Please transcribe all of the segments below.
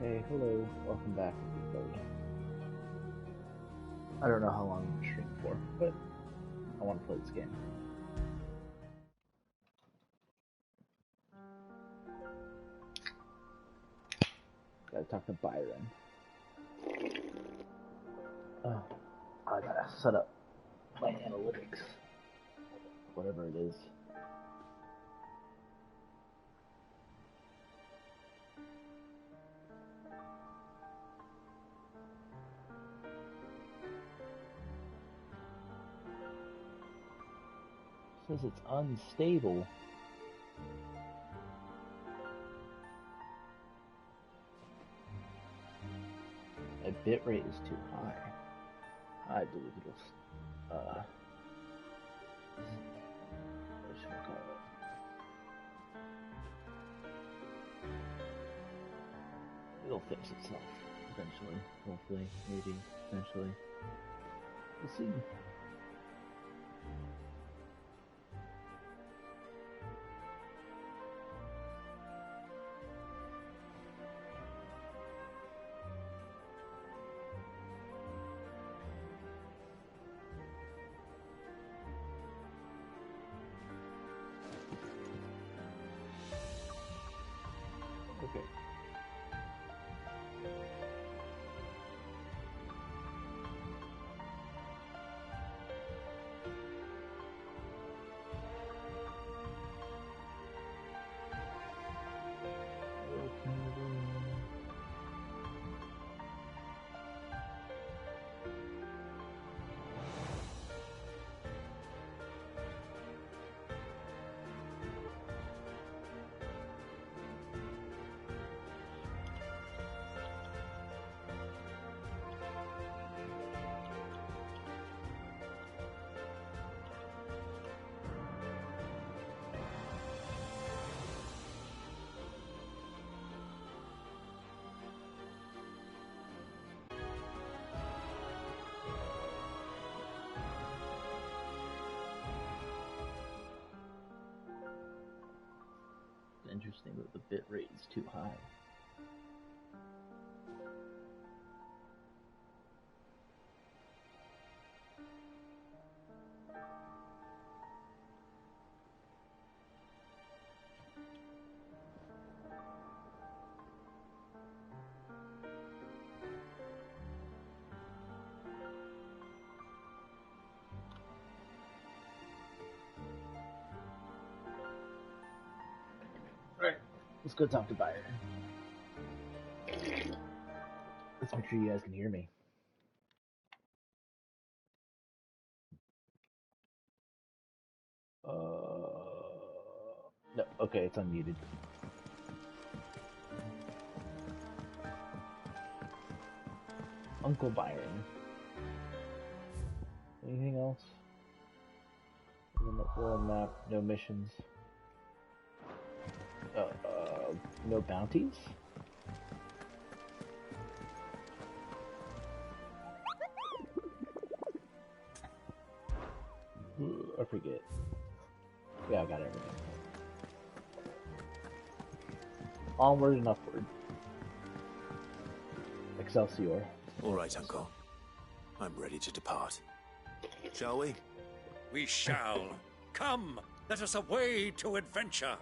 Hey, hello, welcome back, everybody. I don't know how long I'm streaming for, but I want to play this game. Gotta talk to Byron. I gotta set up my analytics, whatever it is. Says it's unstable. My bitrate is too high. I believe it'll, what should I call it? It'll fix itself eventually, hopefully, maybe, eventually. We'll see. Okay. Interesting that the bit rate is too high. Let's go talk to Byron. Let's make sure you guys can hear me. No, okay, it's unmuted. Uncle Byron. Anything else? World map, no missions. No bounties? I forget. Yeah, I got everything. Onward and upward. Excelsior. All right, Uncle. I'm ready to depart. Shall we? We shall. Come, let us away to adventure.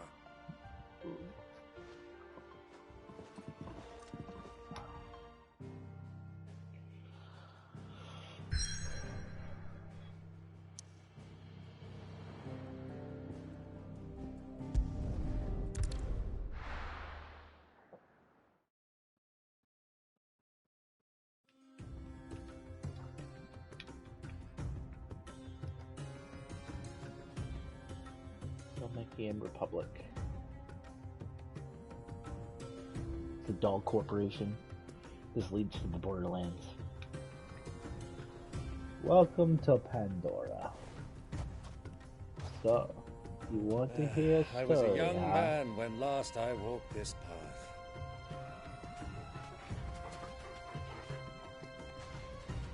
Game Republic. It's a dog corporation. This leads to the Borderlands. Welcome to Pandora. So, you want to hear a story? I was a young man when last I walked this path.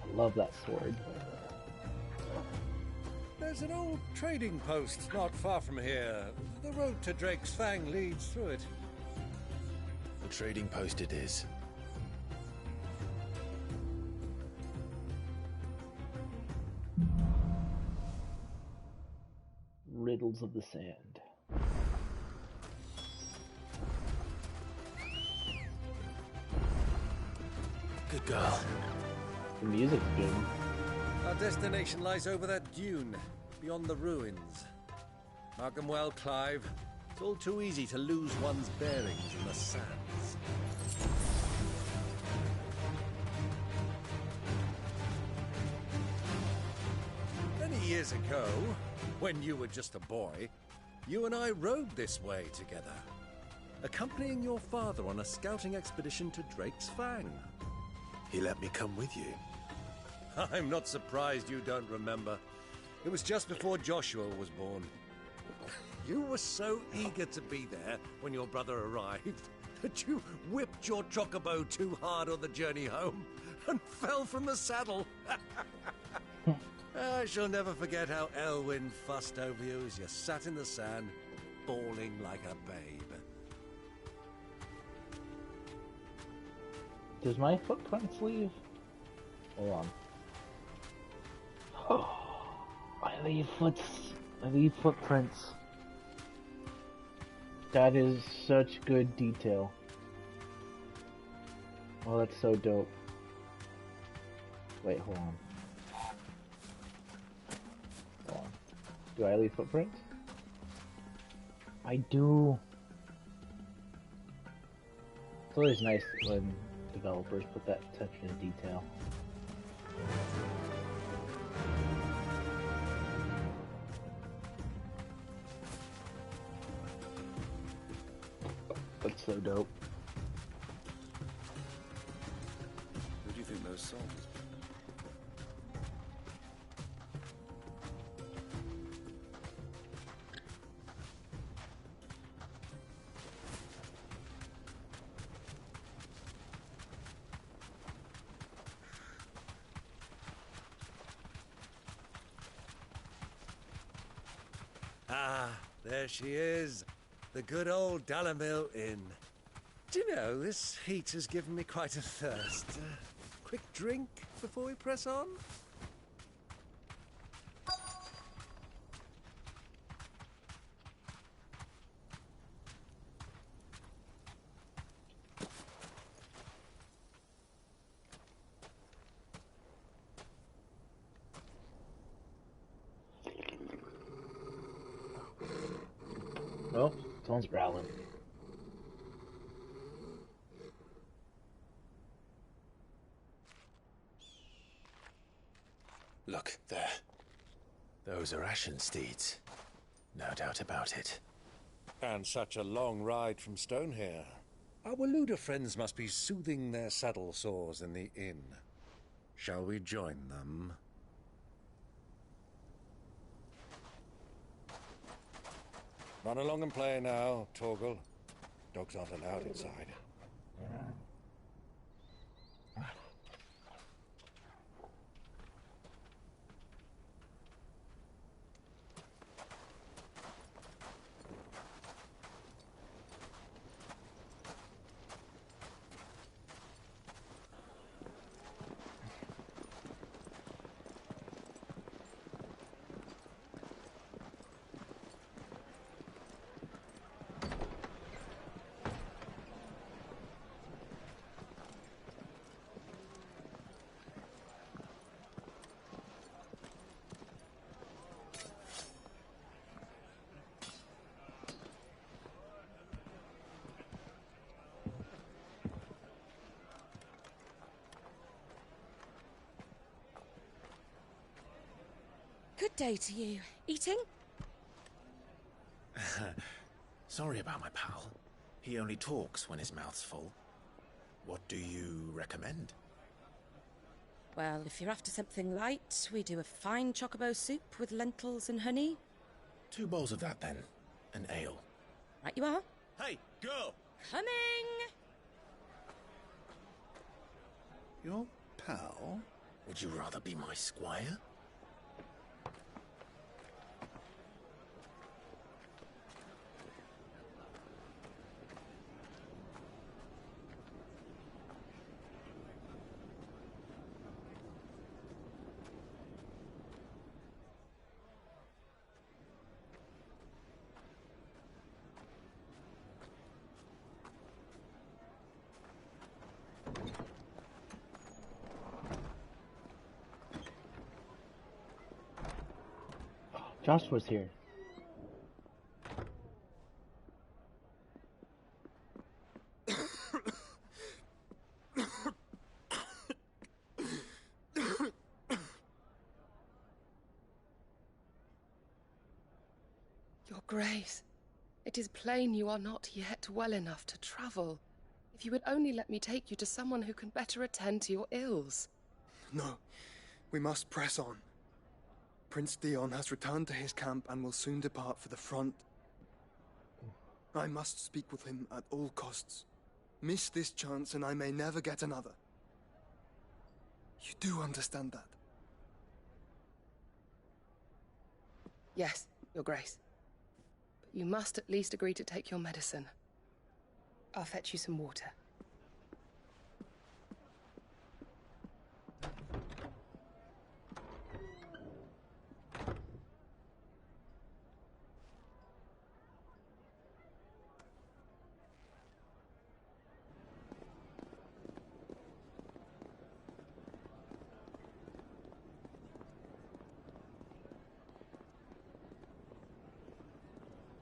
I love that sword. There's an old trading post not far from here. The road to Drake's Fang leads through it. The trading post it is. Fields of the Sand. Good girl. The music's good. Our destination lies over that dune, beyond the ruins. Mark 'em well, Clive. It's all too easy to lose one's bearings in the sands. Many years ago, when you were just a boy, you and I rode this way together, accompanying your father on a scouting expedition to Drake's Fang. He let me come with you. I'm not surprised you don't remember. It was just before Joshua was born. You were so eager to be there when your brother arrived that you whipped your chocobo too hard on the journey home and fell from the saddle. I shall never forget how Elwyn fussed over you as you sat in the sand, bawling like a babe. Does my footprints leave? Hold on. Oh, I leave footprints. That is such good detail. Oh, that's so dope. Wait, hold on. Hold on. Do I leave footprints? I do. It's always nice when developers put that touch of detail. That's so dope. Who do you think those soldiers were? Ah, there she is. The good old Dalamil Inn. Do you know, this heat has given me quite a thirst. Quick drink before we press on? Oh, someone's growling. Look, there. Those are Ashen steeds. No doubt about it. And such a long ride from Stonehere. Our Waluda friends must be soothing their saddle sores in the inn. Shall we join them? Run along and play now, Torgal. Dogs aren't allowed inside. Good day to you. Eating? Sorry about my pal. He only talks when his mouth's full. What do you recommend? Well, if you're after something light, we do a fine chocobo soup with lentils and honey. 2 bowls of that, then. An ale. Right you are. Hey, girl! Coming! Your pal? Would you rather be my squire? Joshua's here. Your Grace, it is plain you are not yet well enough to travel. If you would only let me take you to someone who can better attend to your ills. No, we must press on. Prince Dion has returned to his camp and will soon depart for the front. I must speak with him at all costs. Miss this chance and I may never get another. You do understand that? Yes, Your Grace. But you must at least agree to take your medicine. I'll fetch you some water.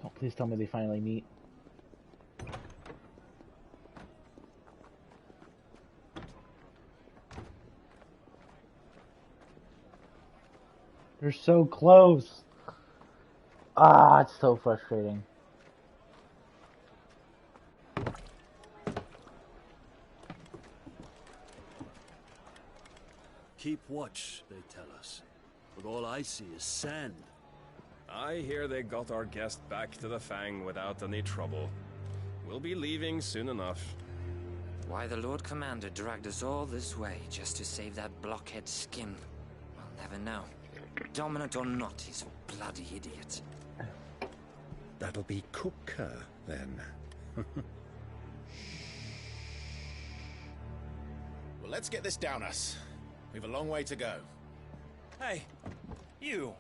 Oh, please tell me they finally meet. They're so close. Ah, it's so frustrating. Keep watch, they tell us. But all I see is sand. I hear they got our guest back to the Fang without any trouble. We'll be leaving soon enough. Why the Lord Commander dragged us all this way just to save that blockhead skin, I'll never know. Dominant or not, he's a bloody idiot. That'll be Cooker, then. Well, let's get this down us. We've a long way to go. Hey, you.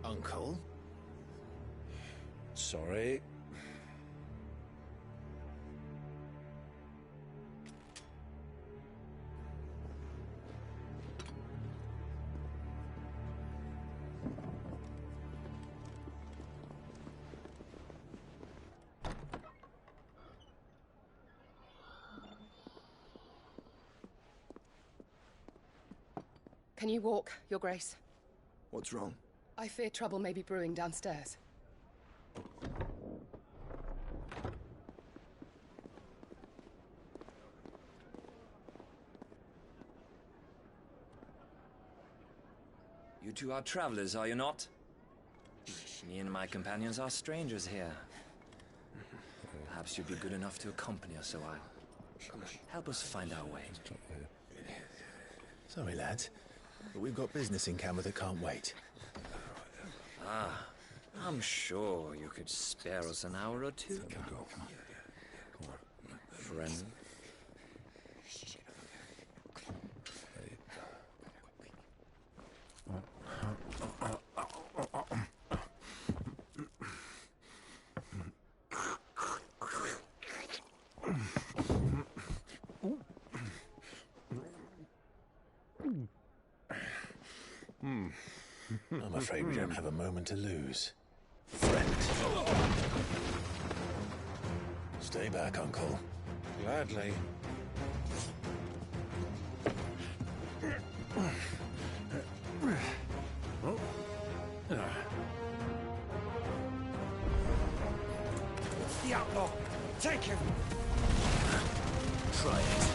Uncle? Sorry. Can you walk, Your Grace? What's wrong? I fear trouble may be brewing downstairs. You two are travelers, are you not? Me and my companions are strangers here. Perhaps you'd be good enough to accompany us a while. Help us find our way. Sorry, lads, but we've got business in camera that can't wait. Ah, I'm sure you could spare us an hour or two. Friend. I'm afraid we don't have a moment to lose. Friend. Stay back, Uncle. Gladly. The outlaw! Take him! Try it.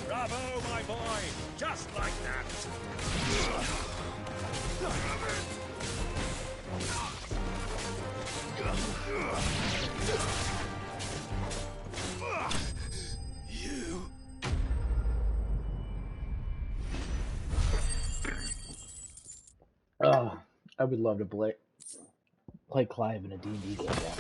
Bravo, my boy! Just like that! You. I would love to play Clive in a D&D game. Yeah.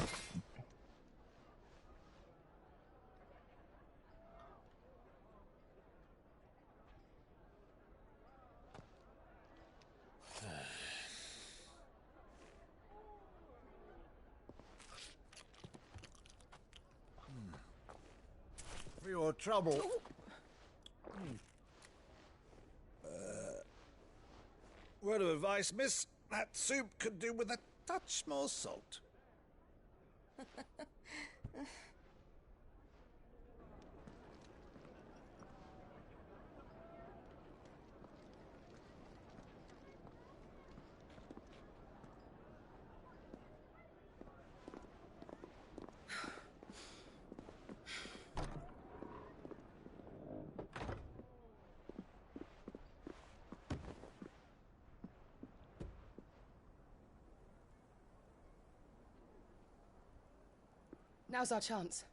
your trouble. Word of advice, miss. That soup could do with a touch more salt. Now's our chance.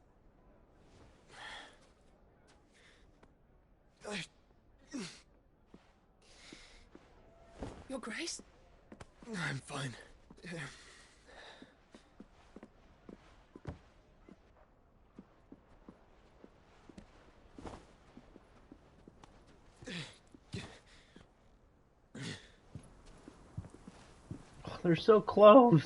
Your Grace? I'm fine. They're so close.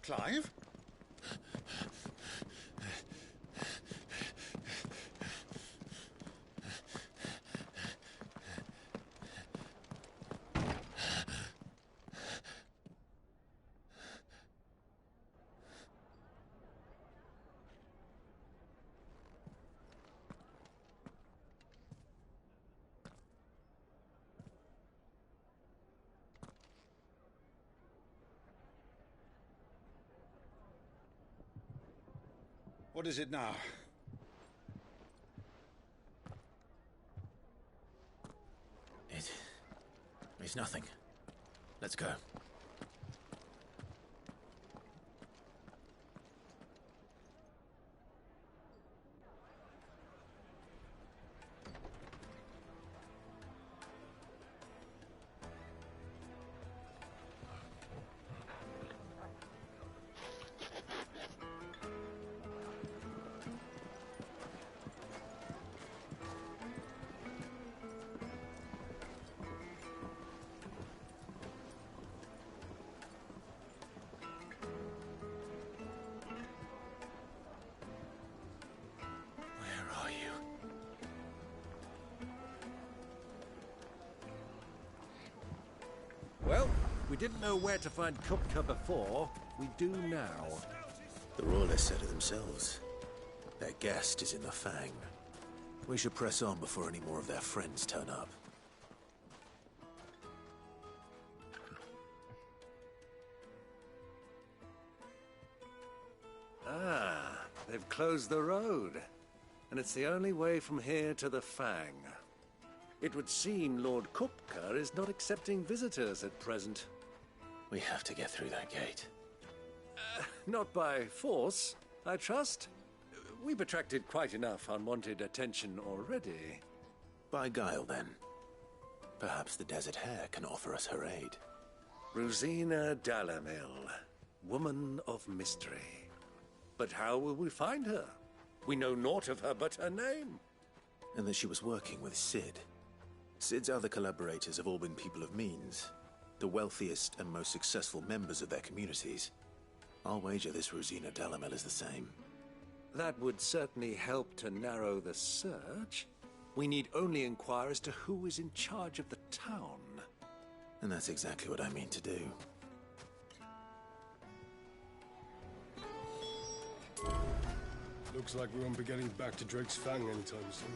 Clive? What is it now? It's nothing. Let's go. Well, we didn't know where to find Kupka before. We do now. The Royalists said it themselves. Their guest is in the Fang. We should press on before any more of their friends turn up. Ah, they've closed the road. And it's the only way from here to the Fang. It would seem Lord Kupka is not accepting visitors at present. We have to get through that gate. Not by force, I trust. We've attracted quite enough unwanted attention already. By guile, then. Perhaps the Desert Hare can offer us her aid. Rosina Dalamil, woman of mystery. But how will we find her? We know naught of her but her name. And that she was working with Sid. Sid's other collaborators have all been people of means, the wealthiest and most successful members of their communities. I'll wager this Rosina Dalamel is the same. That would certainly help to narrow the search. We need only inquire as to who is in charge of the town. And that's exactly what I mean to do. Looks like we won't be getting back to Drake's Fang anytime soon.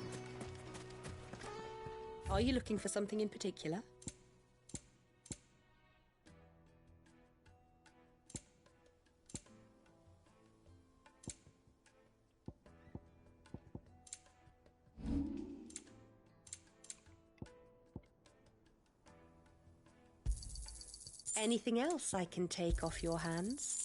Are you looking for something in particular? Anything else I can take off your hands?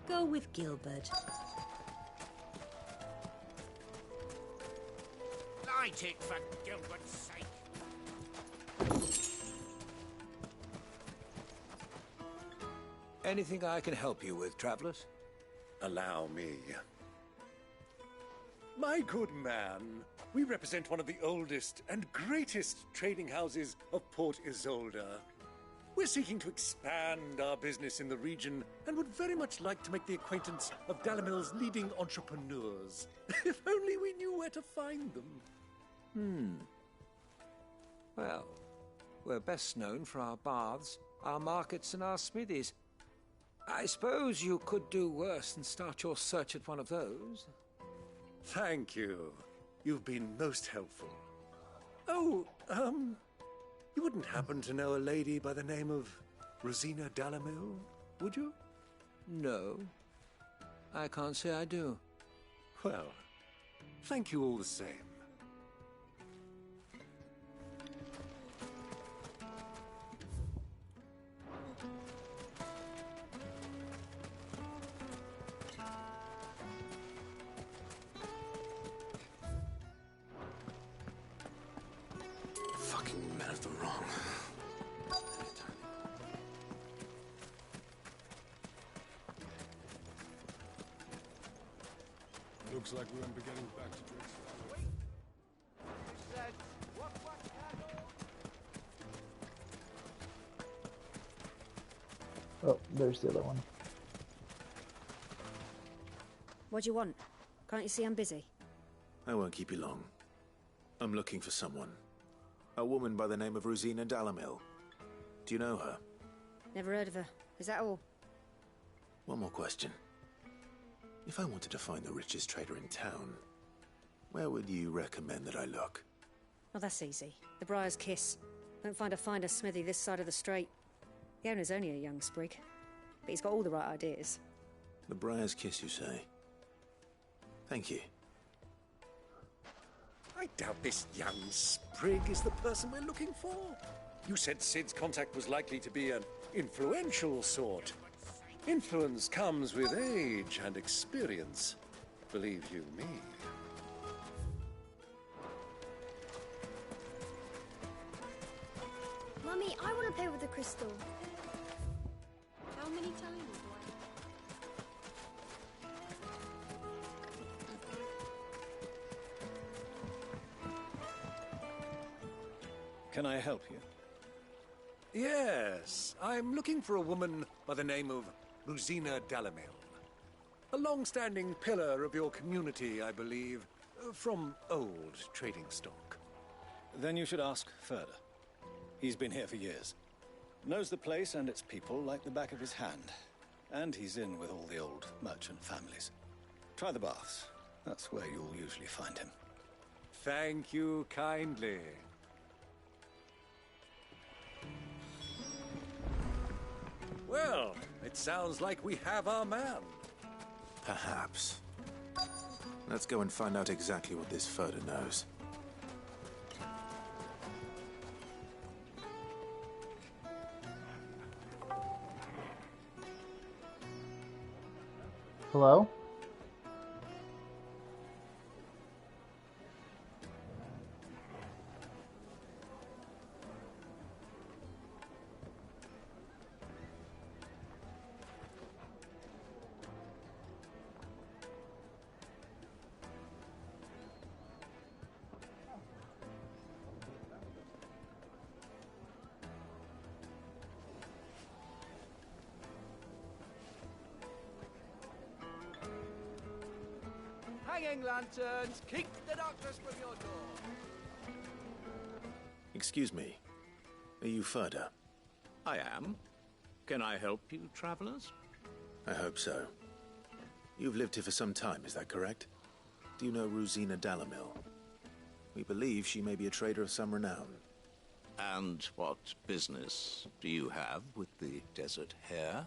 Go with Gilbert. Light it for Gilbert's sake. Anything I can help you with, travelers? Allow me. My good man, we represent one of the oldest and greatest trading houses of Port Isolde. We're seeking to expand our business in the region and would very much like to make the acquaintance of Dalamil's leading entrepreneurs. If only we knew where to find them. Well, we're best known for our baths, our markets, and our smithies. I suppose you could do worse than start your search at one of those. Thank you. You've been most helpful. Oh, you wouldn't happen to know a lady by the name of Rosina Dalamil, would you? No, I can't say I do. Well, thank you all the same. Fucking men of the wrong. Looks like we won't be getting back to Drake's Fang. Oh, there's the other one. What do you want? Can't you see I'm busy? I won't keep you long. I'm looking for someone. A woman by the name of Rosina Dalamil. Do you know her? Never heard of her. Is that all? One more question. If I wanted to find the richest trader in town, where would you recommend that I look? Oh, that's easy. The Briar's Kiss. Won't find a finer smithy this side of the strait. The owner's only a young sprig, but he's got all the right ideas. The Briar's Kiss, you say? Thank you. I doubt this young sprig is the person we're looking for. You said Sid's contact was likely to be an influential sort. Influence comes with age and experience, believe you me. Mummy, I want to play with the crystal. How many times do Can I help you? Yes, I'm looking for a woman by the name of Rosina Dalamil. A long-standing pillar of your community, I believe, from old trading stock. Then you should ask further. He's been here for years. Knows the place and its people like the back of his hand. And he's in with all the old merchant families. Try the baths. That's where you'll usually find him. Thank you kindly. Well, it sounds like we have our man. Perhaps. Let's go and find out exactly what this Furder knows. Hello? Hanging lanterns, keep the darkness from your door. Excuse me. Are you Furder? I am. Can I help you, travelers? I hope so. You've lived here for some time, is that correct? Do you know Rosina Dalamil? We believe she may be a trader of some renown. And what business do you have with the desert hare?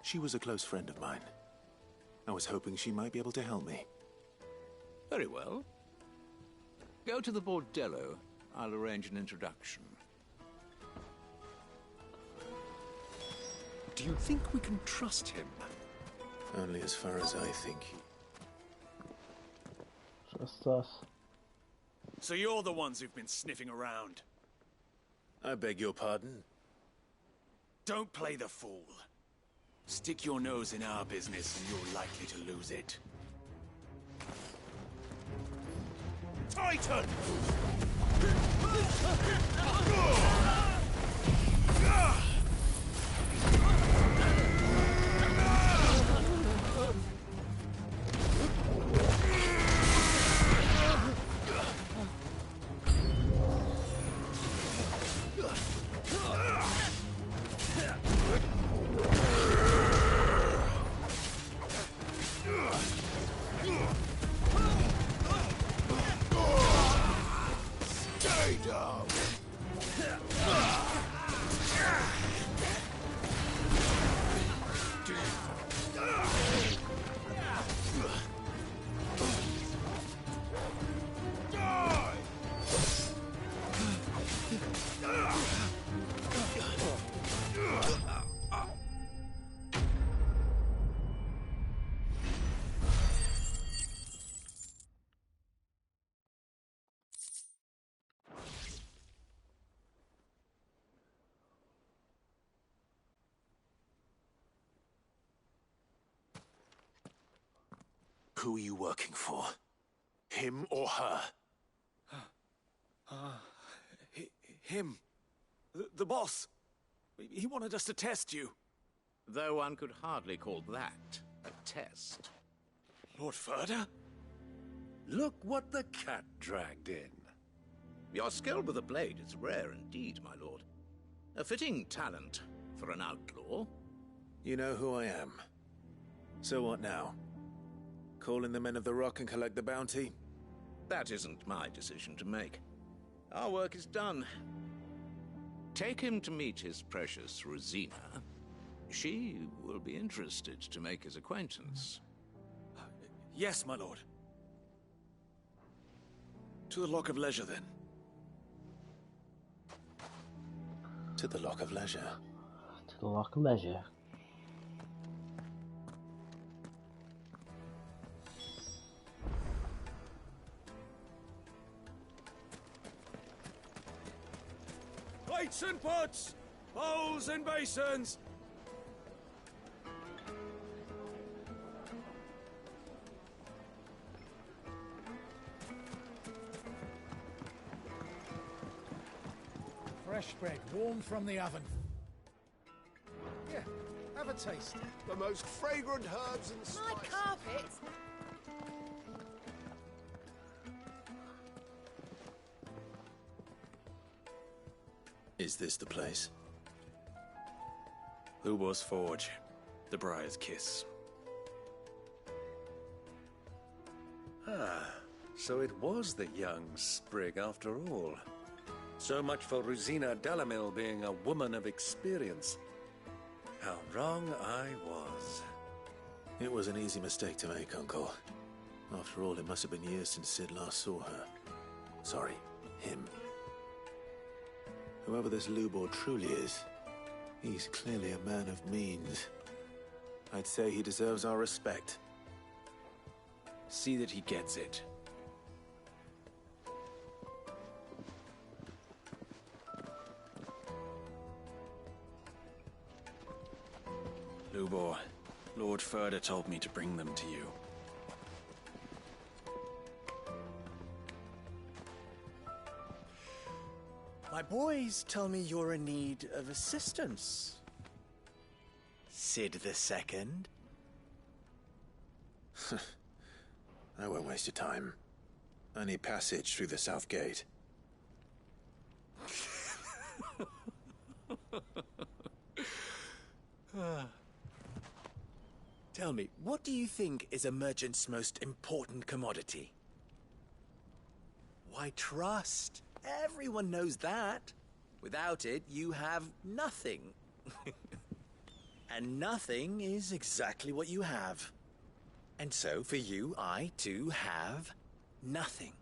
She was a close friend of mine. I was hoping she might be able to help me. Very well. Go to the bordello. I'll arrange an introduction. Do you think we can trust him? Only as far as I think. Just us. So you're the ones who've been sniffing around? I beg your pardon? Don't play the fool. Stick your nose in our business and you're likely to lose it. Titan! Stay down! Who are you working for? Him or her? Him. The boss. He wanted us to test you. Though one could hardly call that a test. Lord Ferda? Look what the cat dragged in. Your skill with the blade is rare indeed, my lord. A fitting talent for an outlaw. You know who I am. So what now? Call in the Men of the Rock and collect the bounty? That isn't my decision to make. Our work is done. Take him to meet his precious Rosina. She will be interested to make his acquaintance. Yes, my lord. To the Lock of Leisure, then. To the Lock of Leisure. To the Lock of Leisure. Plates and pots! Bowls and basins! Fresh bread, warm from the oven. Yeah, have a taste. The most fragrant herbs and spices. My carpet! Is this the place? Lubor's Forge. The Briar's Kiss. Ah, so it was the young sprig after all. So much for Rosina Delamil being a woman of experience. How wrong I was. It was an easy mistake to make, Uncle. After all, it must have been years since Sid last saw her. Sorry, him. Whoever this Lubor truly is, he's clearly a man of means. I'd say he deserves our respect. See that he gets it. Lubor, Lord Ferda told me to bring them to you. My boys tell me you're in need of assistance. Sid the Second. I won't waste your time. I need passage through the south gate. Tell me, what do you think is a merchant's most important commodity? Why, trust. Everyone knows that. Without it, you have nothing. And nothing is exactly what you have. And so, for you, I, too, have nothing.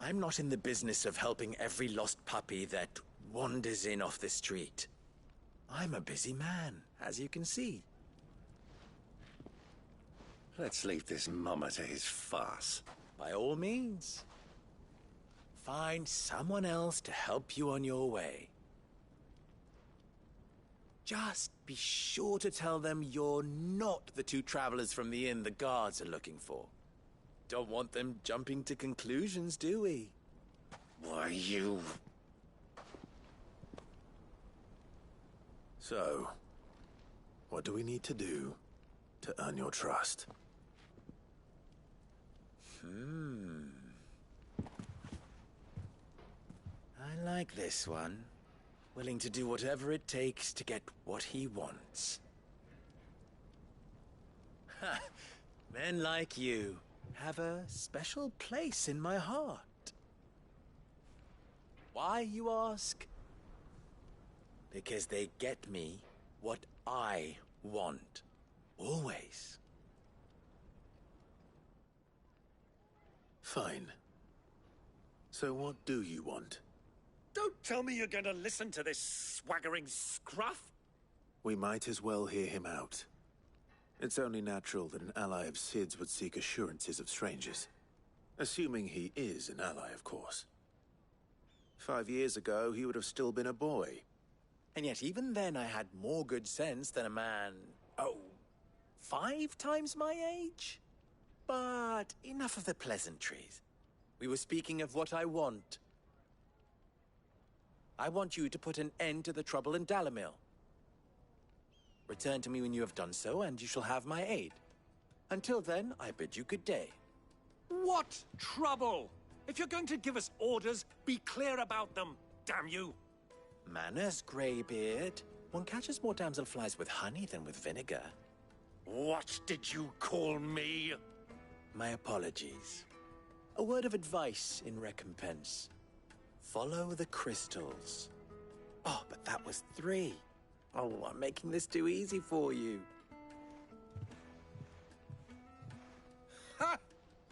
I'm not in the business of helping every lost puppy that wanders in off the street. I'm a busy man, as you can see. Let's leave this mummer to his farce. By all means. Find someone else to help you on your way. Just be sure to tell them you're not the two travelers from the inn the guards are looking for. Don't want them jumping to conclusions, do we? Why, you... So, what do we need to do to earn your trust? I like this one. Willing to do whatever it takes to get what he wants. Ha! Men like you have a special place in my heart. Why, you ask? Because they get me what I want. Always. Fine. So what do you want? Don't tell me you're going to listen to this swaggering scruff! We might as well hear him out. It's only natural that an ally of Sid's would seek assurances of strangers. Assuming he is an ally, of course. 5 years ago, he would have still been a boy. And yet even then I had more good sense than a man... 5 times my age? But enough of the pleasantries. We were speaking of what I want. I want you to put an end to the trouble in Dalamil. Return to me when you have done so, and you shall have my aid. Until then, I bid you good day. What trouble? If you're going to give us orders, be clear about them, damn you! Manners, Greybeard. One catches more damselflies with honey than with vinegar. What did you call me? My apologies. A word of advice in recompense. Follow the crystals. Oh, but that was 3. Oh, I'm making this too easy for you. Ha!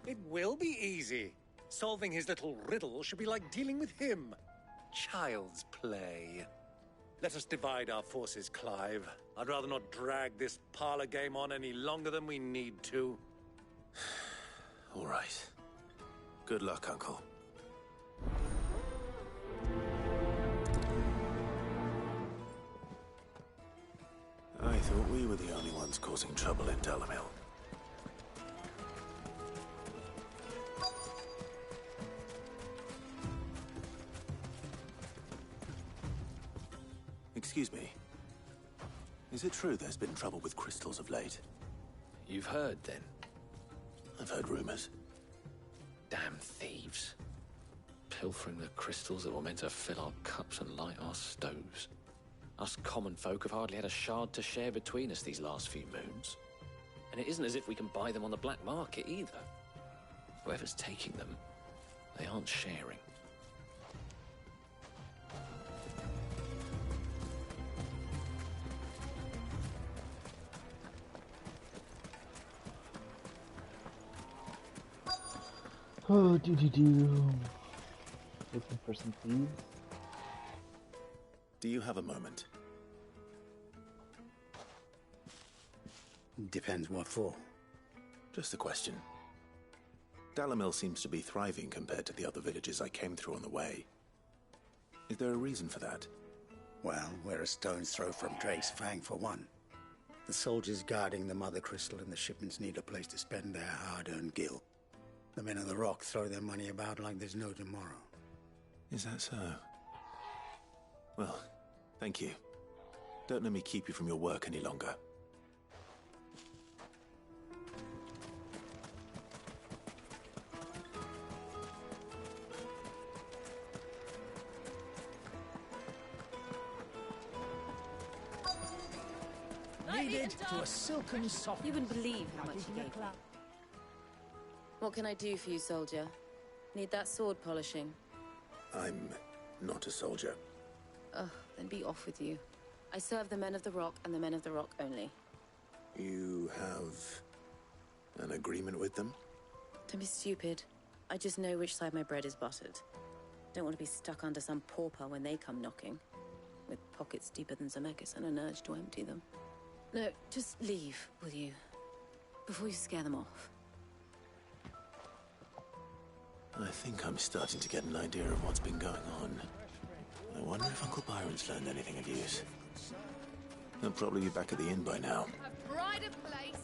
It will be easy. Solving his little riddle should be like dealing with him. Child's play. Let us divide our forces, Clive. I'd rather not drag this parlor game on any longer than we need to. All right. Good luck, Uncle. I thought we were the only ones causing trouble in Dalamil. Excuse me. Is it true there's been trouble with crystals of late? You've heard, then? I've heard rumors. Damn thieves. Pilfering the crystals that were meant to fill our cups and light our stoves. Us common folk have hardly had a shard to share between us these last few moons. And it isn't as if we can buy them on the black market either. Whoever's taking them, they aren't sharing. Oh, do. Looking for some thieves. Do you have a moment? Depends what for. Just a question. Dalamil seems to be thriving compared to the other villages I came through on the way. Is there a reason for that? Well, we're a stone's throw from Drake's Fang for one. The soldiers guarding the Mother Crystal and the shipments need a place to spend their hard-earned gil. The men of the Rock throw their money about like there's no tomorrow. Is that so? Well, thank you. Don't let me keep you from your work any longer. Needed to a silken soft. You wouldn't believe how much he gave me. What can I do for you, soldier? Need that sword polishing? I'm not a soldier. Ugh, then be off with you. I serve the men of the Rock and the men of the Rock only. You have an agreement with them? Don't be stupid. I just know which side my bread is buttered. Don't want to be stuck under some pauper when they come knocking. With pockets deeper than Zemeckis and an urge to empty them. No, just leave, will you? before you scare them off. I think I'm starting to get an idea of what's been going on. I wonder if Uncle Byron's learned anything of use. He'll probably be back at the inn by now. A pride of place.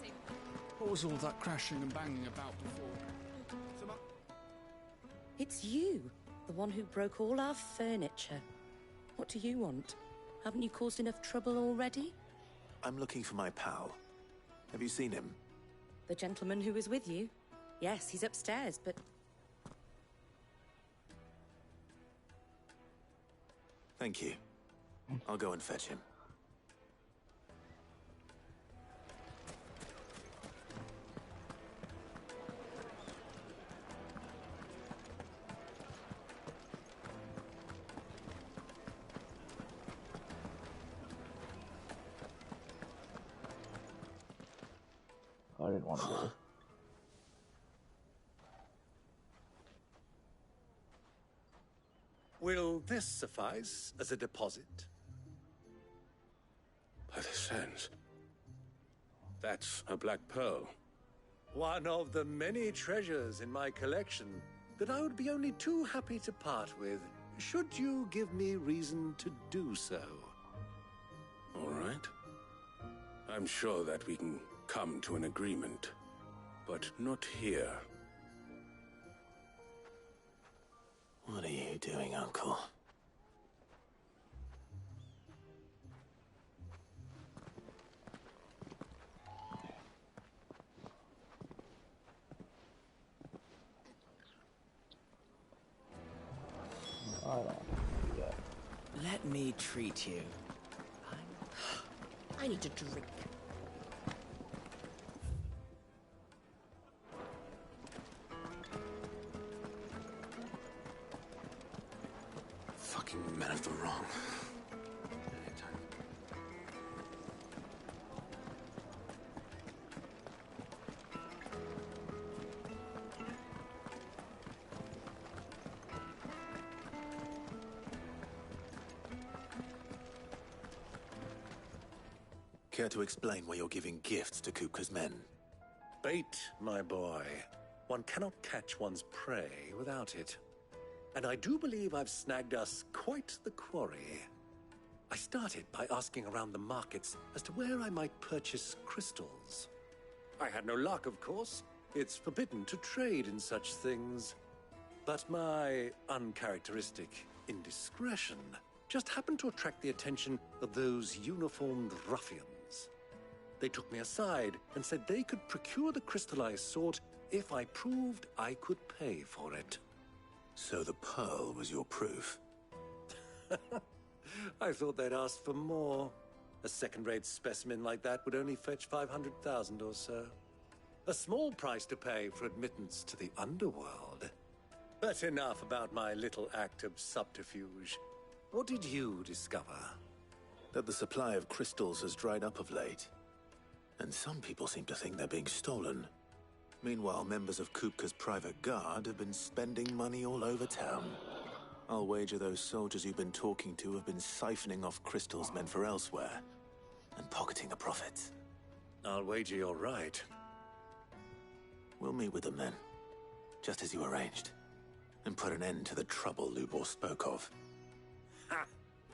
What was all that crashing and banging about before? It's you, the one who broke all our furniture. What do you want? Haven't you caused enough trouble already? I'm looking for my pal. Have you seen him? The gentleman who was with you? Yes, he's upstairs, but... Thank you. I'll go and fetch him. I didn't want to go. Will this suffice as a deposit? By the sands. That's a black pearl. One of the many treasures in my collection that I would be only too happy to part with, should you give me reason to do so. All right. I'm sure that we can come to an agreement, but not here. What are you doing, Uncle? Let me treat you. I need to drink. Fucking men of the wrong. Care to explain why you're giving gifts to Kupka's men? Bait, my boy. One cannot catch one's prey without it. And I do believe I've snagged us quite the quarry. I started by asking around the markets as to where I might purchase crystals. I had no luck, of course. It's forbidden to trade in such things. But my uncharacteristic indiscretion just happened to attract the attention of those uniformed ruffians. They took me aside and said they could procure the crystal I sought if I proved I could pay for it. So the pearl was your proof? I thought they'd asked for more. A second-rate specimen like that would only fetch 500,000 or so. A small price to pay for admittance to the underworld. But enough about my little act of subterfuge. What did you discover? That the supply of crystals has dried up of late. And some people seem to think they're being stolen. Meanwhile, members of Kupka's private guard have been spending money all over town. I'll wager those soldiers you've been talking to have been siphoning off crystals meant for elsewhere, and pocketing the profits. I'll wager you're right. We'll meet with them then, just as you arranged, and put an end to the trouble Lubor spoke of. Ha!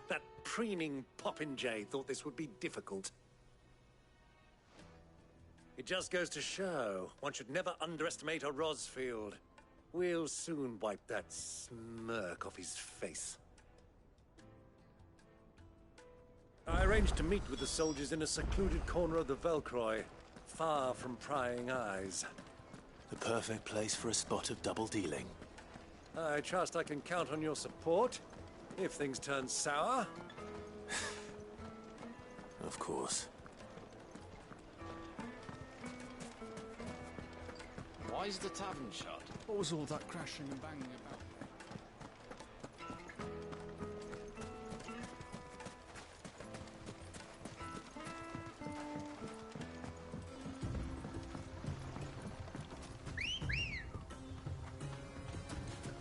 That preening popinjay thought this would be difficult. It just goes to show one should never underestimate a Rosfield. We'll soon wipe that smirk off his face. I arranged to meet with the soldiers in a secluded corner of the Velcroy, far from prying eyes. The perfect place for a spot of double dealing. I trust I can count on your support, if things turn sour. Of course. Why is the tavern shut? What was all that crashing and banging about?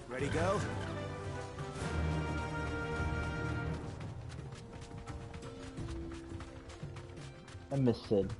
Ready, go? I miss Sid.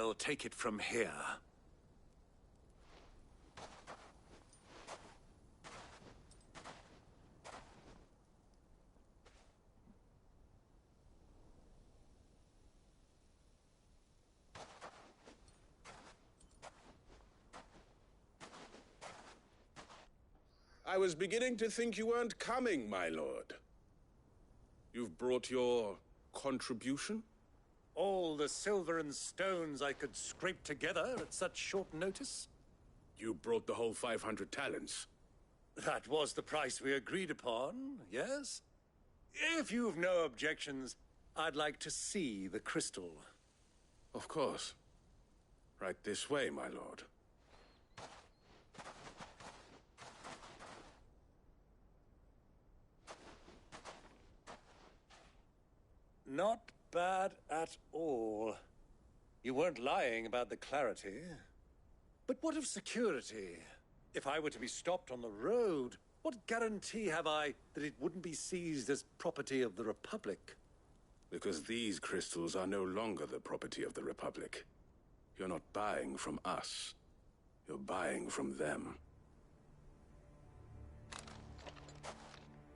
I'll take it from here. I was beginning to think you weren't coming, my lord. You've brought your contribution? All the silver and stones I could scrape together at such short notice? You brought the whole 500 talents. That was the price we agreed upon, yes? If you've no objections, I'd like to see the crystal. Of course. Right this way, my lord. Not bad at all. You weren't lying about the clarity. But what of security? If I were to be stopped on the road, what guarantee have I that it wouldn't be seized as property of the Republic? Because these crystals are no longer the property of the Republic. You're not buying from us. You're buying from them.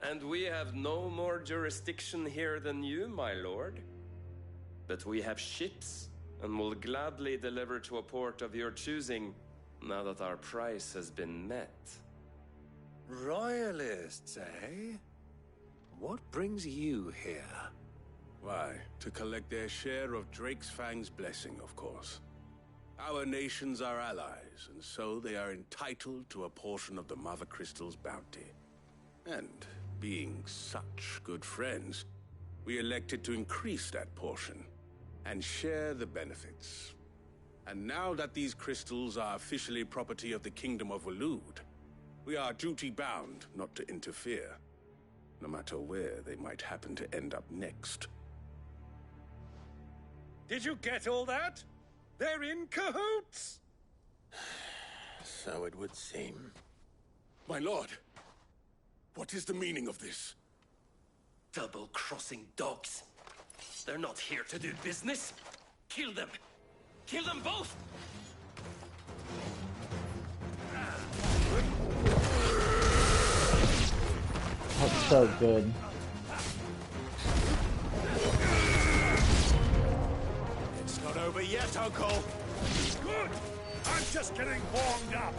And we have no more jurisdiction here than you, my lord. But we have ships, and will gladly deliver to a port of your choosing, now that our price has been met. Royalists, eh? What brings you here? Why, to collect their share of Drake's Fang's blessing, of course. Our nations are allies, and so they are entitled to a portion of the Mother Crystal's bounty. And being such good friends, we elected to increase that portion and share the benefits. And now that these crystals are officially property of the Kingdom of Waloed, we are duty-bound not to interfere, no matter where they might happen to end up next. Did you get all that? They're in cahoots! So it would seem. My lord, what is the meaning of this? Double-crossing dogs. They're not here to do business. Kill them! Kill them both! That's so good. It's not over yet, Uncle! Good! I'm just getting warmed up!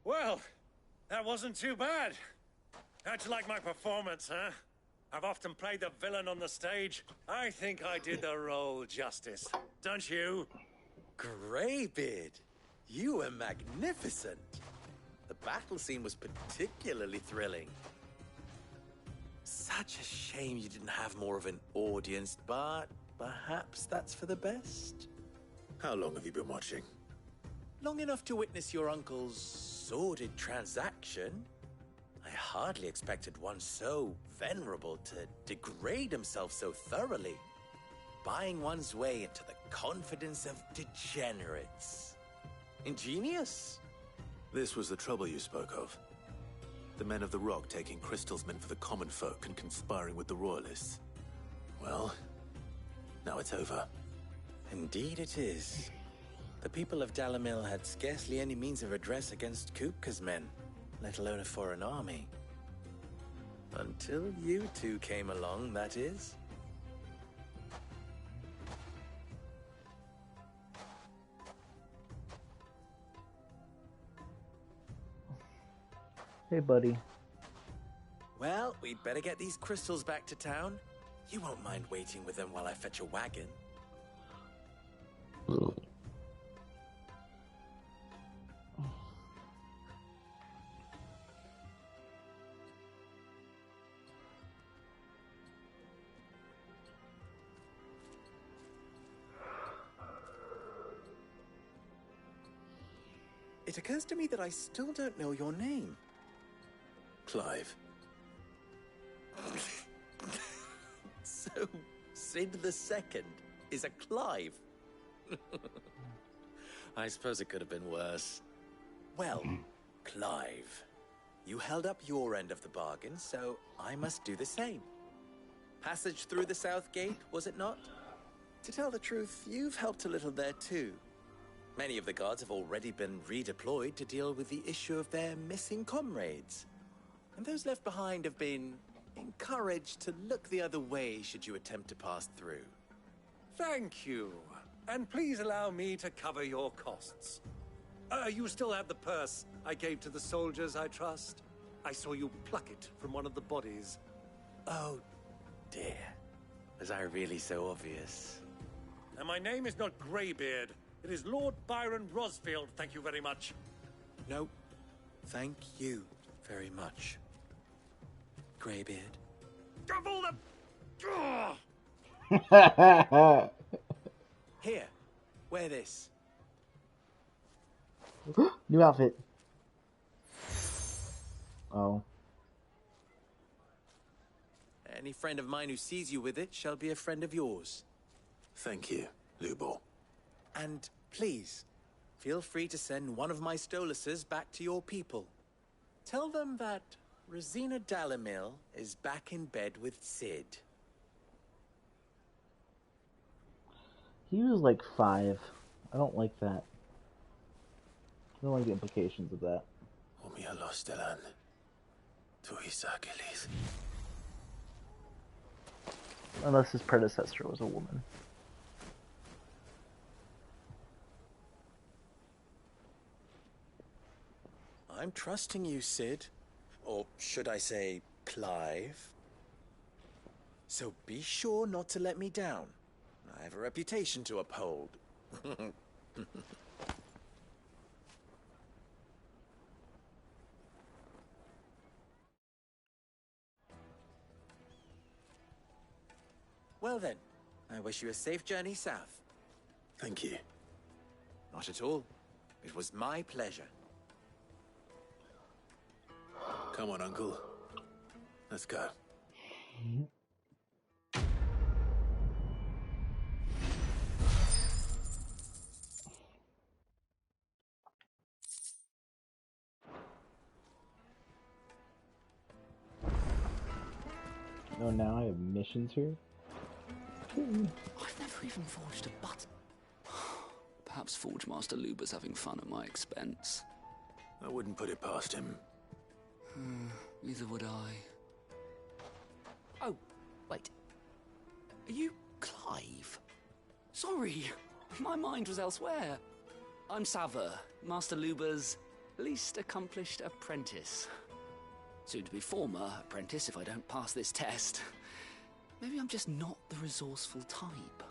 Well, that wasn't too bad. How'd you like my performance, huh? I've often played the villain on the stage. I think I did the role justice. Don't you? Greybeard, you were magnificent. The battle scene was particularly thrilling. Such a shame you didn't have more of an audience, but perhaps that's for the best. How long have you been watching? Long enough to witness your uncle's sordid transaction. I hardly expected one so venerable to degrade himself so thoroughly. Buying one's way into the confidence of degenerates. Ingenious. This was the trouble you spoke of. The men of the Rock taking crystals meant for the common folk and conspiring with the Royalists. Well, now it's over. Indeed it is. The people of Dalamil had scarcely any means of redress against Kupka's men, let alone a foreign army. Until you two came along, that is. Hey, buddy. Well, we'd better get these crystals back to town. You won't mind waiting with them while I fetch a wagon. It occurs to me that I still don't know your name. Clive. So, Sid the Second is a Clive? I suppose it could have been worse. Well, Clive, you held up your end of the bargain, so I must do the same. Passage through the South Gate, was it not? To tell the truth, you've helped a little there too. Many of the guards have already been redeployed to deal with the issue of their missing comrades. And those left behind have been encouraged to look the other way should you attempt to pass through. Thank you. And please allow me to cover your costs. You still have the purse I gave to the soldiers, I trust? I saw you pluck it from one of the bodies. Oh, dear. Was I really so obvious? And my name is not Greybeard. It is Lord Byron Rosfield, thank you very much. No, thank you very much, Greybeard. Double the... Here, wear this. New outfit. Oh. Any friend of mine who sees you with it shall be a friend of yours. Thank you, Lubor. And please, feel free to send one of my Stoluses back to your people. Tell them that Rosina Dalamil is back in bed with Sid. He was like 5. I don't like that. I don't like the implications of that. Unless his predecessor was a woman. I'm trusting you, Sid. Or should I say, Clive. So be sure not to let me down. I have a reputation to uphold. Well then, I wish you a safe journey south. Thank you. Not at all. It was my pleasure. Come on, Uncle. Let's go. Oh, now I have missions here? I've never even forged a button. Perhaps Forge Master Luber's having fun at my expense. I wouldn't put it past him. Neither would I. Oh, wait. Are you Clive? Sorry, my mind was elsewhere. I'm Sava, Master Luber's least accomplished apprentice. Soon to be former apprentice if I don't pass this test. Maybe I'm just not the resourceful type.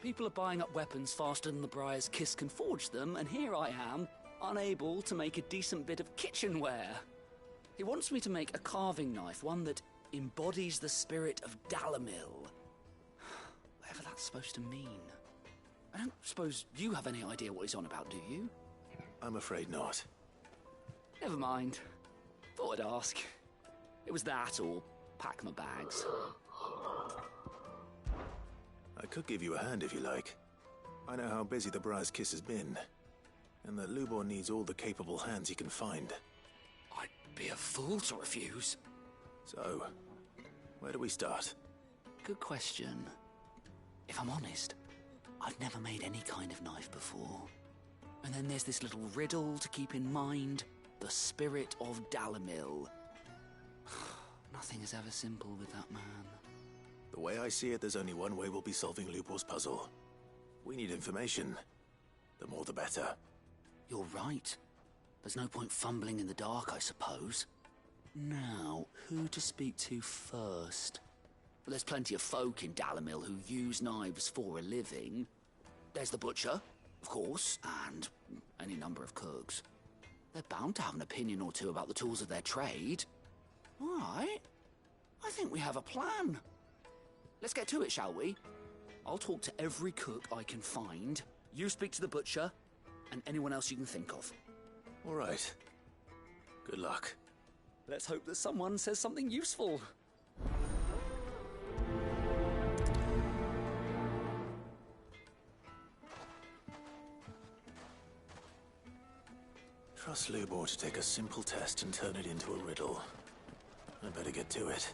People are buying up weapons faster than the Briar's Kiss can forge them, and here I am, unable to make a decent bit of kitchenware. He wants me to make a carving knife, one that embodies the spirit of Dalamil. Whatever that's supposed to mean. I don't suppose you have any idea what he's on about, do you? I'm afraid not. Never mind. Thought I'd ask. It was that or pack my bags. I could give you a hand if you like. I know how busy the Briar's Kiss has been, and that Lubor needs all the capable hands he can find. I'd be a fool to refuse. So, where do we start? Good question. If I'm honest, I've never made any kind of knife before. And then there's this little riddle to keep in mind. The spirit of Dalimil. Nothing is ever simple with that man. The way I see it, there's only one way we'll be solving Lubor's puzzle. We need information. The more the better. You're right. There's no point fumbling in the dark, I suppose. Now, who to speak to first? Well, there's plenty of folk in Dalimil who use knives for a living. There's the butcher, of course, and any number of cooks. They're bound to have an opinion or two about the tools of their trade. All right. I think we have a plan. Let's get to it, shall we? I'll talk to every cook I can find. You speak to the butcher, and anyone else you can think of. All right. Good luck. Let's hope that someone says something useful. Trust Lubor to take a simple test and turn it into a riddle. I better get to it.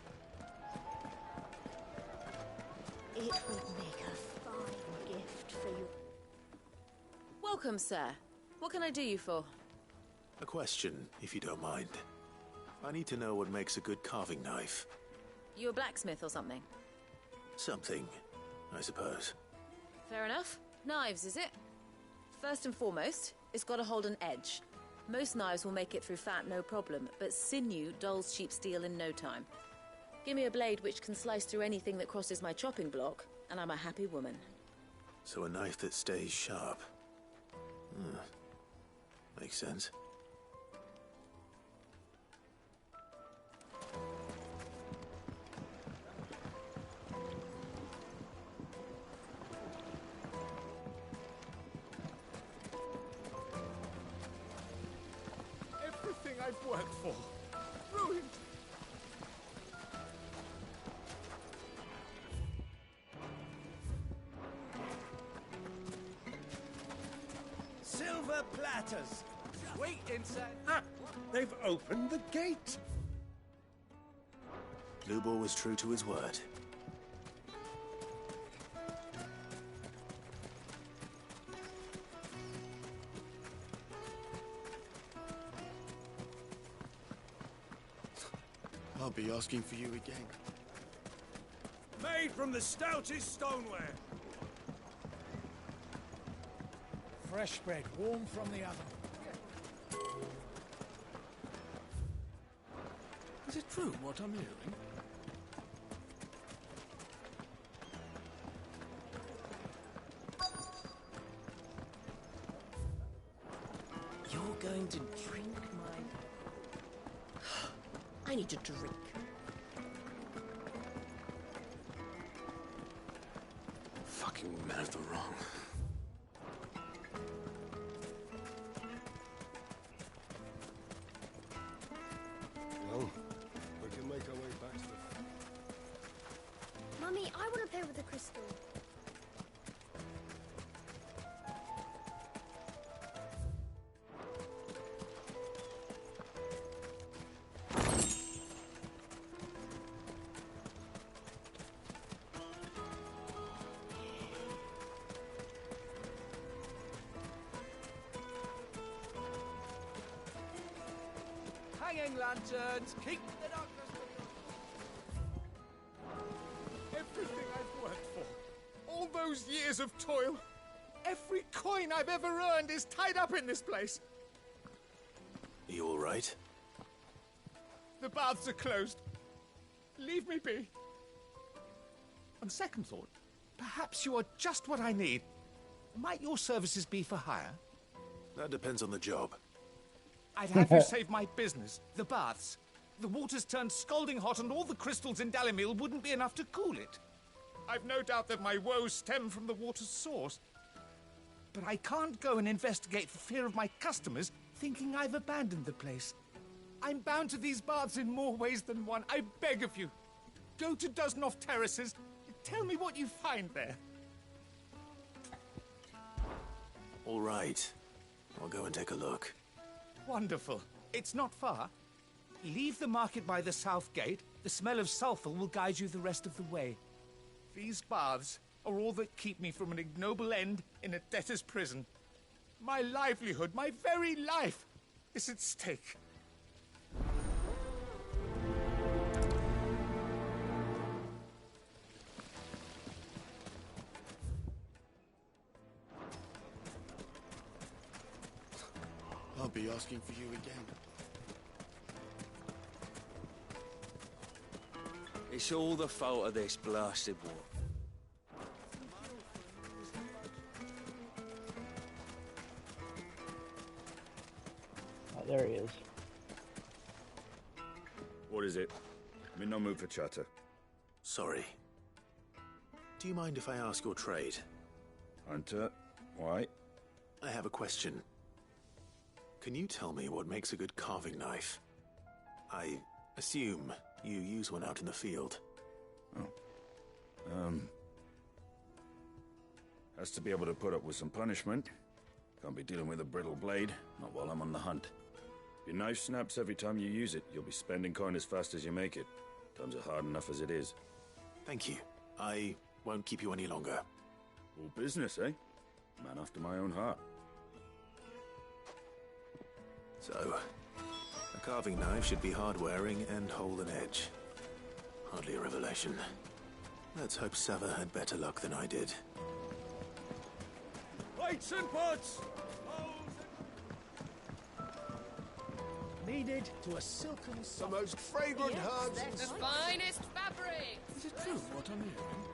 It would make a fine gift for you. Welcome, sir. What can I do you for? A question, if you don't mind. I need to know what makes a good carving knife. You a blacksmith or something? Something, I suppose. Fair enough. Knives, is it? First and foremost, it's got to hold an edge. Most knives will make it through fat, no problem, but sinew dulls cheap steel in no time. Give me a blade which can slice through anything that crosses my chopping block, and I'm a happy woman. So a knife that stays sharp. Makes sense. Everything I've worked for, ruined. Silver platters. Wait inside. Ah, they've opened the gate. Lubor was true to his word. I'll be asking for you again. Made from the stoutest stoneware. Fresh bread, warm from the oven. Is it true what I'm hearing? You're going to drink my... I need to drink. Fucking men of the wrong. Well, we can make our way back to the... Mummy, I want to play with the crystal. Hanging lanterns, keep the darkness with you. Everything I've worked for, all those years of toil, every coin I've ever earned is tied up in this place. Are you all right? The baths are closed. Leave me be. On second thought, perhaps you are just what I need. Might your services be for hire? That depends on the job. I'd have you save my business. The baths. The water's turned scalding hot and all the crystals in Dalimil wouldn't be enough to cool it. I've no doubt that my woes stem from the water's source. But I can't go and investigate for fear of my customers thinking I've abandoned the place. I'm bound to these baths in more ways than one. I beg of you, go to Dusnoff Terraces. Tell me what you find there. All right. I'll go and take a look. Wonderful. It's not far. Leave the market by the south gate. The smell of sulfur will guide you the rest of the way. These baths are all that keep me from an ignoble end in a debtor's prison. My livelihood, my very life, is at stake. I'll be asking for you again. It's all the fault of this blasted war. Oh, there he is. What is it? I'm in no mood for chatter. Sorry. Do you mind if I ask your trade? Hunter, why? I have a question. Can you tell me what makes a good carving knife? I assume you use one out in the field. Has to be able to put up with some punishment. Can't be dealing with a brittle blade, not while I'm on the hunt. If your knife snaps every time you use it, you'll be spending coin as fast as you make it. Times are hard enough as it is. Thank you. I won't keep you any longer. All business, eh? Man after my own heart. So, a carving knife should be hard-wearing and hold an edge. Hardly a revelation. Let's hope Sava had better luck than I did. Plates and pots! Kneaded to a silken The most fragrant herbs. The finest fabric! Is it true what I'm hearing?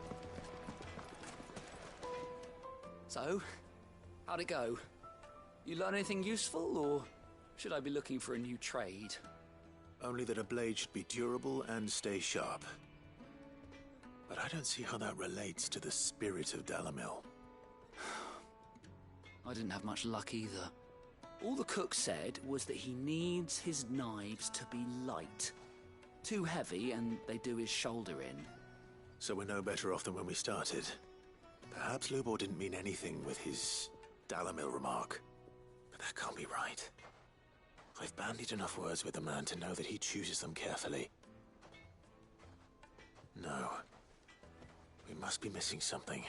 So, how'd it go? You learn anything useful, or should I be looking for a new trade? Only that a blade should be durable and stay sharp. But I don't see how that relates to the spirit of Dalamil. I didn't have much luck either. All the cook said was that he needs his knives to be light. Too heavy and they do his shoulder in. So we're no better off than when we started. Perhaps Lubor didn't mean anything with his Dalamil remark. But that can't be right. I've bandied enough words with the man to know that he chooses them carefully. No. We must be missing something.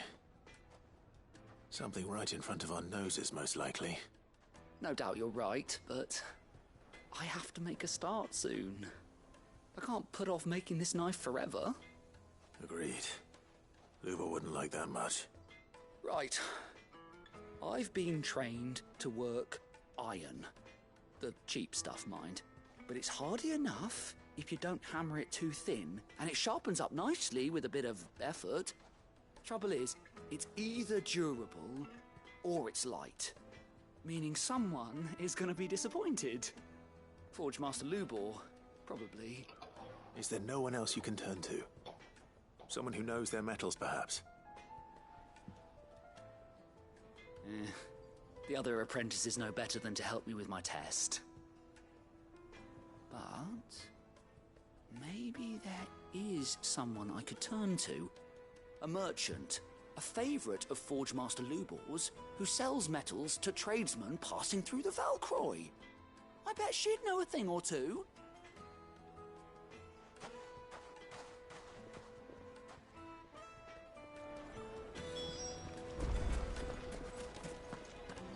Something right in front of our noses, most likely. No doubt you're right, but I have to make a start soon. I can't put off making this knife forever. Agreed. Lubor wouldn't like that much. Right. I've been trained to work iron. The cheap stuff, mind. But it's hardy enough if you don't hammer it too thin, and it sharpens up nicely with a bit of effort. Trouble is, it's either durable or it's light. Meaning someone is going to be disappointed. Forge Master Lubor, probably. Is there no one else you can turn to? Someone who knows their metals, perhaps? The other apprentices know better than to help me with my test. But maybe there is someone I could turn to. A merchant, a favourite of Forge Master Lubor's, who sells metals to tradesmen passing through the Valcroy. I bet she'd know a thing or two.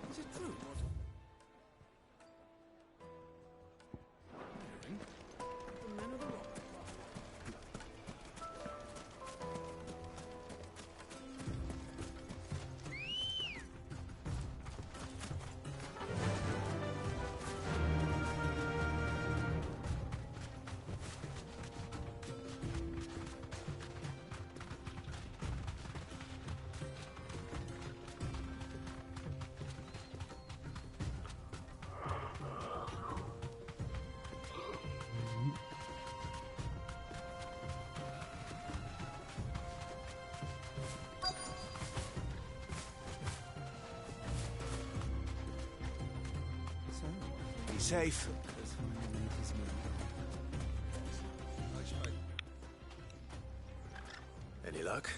Is it true what... Hearing? The men of the rock. safe. Any luck?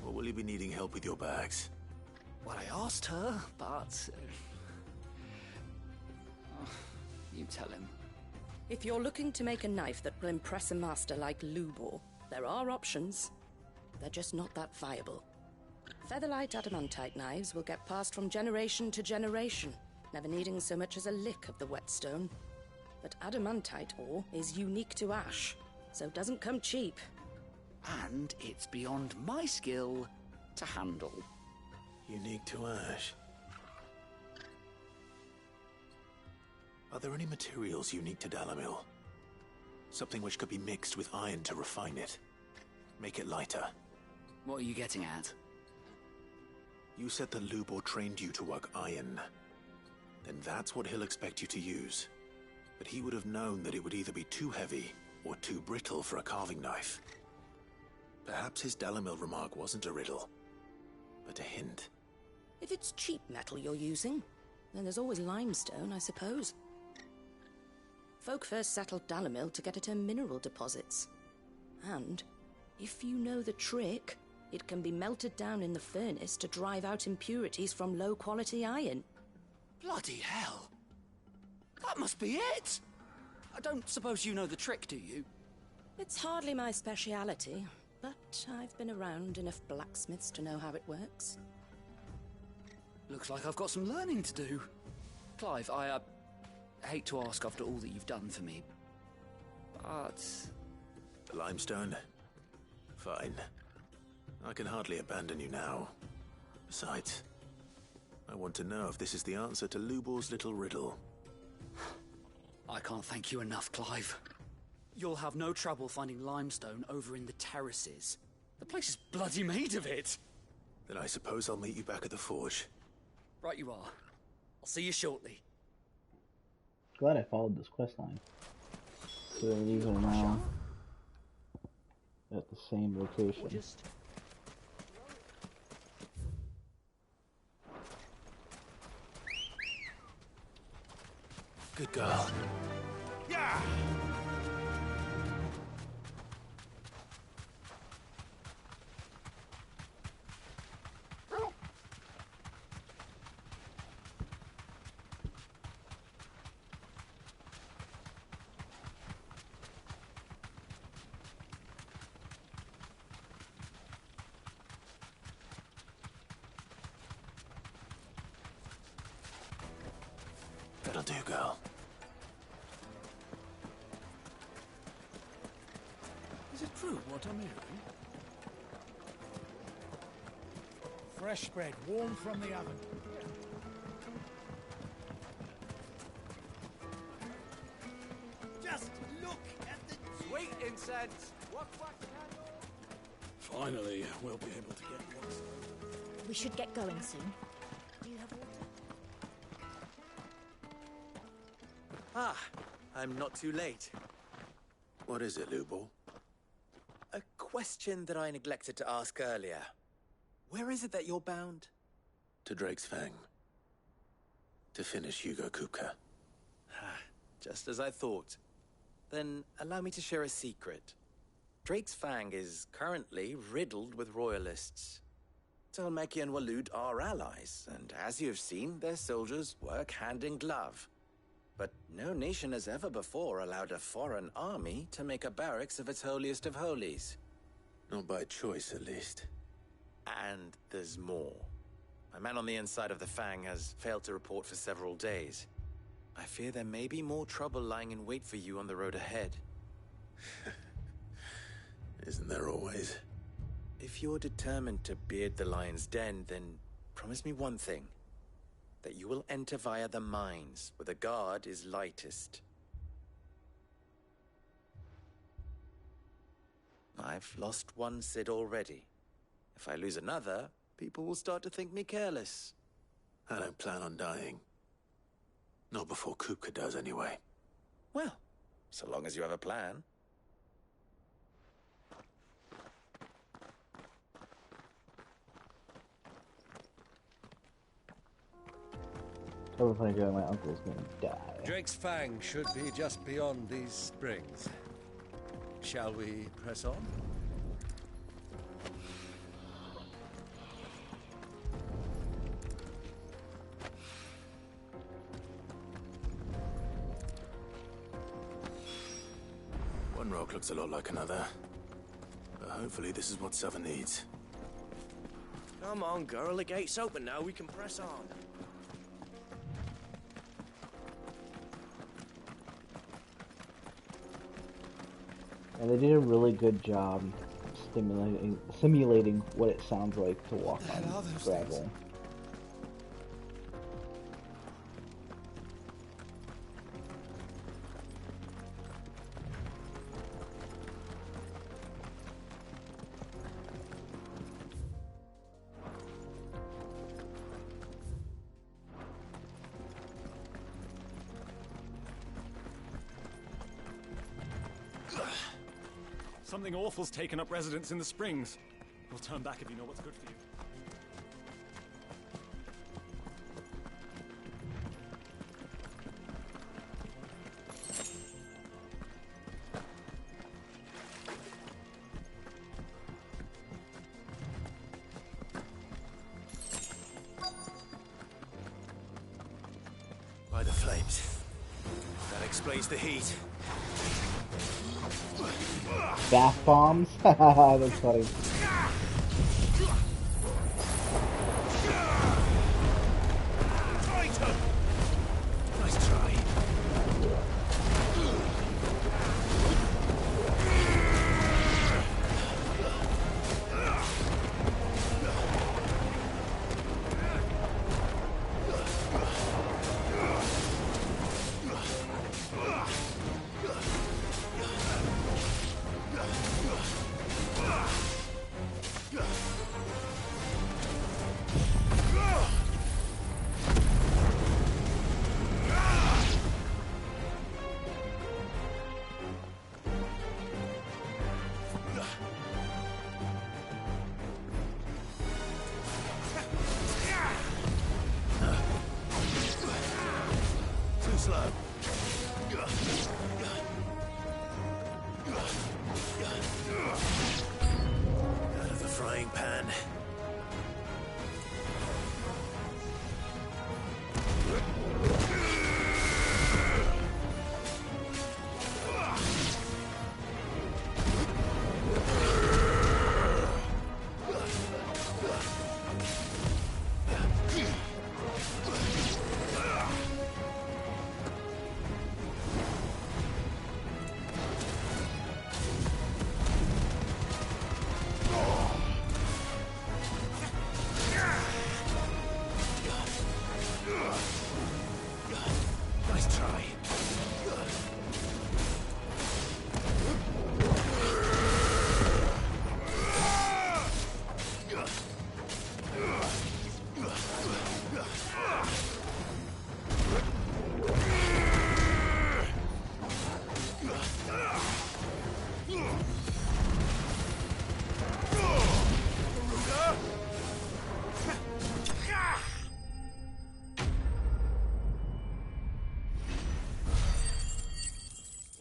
Or will you be needing help with your bags? Well, I asked her, but... you tell him. If you're looking to make a knife that will impress a master like Lubor, there are options. They're just not that viable. Featherlight adamantite knives will get passed from generation to generation, never needing so much as a lick of the whetstone. But adamantite ore is unique to ash, so doesn't come cheap. And it's beyond my skill to handle. Unique to ash. Are there any materials unique to Dalamil? Something which could be mixed with iron to refine it. Make it lighter. What are you getting at? You said that Lubor trained you to work iron. Then that's what he'll expect you to use. But he would have known that it would either be too heavy or too brittle for a carving knife. Perhaps his Dalamil remark wasn't a riddle, but a hint. If it's cheap metal you're using, then there's always limestone, I suppose. Folk first settled Dalamil to get at her mineral deposits. And, if you know the trick, it can be melted down in the furnace to drive out impurities from low-quality iron. Bloody hell! That must be it! I don't suppose you know the trick, do you? It's hardly my speciality, but I've been around enough blacksmiths to know how it works. Looks like I've got some learning to do. Clive, I hate to ask after all that you've done for me, but... The limestone? Fine. I can hardly abandon you now. Besides, I want to know if this is the answer to Lubor's little riddle. I can't thank you enough, Clive. You'll have no trouble finding limestone over in the terraces. The place is bloody made of it. Then I suppose I'll meet you back at the forge. Right you are. I'll see you shortly. Glad I followed this quest line. So these are now at the same location. Good girl. Yeah! That'll do, girl. Is it true what I'm hearing? Fresh bread, warm from the oven. Just look at the Sweet incense! What candle? Finally, we'll be able to get one. We should get going soon. Do you have water? Ah, I'm not too late. What is it, Lubor? A question that I neglected to ask earlier. Where is it that you're bound? To Drake's Fang. To finish Hugo Kupka. Just as I thought. Then allow me to share a secret. Drake's Fang is currently riddled with royalists. Talmeki and Waloed are allies, and as you've seen, their soldiers work hand in glove. But no nation has ever before allowed a foreign army to make a barracks of its holiest of holies. Not by choice, at least. And there's more. A man on the inside of the Fang has failed to report for several days. I fear there may be more trouble lying in wait for you on the road ahead. Isn't there always? If you're determined to beard the lion's den, then promise me one thing. That you will enter via the mines, where the guard is lightest. I've lost one Cid already. If I lose another, people will start to think me careless. I don't plan on dying. Not before Kupka does, anyway. Well, so long as you have a plan. Every time I go, my uncle's gonna die. Drake's Fang should be just beyond these springs. Shall we press on? One rock looks a lot like another. But hopefully this is what Suffer needs. Come on, girl. The gate's open now. We can press on. And they did a really good job simulating what it sounds like to walk on gravel. Something awful's taken up residence in the springs. We'll turn back if you know what's good for you. By the flames. That explains the heat. Bath bombs? That's funny. Nice try. Out of the frying pan. Nice try.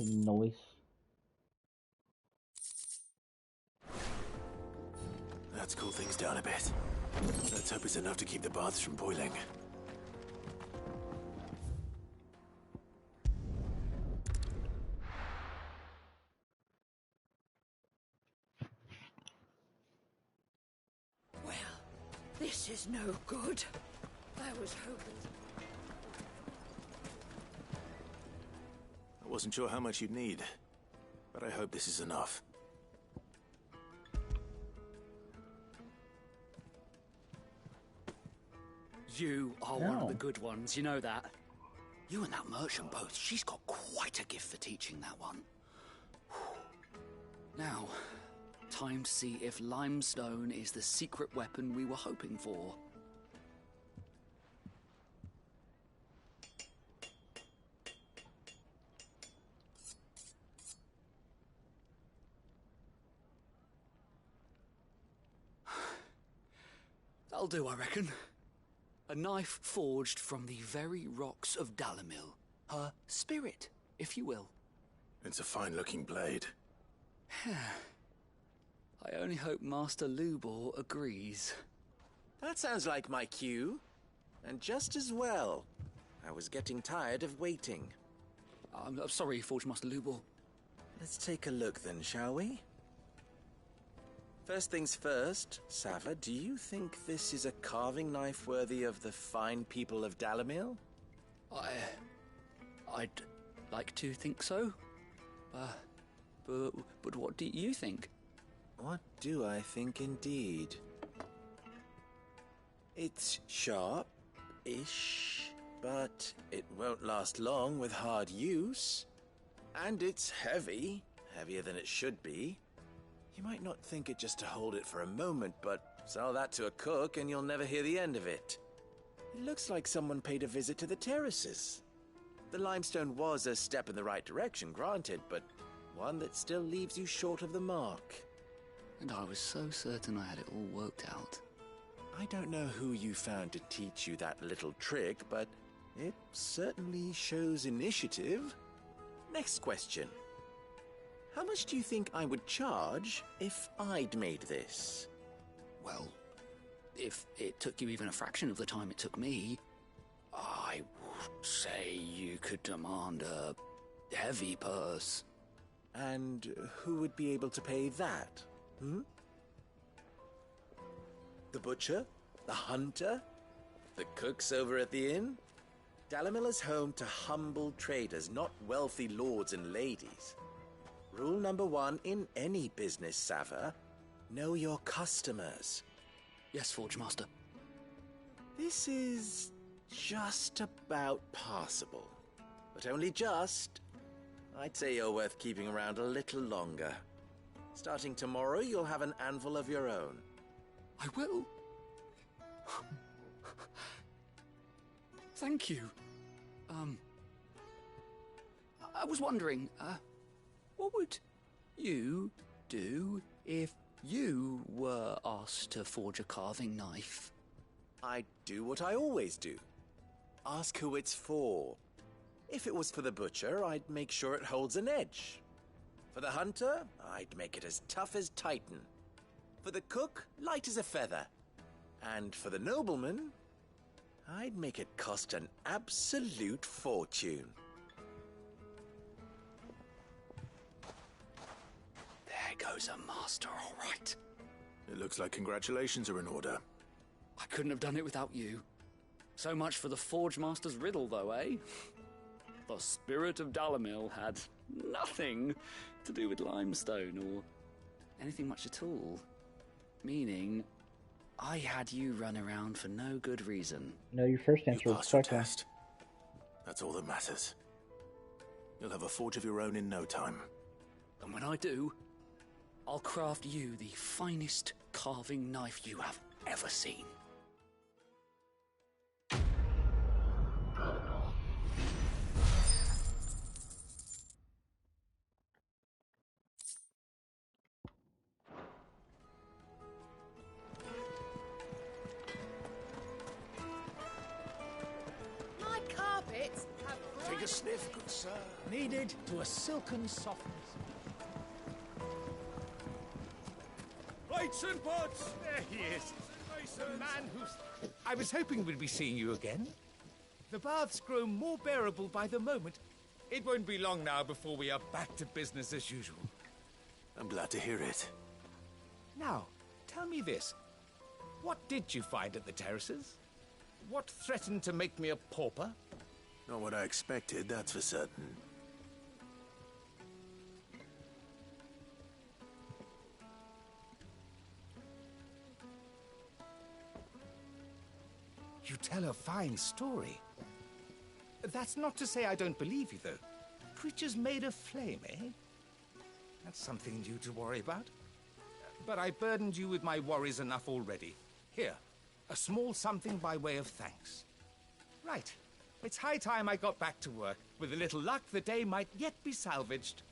Noise. Let's cool things down a bit. Let's hope it's enough to keep the baths from boiling. Well, this is no good. I was hoping... I wasn't sure how much you'd need, but I hope this is enough. You are one of the good ones, you know that. You and that merchant both, she's got quite a gift for teaching that one. Now, time to see if limestone is the secret weapon we were hoping for. That'll do, I reckon. A knife forged from the very rocks of Dalamil. Her spirit, if you will. It's a fine-looking blade. I only hope Master Lubor agrees. That sounds like my cue. And just as well. I was getting tired of waiting. I'm sorry, Forge Master Lubor. Let's take a look then, shall we? First things first, Sava, do you think this is a carving knife worthy of the fine people of Dalamil? I'd like to think so. But what do you think? What do I think indeed? It's sharp-ish, but it won't last long with hard use. And it's heavy, heavier than it should be. You might not think it just to hold it for a moment, but sell that to a cook and you'll never hear the end of it. It looks like someone paid a visit to the terraces. The limestone was a step in the right direction, granted, but one that still leaves you short of the mark. And I was so certain I had it all worked out. I don't know who you found to teach you that little trick, but it certainly shows initiative. Next question. How much do you think I would charge if I'd made this? Well, if it took you even a fraction of the time it took me, I would say you could demand a heavy purse. And who would be able to pay that? The butcher? The hunter? The cooks over at the inn? Dalamil is home to humble traders, not wealthy lords and ladies. Rule number 1 in any business, Sava: know your customers. Yes, Forge Master. This is just about passable. But only just. I'd say you're worth keeping around a little longer. Starting tomorrow, you'll have an anvil of your own. I will. Thank you. I was wondering, what would you do if you were asked to forge a carving knife? I'd do what I always do. Ask who it's for. If it was for the butcher, I'd make sure it holds an edge. For the hunter, I'd make it as tough as Titan. For the cook, light as a feather. And for the nobleman, I'd make it cost an absolute fortune. There goes a master, all right. It looks like congratulations are in order. I couldn't have done it without you. So much for the Forge Master's riddle, though, eh? The spirit of Dalamil had nothing to do with limestone or anything much at all. Meaning, I had you run around for no good reason. No, your first answer was Passed your correct one. test. That's all that matters. You'll have a forge of your own in no time. And when I do, I'll craft you the finest carving knife you have ever seen. My carpets have Take a sniff, good sir. Needed to a silken softness. Plates and pots! There he is. The man who's... I was hoping we'd be seeing you again. The baths grow more bearable by the moment. It won't be long now before we are back to business as usual. I'm glad to hear it. Now, tell me this. What did you find at the terraces? What threatened to make me a pauper? Not what I expected, that's for certain. You tell a fine story. That's not to say I don't believe you, though. Creatures made of flame, eh? That's something new to worry about. But I burdened you with my worries enough already. Here, a small something by way of thanks. Right. It's high time I got back to work. With a little luck, the day might yet be salvaged.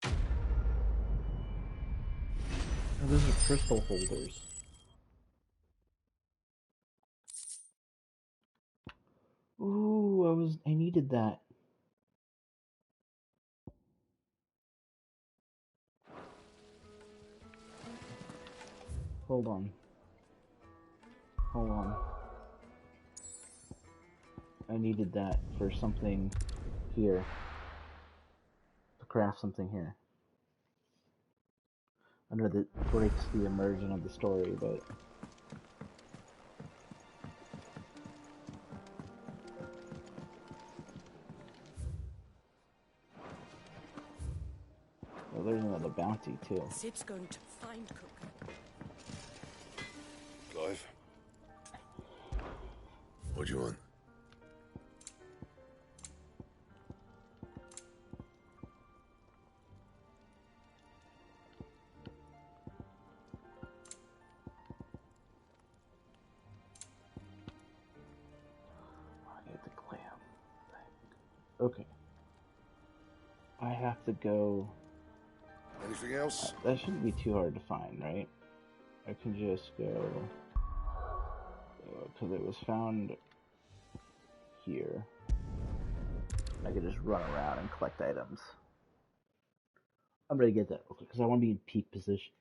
Oh, those are crystal holders. Ooh, I needed that. Hold on. Hold on. I needed that for something here. To craft something here. I know that breaks the immersion of the story, but... Oh, there's another bounty, too. Sid's going to find Cook. Clive? What do you want? I need the clam. Okay. I have to go... Anything else? That shouldn't be too hard to find, right? I can just go... Because it was found here. I could just run around and collect items. I'm gonna get that real quick because I want to be in peak position,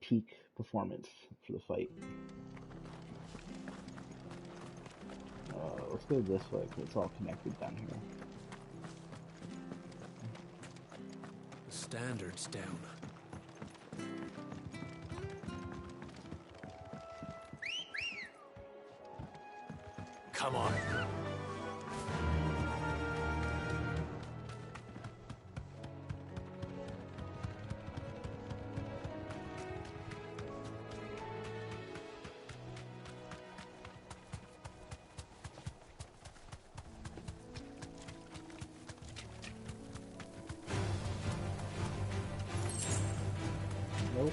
peak performance for the fight. Let's go this way because it's all connected down here. The standard's down. Come on. Nope.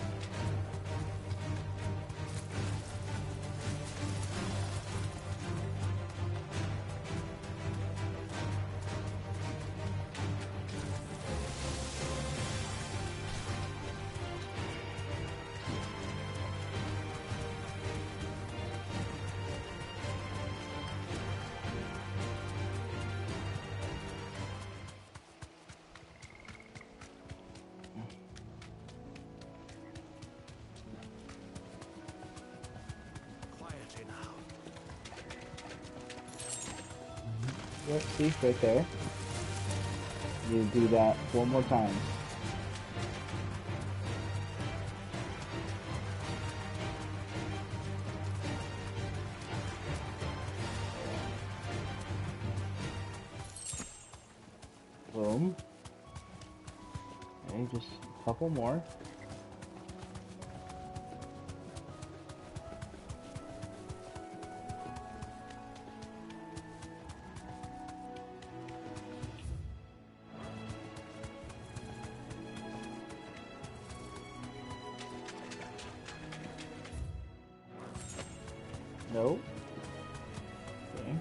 Yep, see, right there. You do that 4 more times. Boom. Okay, just a couple more. Nope. Okay.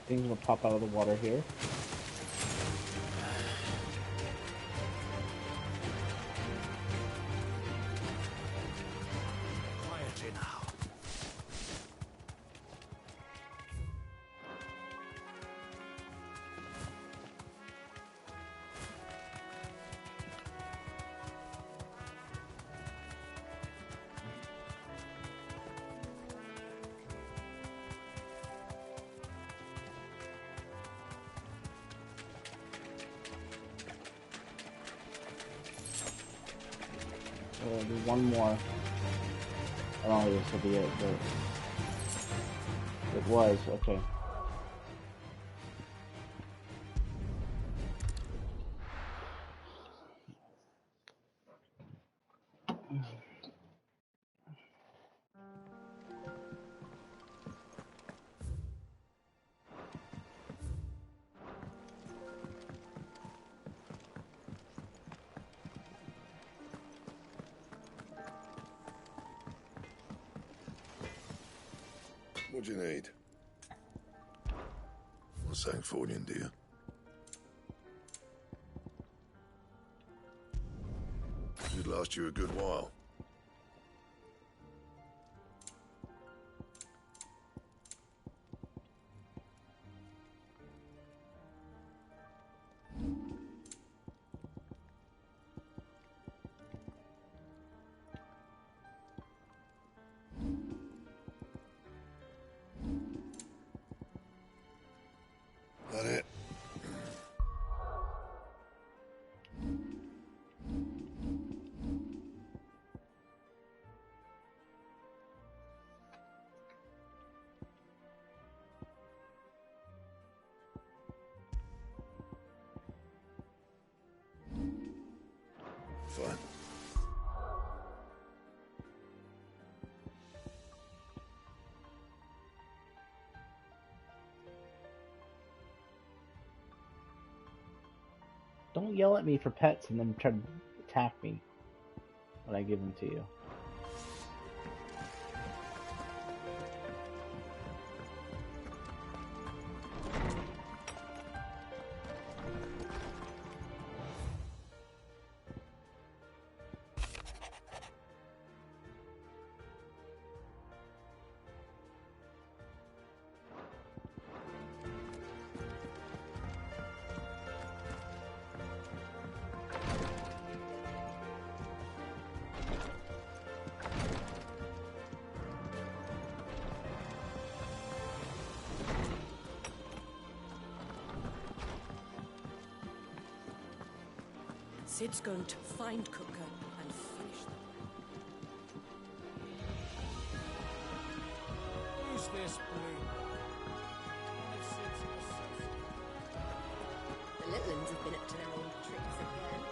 Things will pop out of the water here. Quietly now. I'll do one more. I don't know if this will be it, but it was. Okay. What do you need? Not saying fortune, do you? Should last you a good while. That it? Fine. Don't yell at me for pets and then try to attack me when I give them to you. Sid's going to find Cooker and finish them. Who's this blue? The little ones have been up to their old tricks again.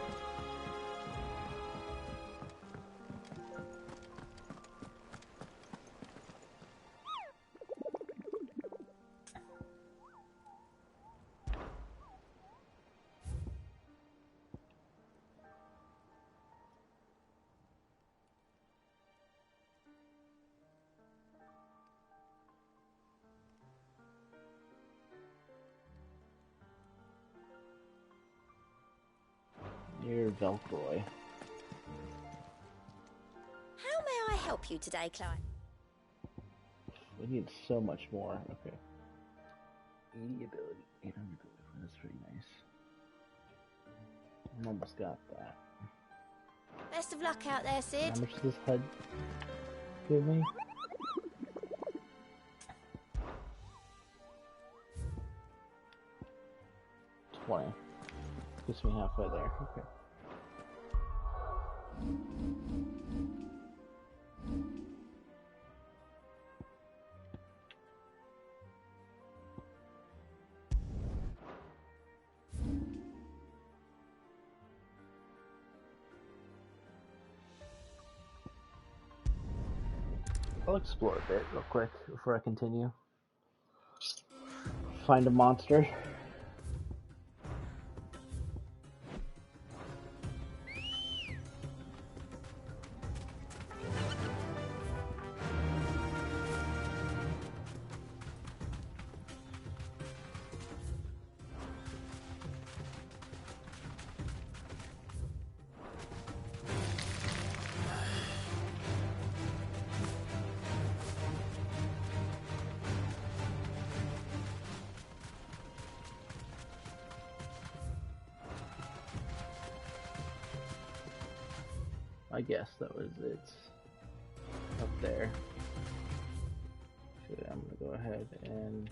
Near Velcroy. How may I help you today, Clive? We need so much more. Okay. 80 ability, 800 ability. That's pretty nice. I almost got that. Best of luck out there, Sid. How much does this HUD give me? $20. Gets me halfway there. Okay. I'll explore a bit real quick before I continue. Find a monster. I guess that was it. Up there. Okay, I'm gonna go ahead and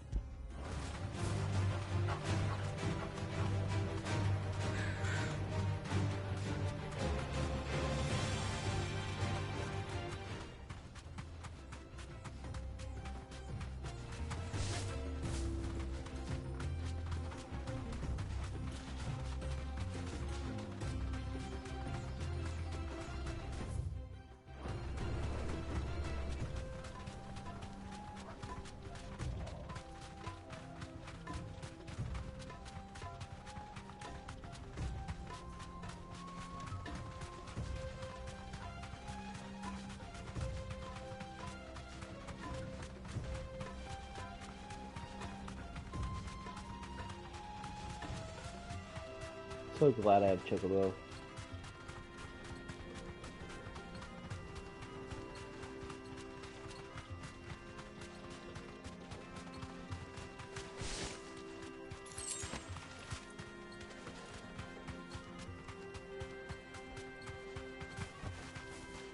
So glad I have Chocobo.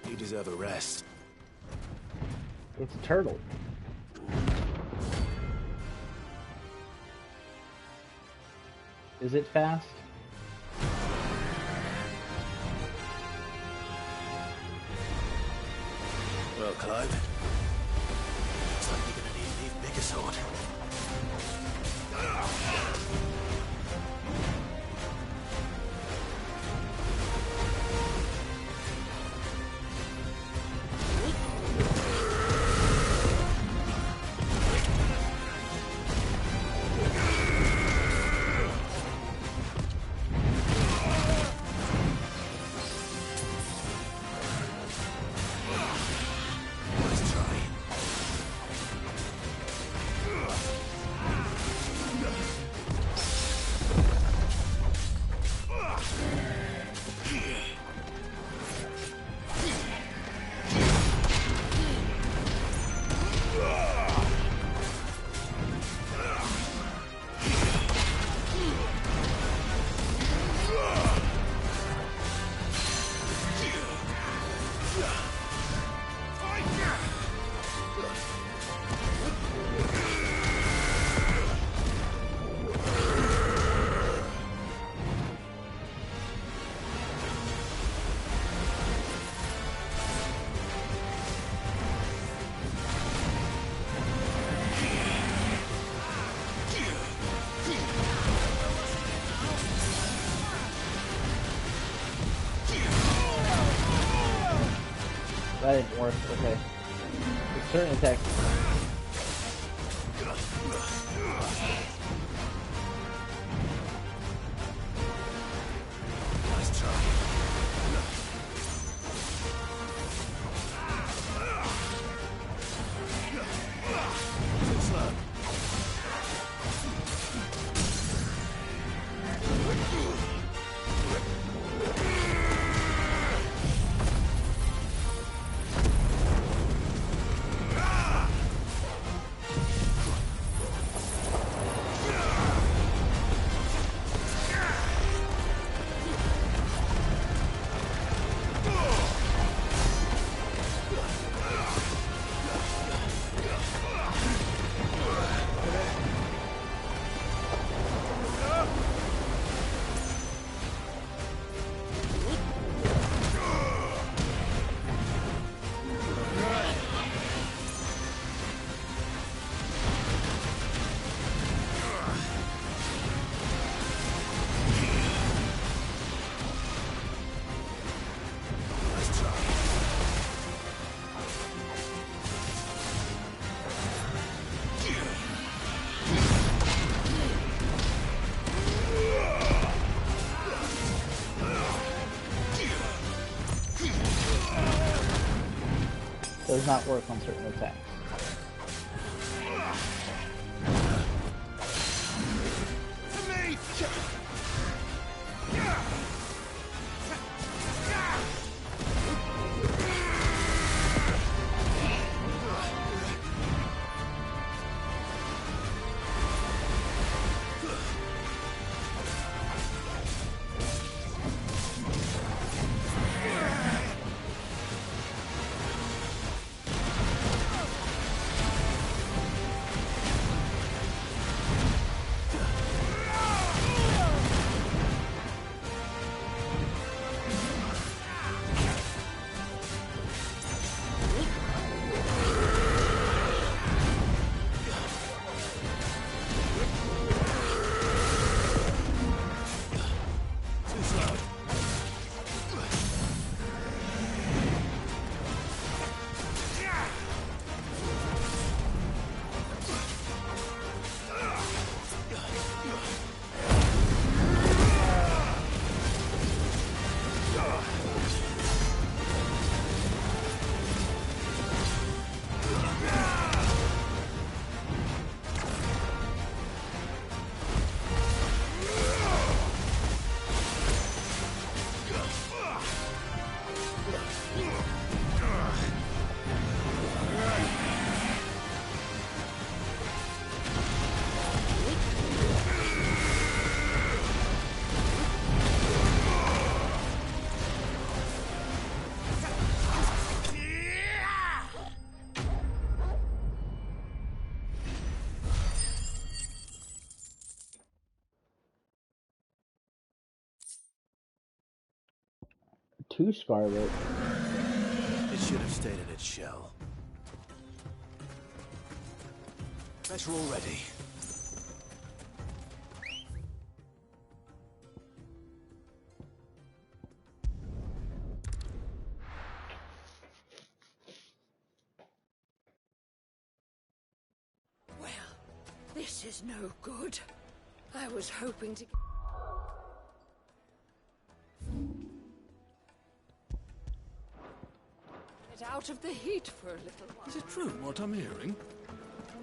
You deserve a rest. It's a turtle. Is it fast? Well, Clive, looks like you're gonna need an even bigger sword. That didn't work. Okay. It's certain attacks. Nice try. Too slow. Does not work on certain attacks. 2 scarlet. It should have stayed in its shell. Better already. Well, this is no good. I was hoping to... get out of the heat for a little while. Is it true what I'm hearing?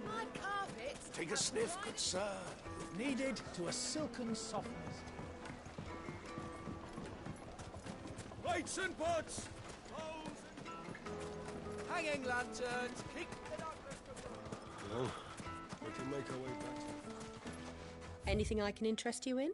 My carpet! Take a sniff, good sir. If needed to a silken softness. Lights and pots! Hanging lanterns, keep the darkness Well, we can make our way back to the... Anything I can interest you in?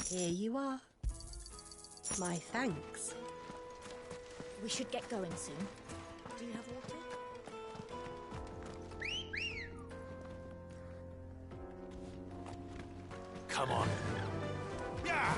Here you are. My thanks. We should get going soon. Do you have water? Come on. Yeah!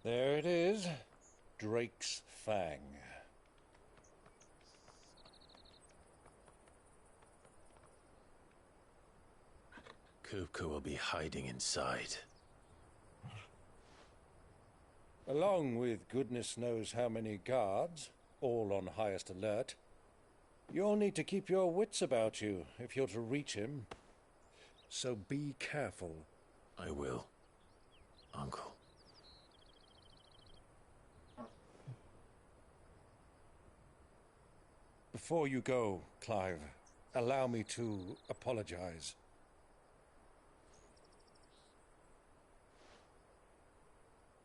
There it is. Drake's Fang. Kupka will be hiding inside. Along with goodness knows how many guards, all on highest alert. You'll need to keep your wits about you if you're to reach him. So be careful. I will, Uncle. Before you go, Clive, allow me to apologize.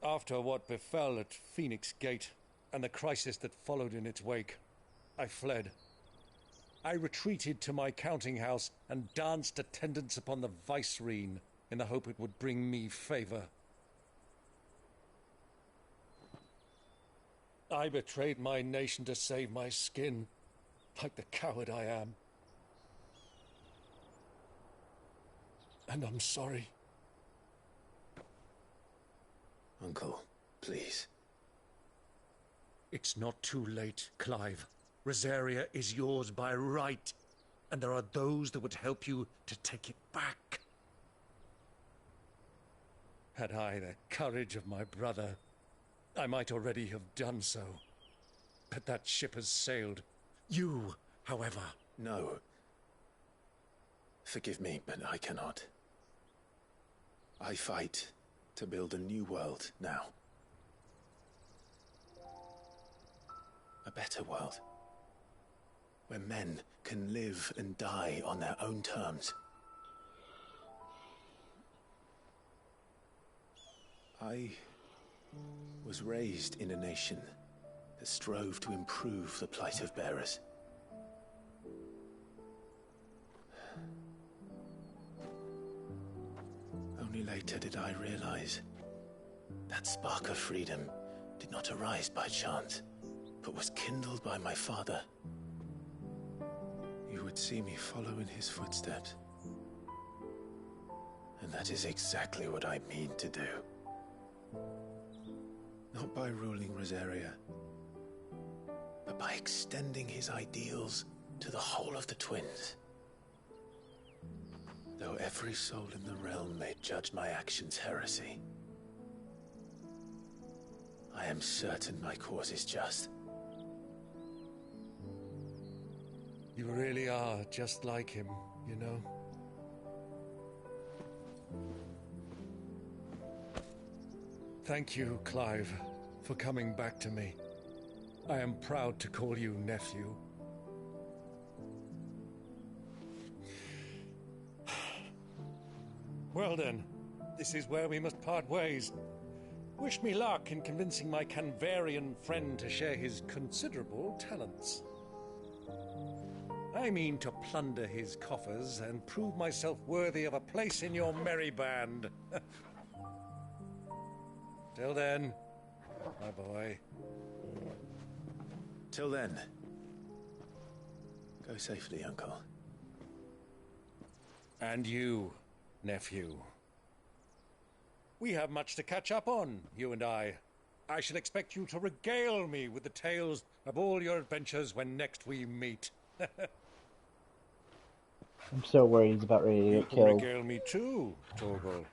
After what befell at Phoenix Gate and the crisis that followed in its wake, I fled. I retreated to my counting house and danced attendance upon the vicereine in the hope it would bring me favor. I betrayed my nation to save my skin, like the coward I am. And I'm sorry. Uncle, please. It's not too late, Clive. Rosaria is yours by right, and there are those that would help you to take it back. Had I the courage of my brother, I might already have done so. But that ship has sailed. You, however... No. Forgive me, but I cannot. I fight to build a new world now. A better world. Where men can live and die on their own terms. I was raised in a nation that strove to improve the plight of bearers. Only later did I realize that spark of freedom did not arise by chance, but was kindled by my father. You would see me follow in his footsteps. And that is exactly what I mean to do. Not by ruling Rosaria, but but by extending his ideals to the whole of the twins. Though every soul in the realm may judge my actions heresy, I am certain my cause is just. You really are just like him, you know? Thank you, Clive, for coming back to me. I am proud to call you nephew. Well then, this is where we must part ways. Wish me luck in convincing my Canvarian friend to share his considerable talents. I mean to plunder his coffers and prove myself worthy of a place in your merry band. Till then, my boy. Till then, go safely, Uncle. And you, nephew. We have much to catch up on, you and I. I shall expect you to regale me with the tales of all your adventures when next we meet. I'm so worried he's about ready to You get can killed. regale me too, Torgal.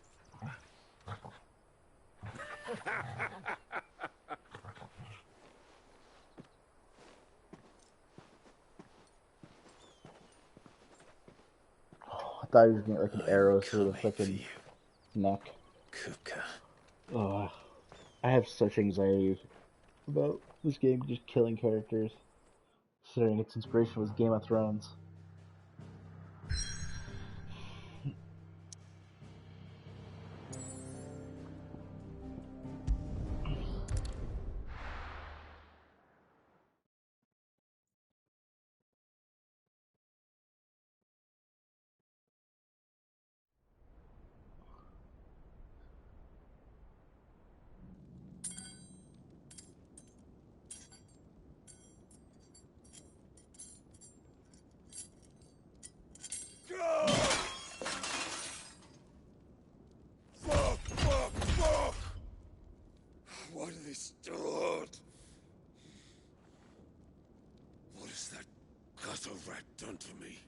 I thought he was gonna get like an arrow through the freaking neck. Kupka. Oh, I have such anxiety about this game just killing characters, considering its inspiration was Game of Thrones. Fuck! Why do they still hurt? What has that gutter rat done to me?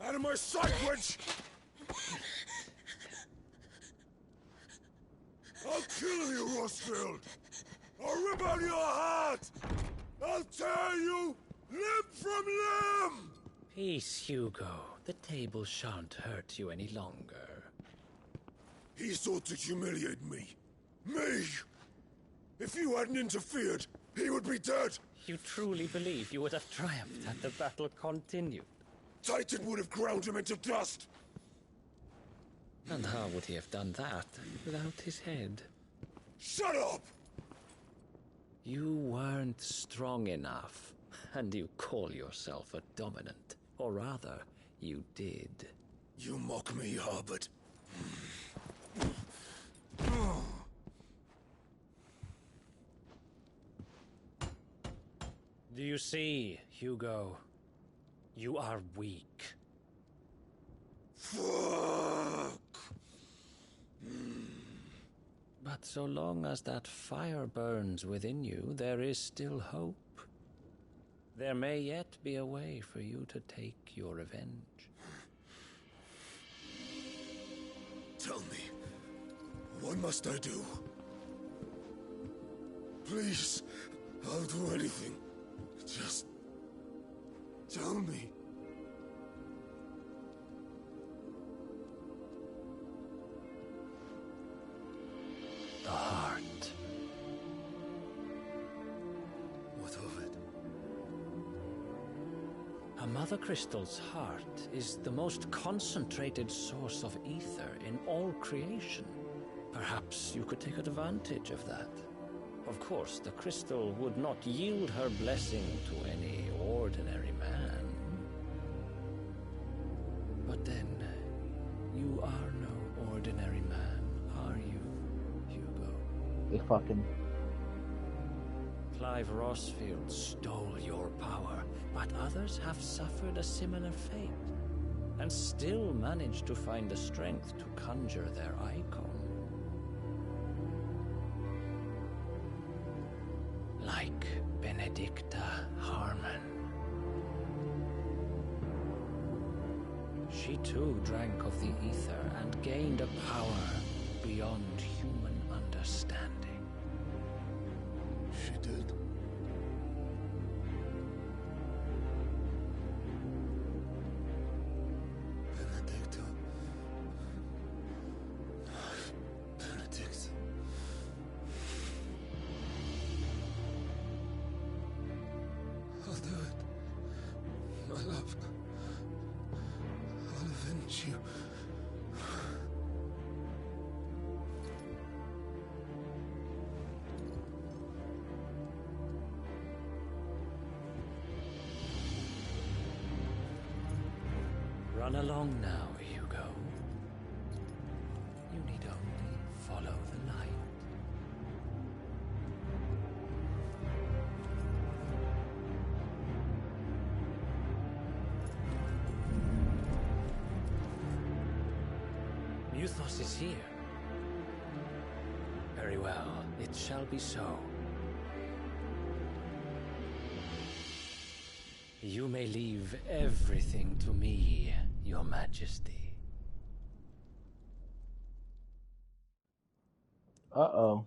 Out of my sight, wench! I'll kill you, Rosfield! I'll rip out your heart! I'll tear you limb from limb! Peace, Hugo. The table shan't hurt you any longer. He sought to humiliate me. Me! If you hadn't interfered, he would be dead! You truly believe you would have triumphed had the battle continued? Titan would have ground him into dust! And how would he have done that without his head? Shut up! You weren't strong enough, and you call yourself a dominant. Or rather, you did. You mock me, Harbert. Do you see, Hugo? You are weak. Fuck! But so long as that fire burns within you, there is still hope. There may yet be a way for you to take your revenge. Tell me, what must I do? Please, I'll do anything. Just tell me. The heart. What of it? A Mother Crystal's heart is the most concentrated source of ether in all creation. Perhaps you could take advantage of that. Of course, the crystal would not yield her blessing to any ordinary man. But then, you are no ordinary man, are you, Hugo? They fucking... Clive Rossfield stole your power, but others have suffered a similar fate, and still managed to find the strength to conjure their icon. Like Benedicta Harmon. She too drank of the ether and gained a power beyond human understanding. She did. Benedicta. Benedict. I'll do it. My love. I'll avenge you. Run along now, Hugo. You need only follow the light. Muthos is here. Very well, it shall be so. You may leave everything to me, Your Majesty. Uh-oh.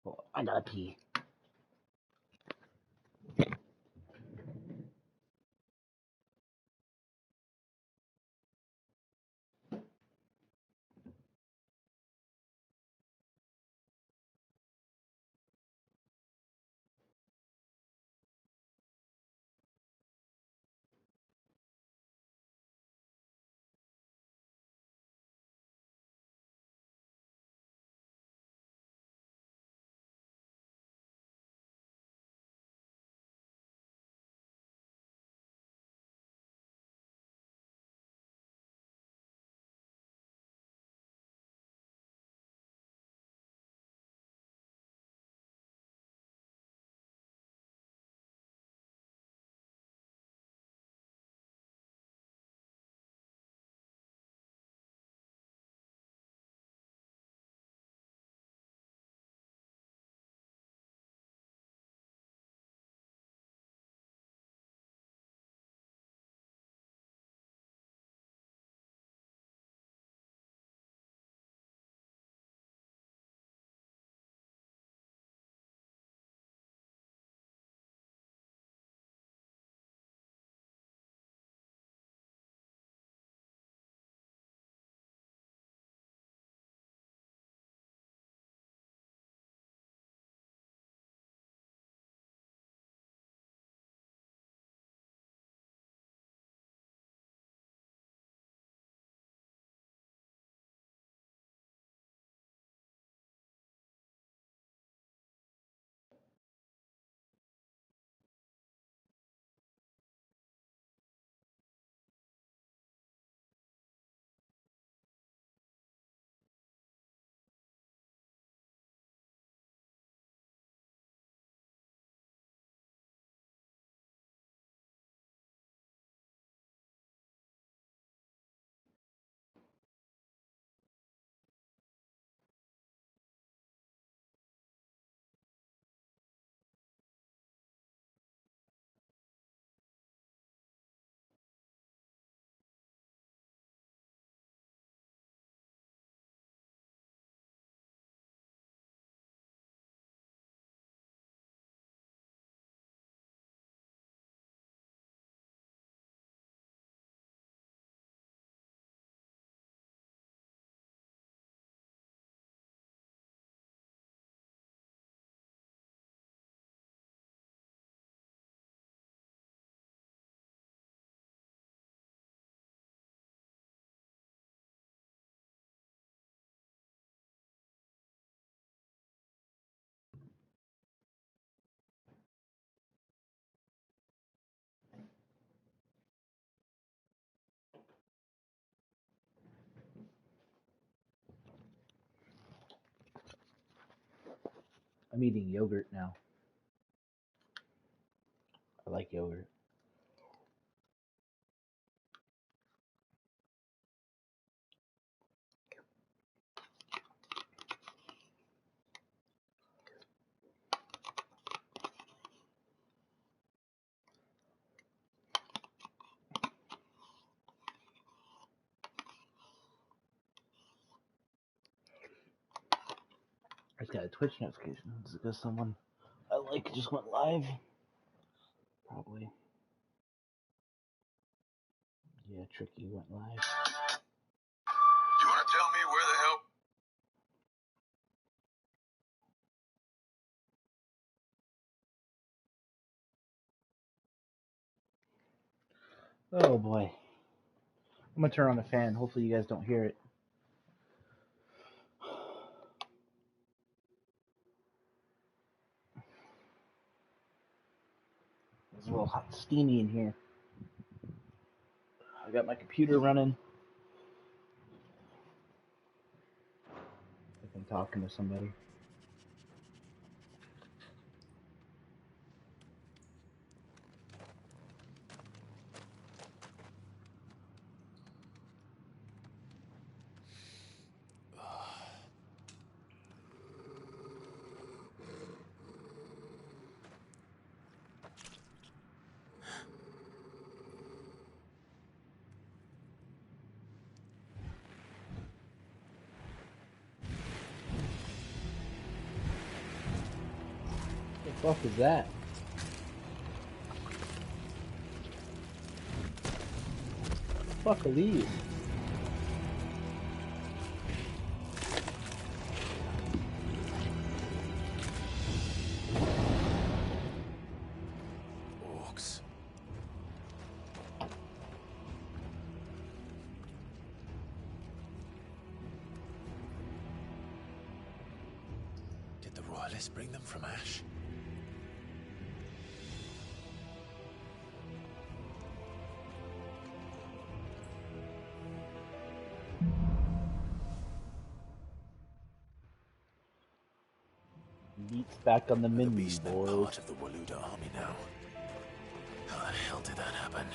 Oh, I gotta pee. I'm eating yogurt now. I like yogurt. I just got a Twitch notification. Is it because someone I like just went live? Probably. Yeah, Tricky went live. You want to tell me where the hell? Oh boy. I'm gonna turn on the fan. Hopefully you guys don't hear it. It's a little hot and steamy in here. I got my computer running. If I'm talking to somebody. What the fuck is that? What the fuck are these? Orcs. Did the Royalists bring them from Ash? Meat's back on the The menu, beast then boys. part of the Waluda army now. How the hell did that happen?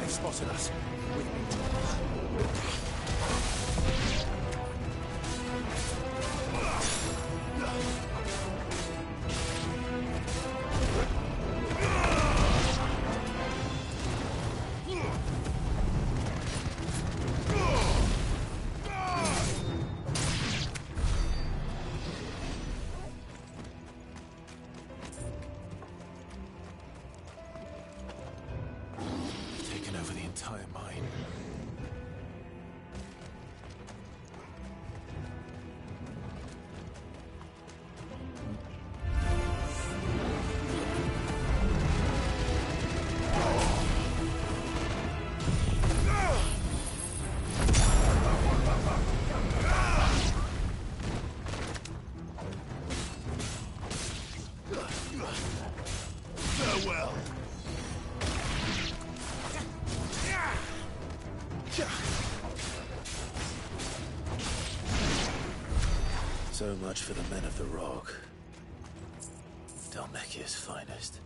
They've spotted us. With me. Taken over the entire mine. Farewell. So much for the men of the Rock. Dalmekia's finest.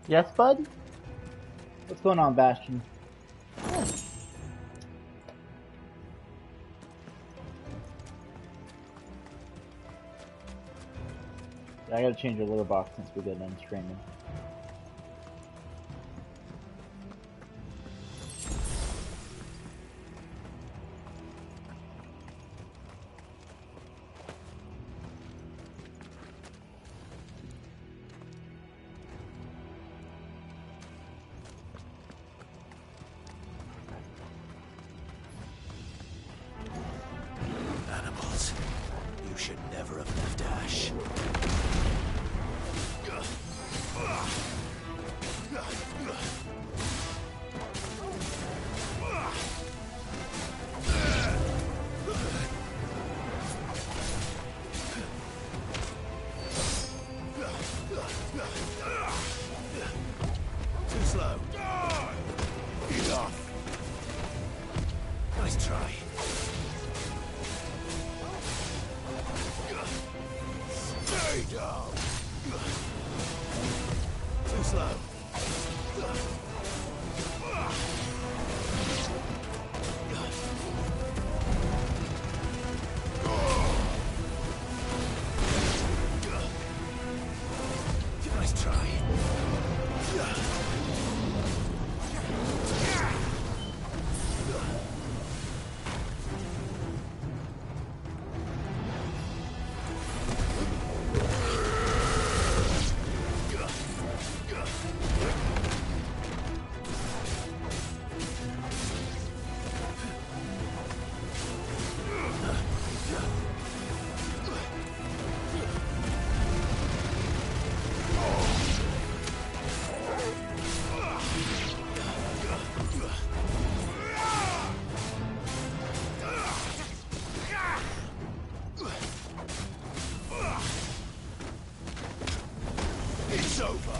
Yes, bud? What's going on, Bastion? I gotta change your litter box since we get done streaming. Animals. You should never have left Ash. Too slow. Enough. Nice try. Stay down. Too slow. Nice try. It's over.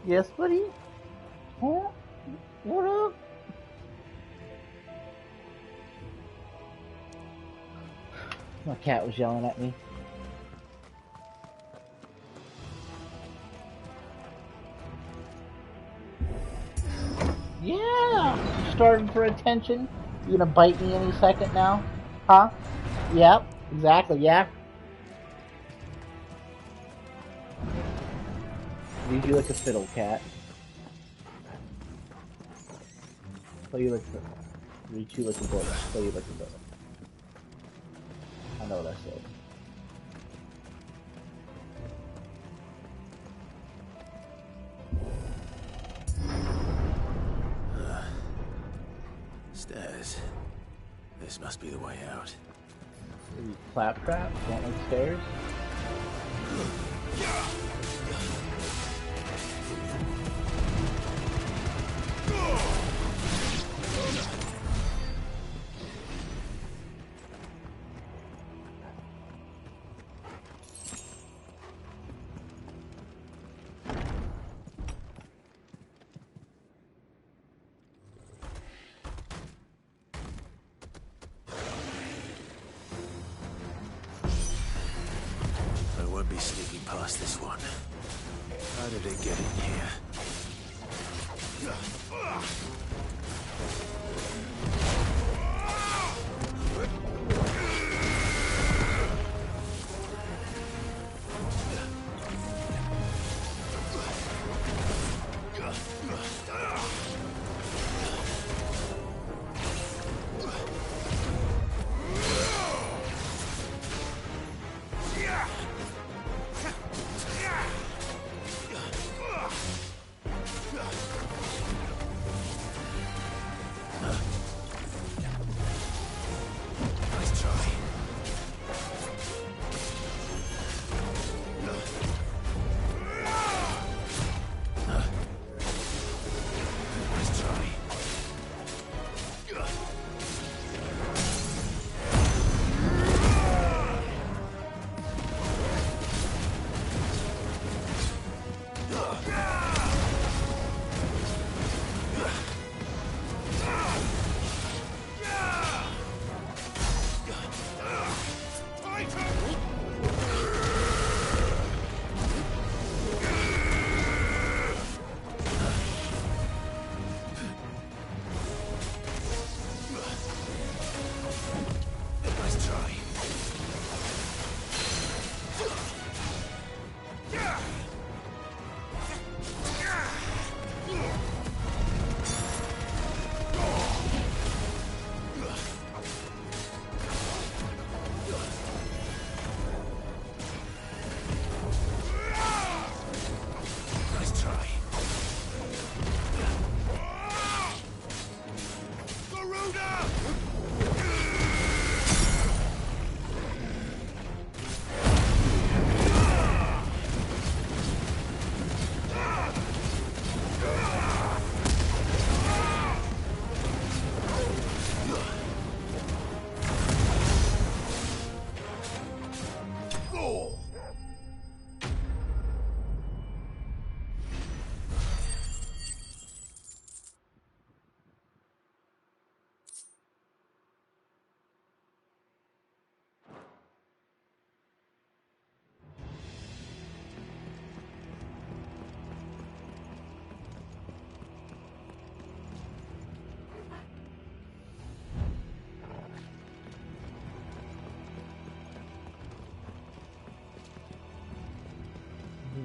Yes, buddy? Huh? What up? My cat was yelling at me. Yeah! You starting for attention? You gonna bite me any second now? Huh? Yep, exactly, yeah. Read you like a fiddle, cat. Play you like a... Read you like a book. Play you like a book. I know what I said. Stairs. This must be the way out. Claptrap? Don't like stairs? I won't be sneaking past this one. How did it get in here?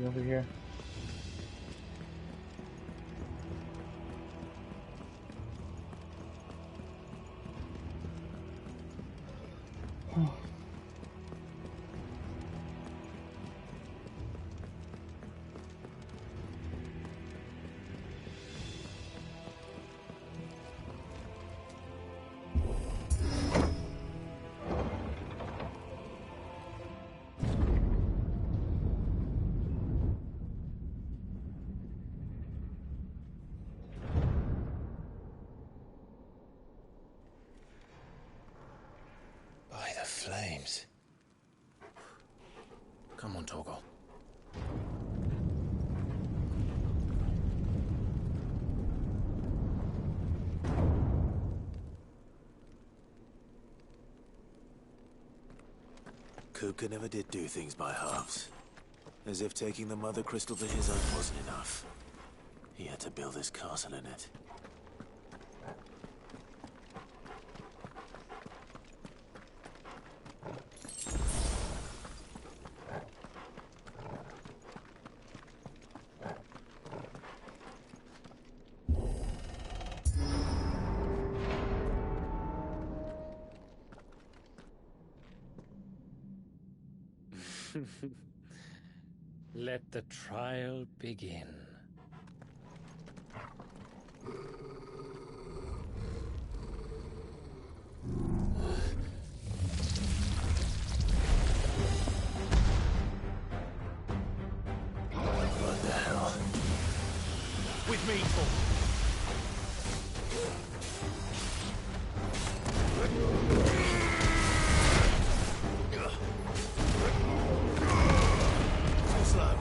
anything over here? By the flames. Come on, Torgal. Kuka never did do things by halves. As if taking the Mother Crystal to his own wasn't enough. He had to build his castle in it. Let the trial begin. What the hell? With me, Tor. Too slow.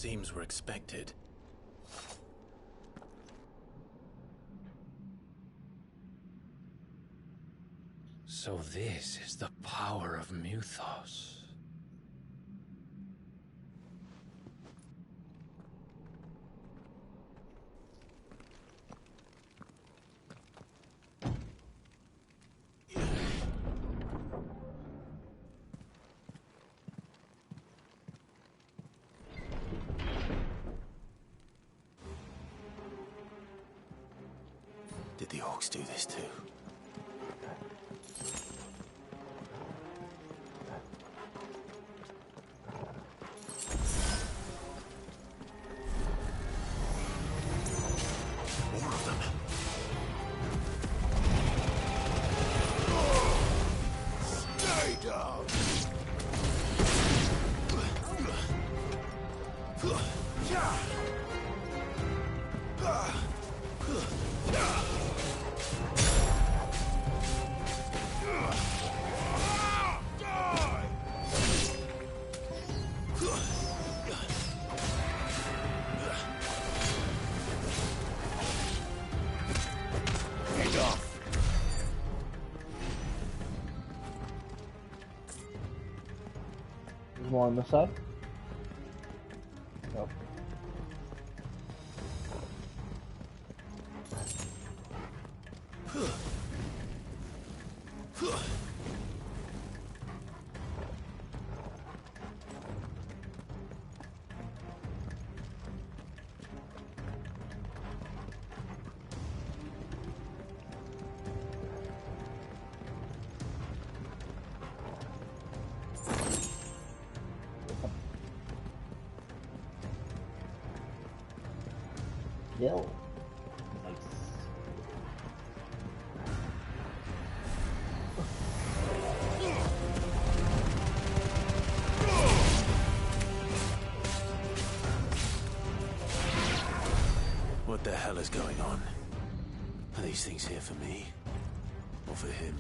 Seems we're expected. So this is the power of Muthos. Did the orcs do this too? More of them. Stay down! There's more on this side? Nope. Hill. Nice. What the hell is going on? Are these things here for me? Or for him?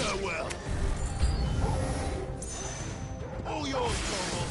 Farewell. All yours, Corporal.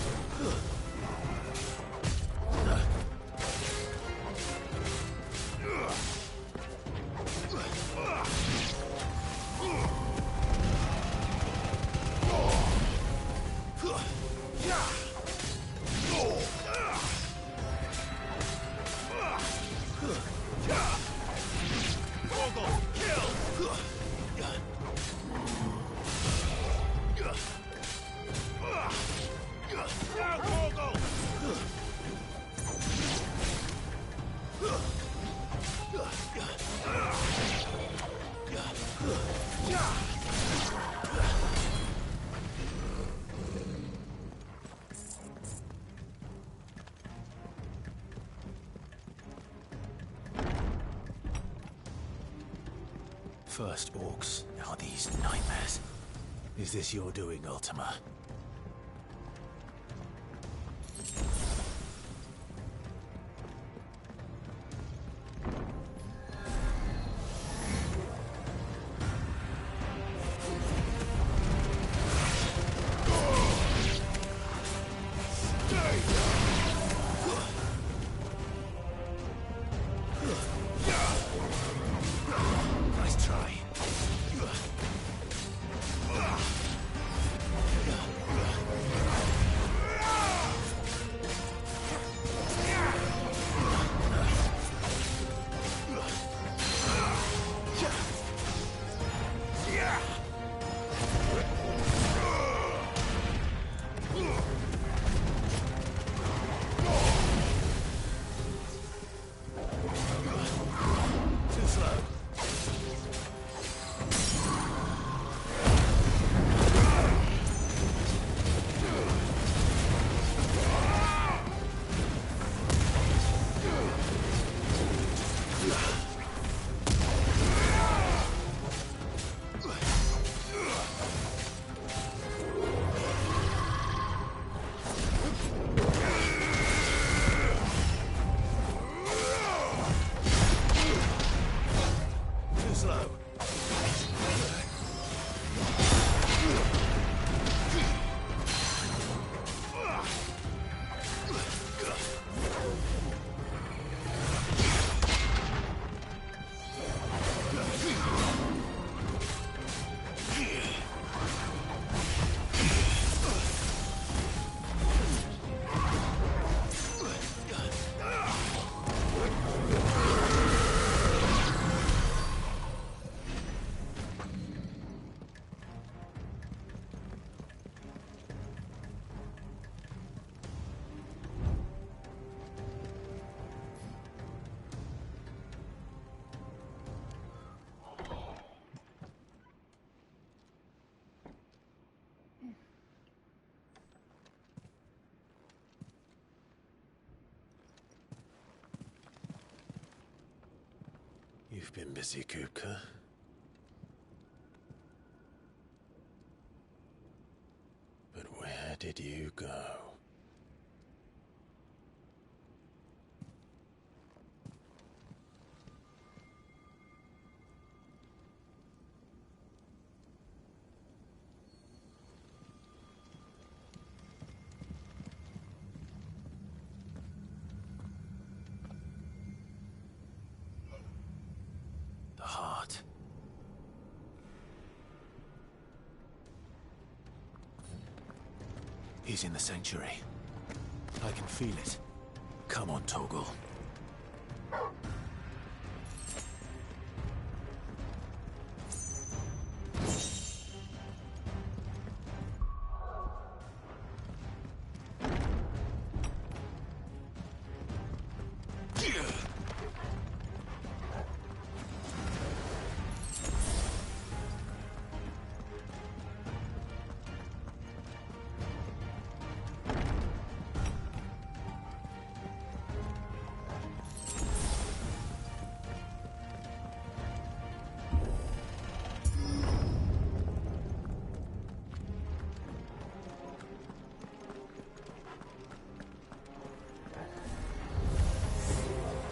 First orcs, now these nightmares. Is this your doing, Ultima? Nice try. You've been busy, Kupka. But where did you go? The heart. He's in the sanctuary. I can feel it. Come on, Toggle.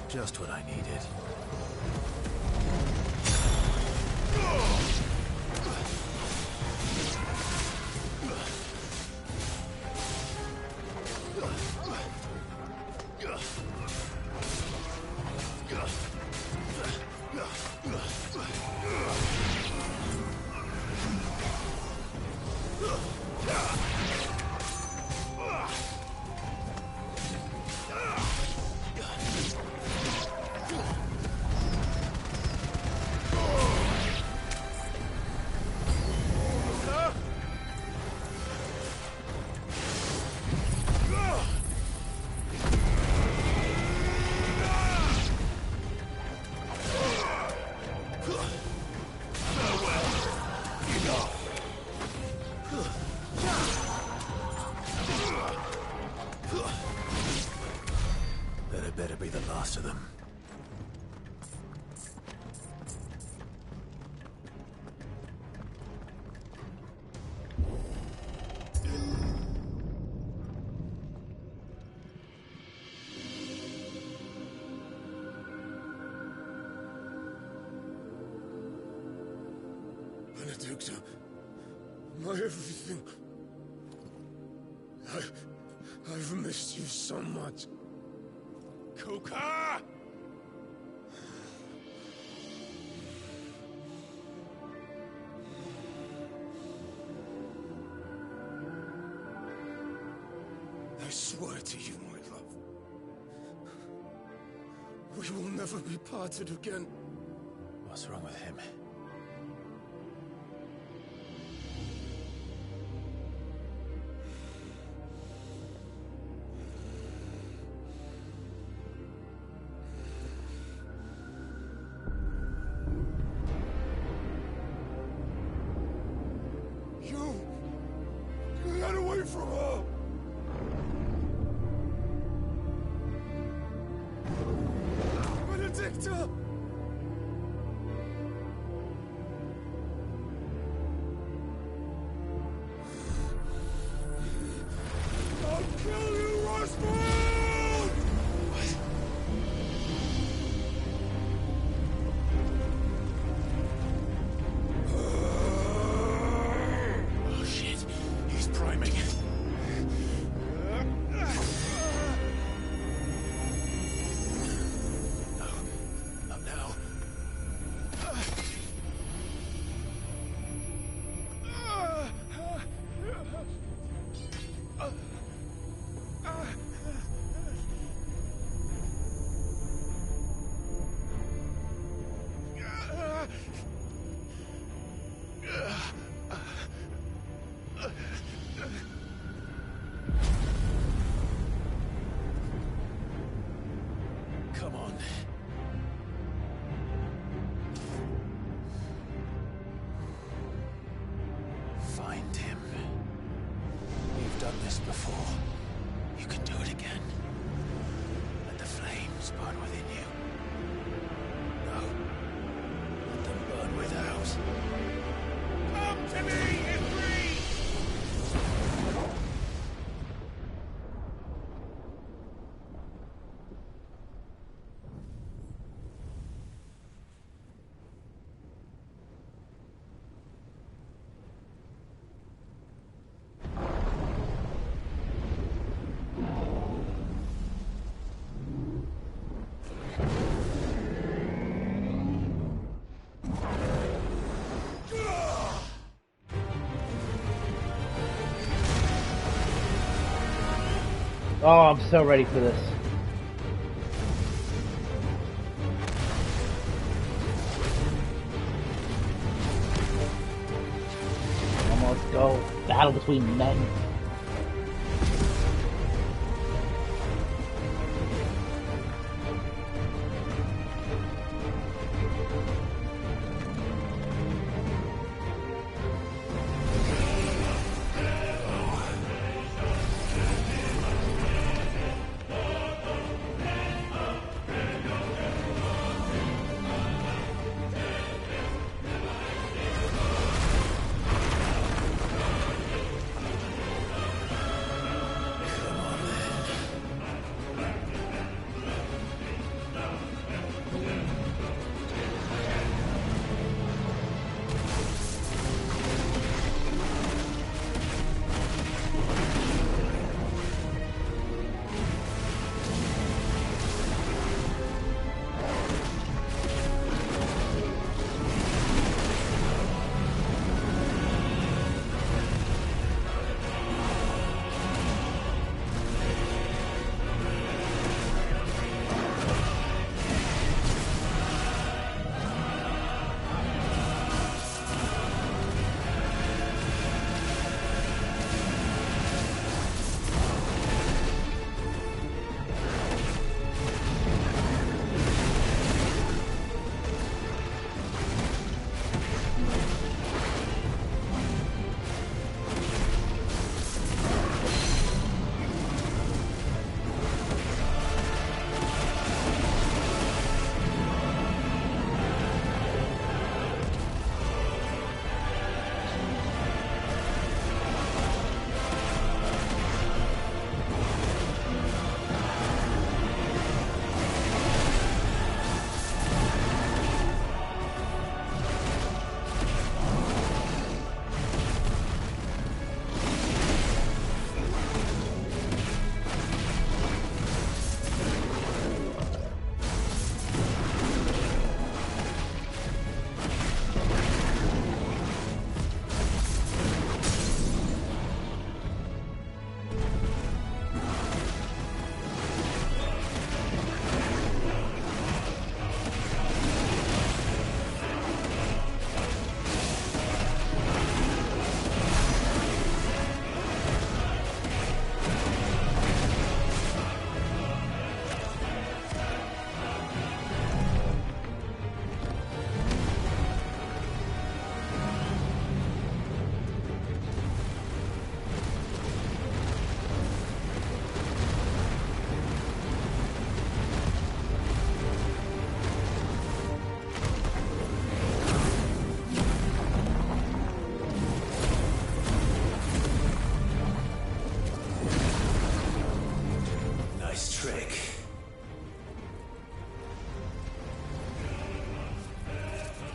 Just what I needed. That better be the last of them. Benedicta, my everything. I've missed you so much. Kuka! I swear to you, my love, we will never be parted again. What's wrong with him? Get away from her! Benedicta! before, you can do it again. Let the flames burn within you. No. Let them burn without. Come to me, Ifrit! Oh, I'm so ready for this. Come on, let's go. Battle between men.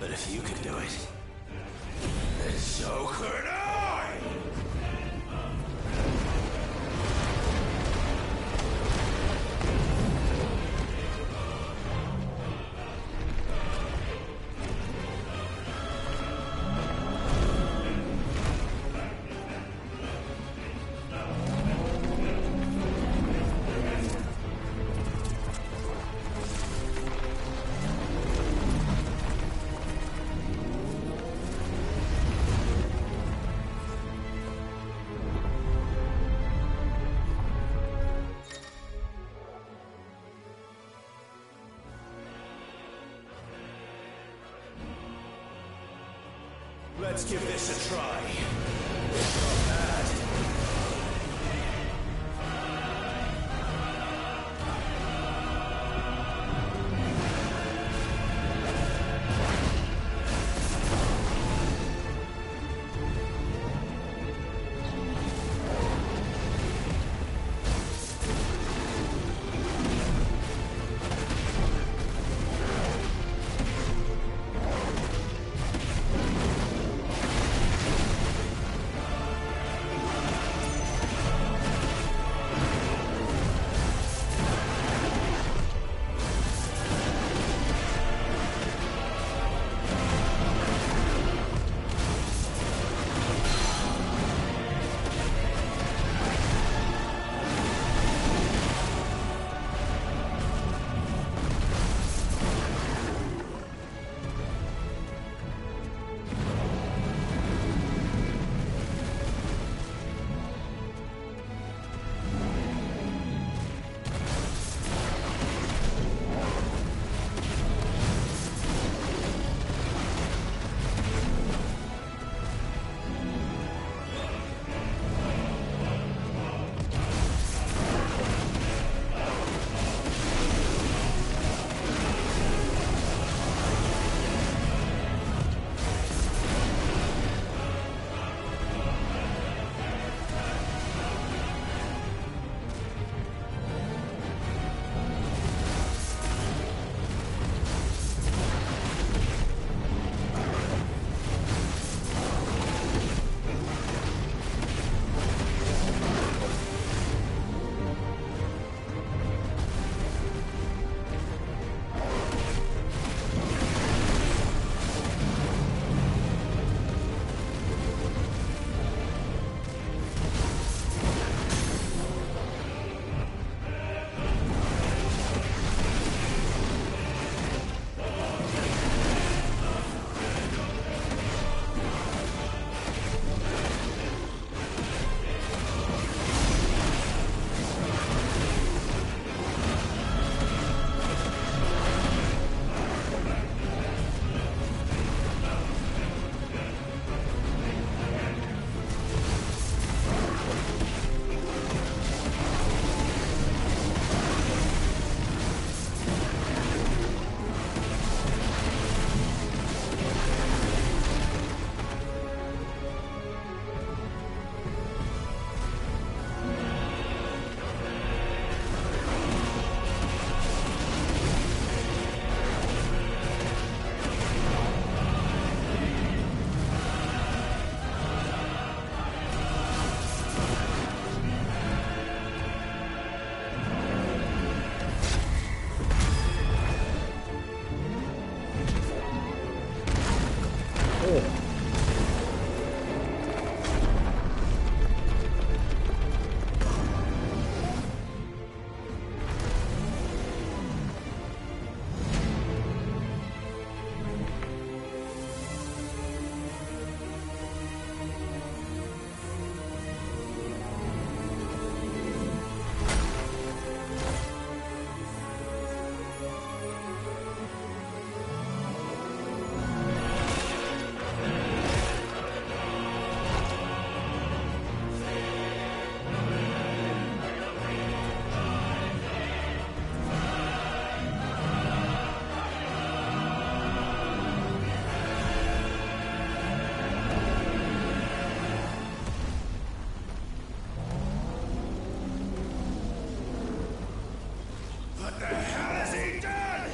If you can do it, then so could I! Let's give this a try. It's not bad. Yeah. What the hell has he done?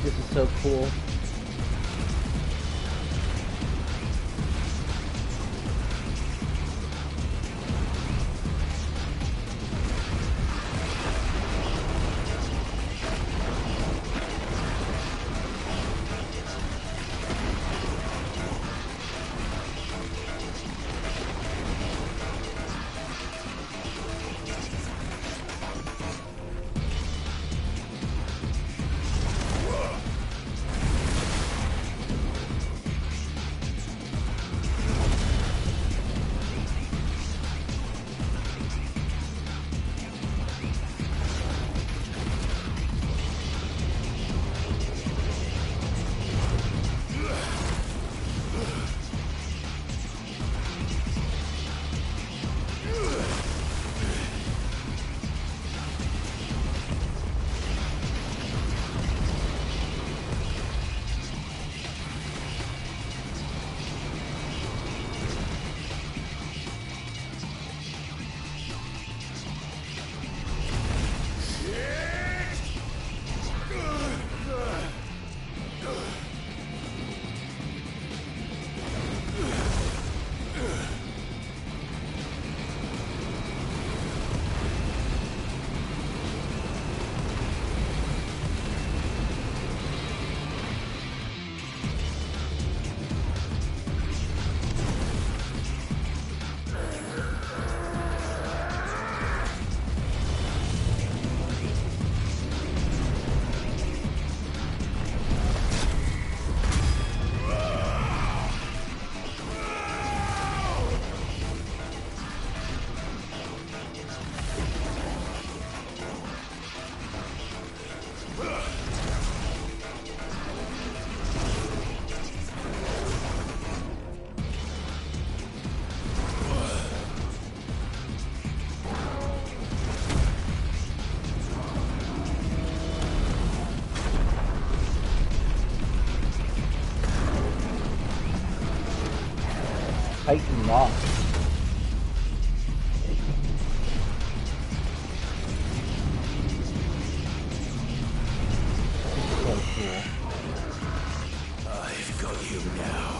This is so cool. Titan lock. So cool. I've got you now.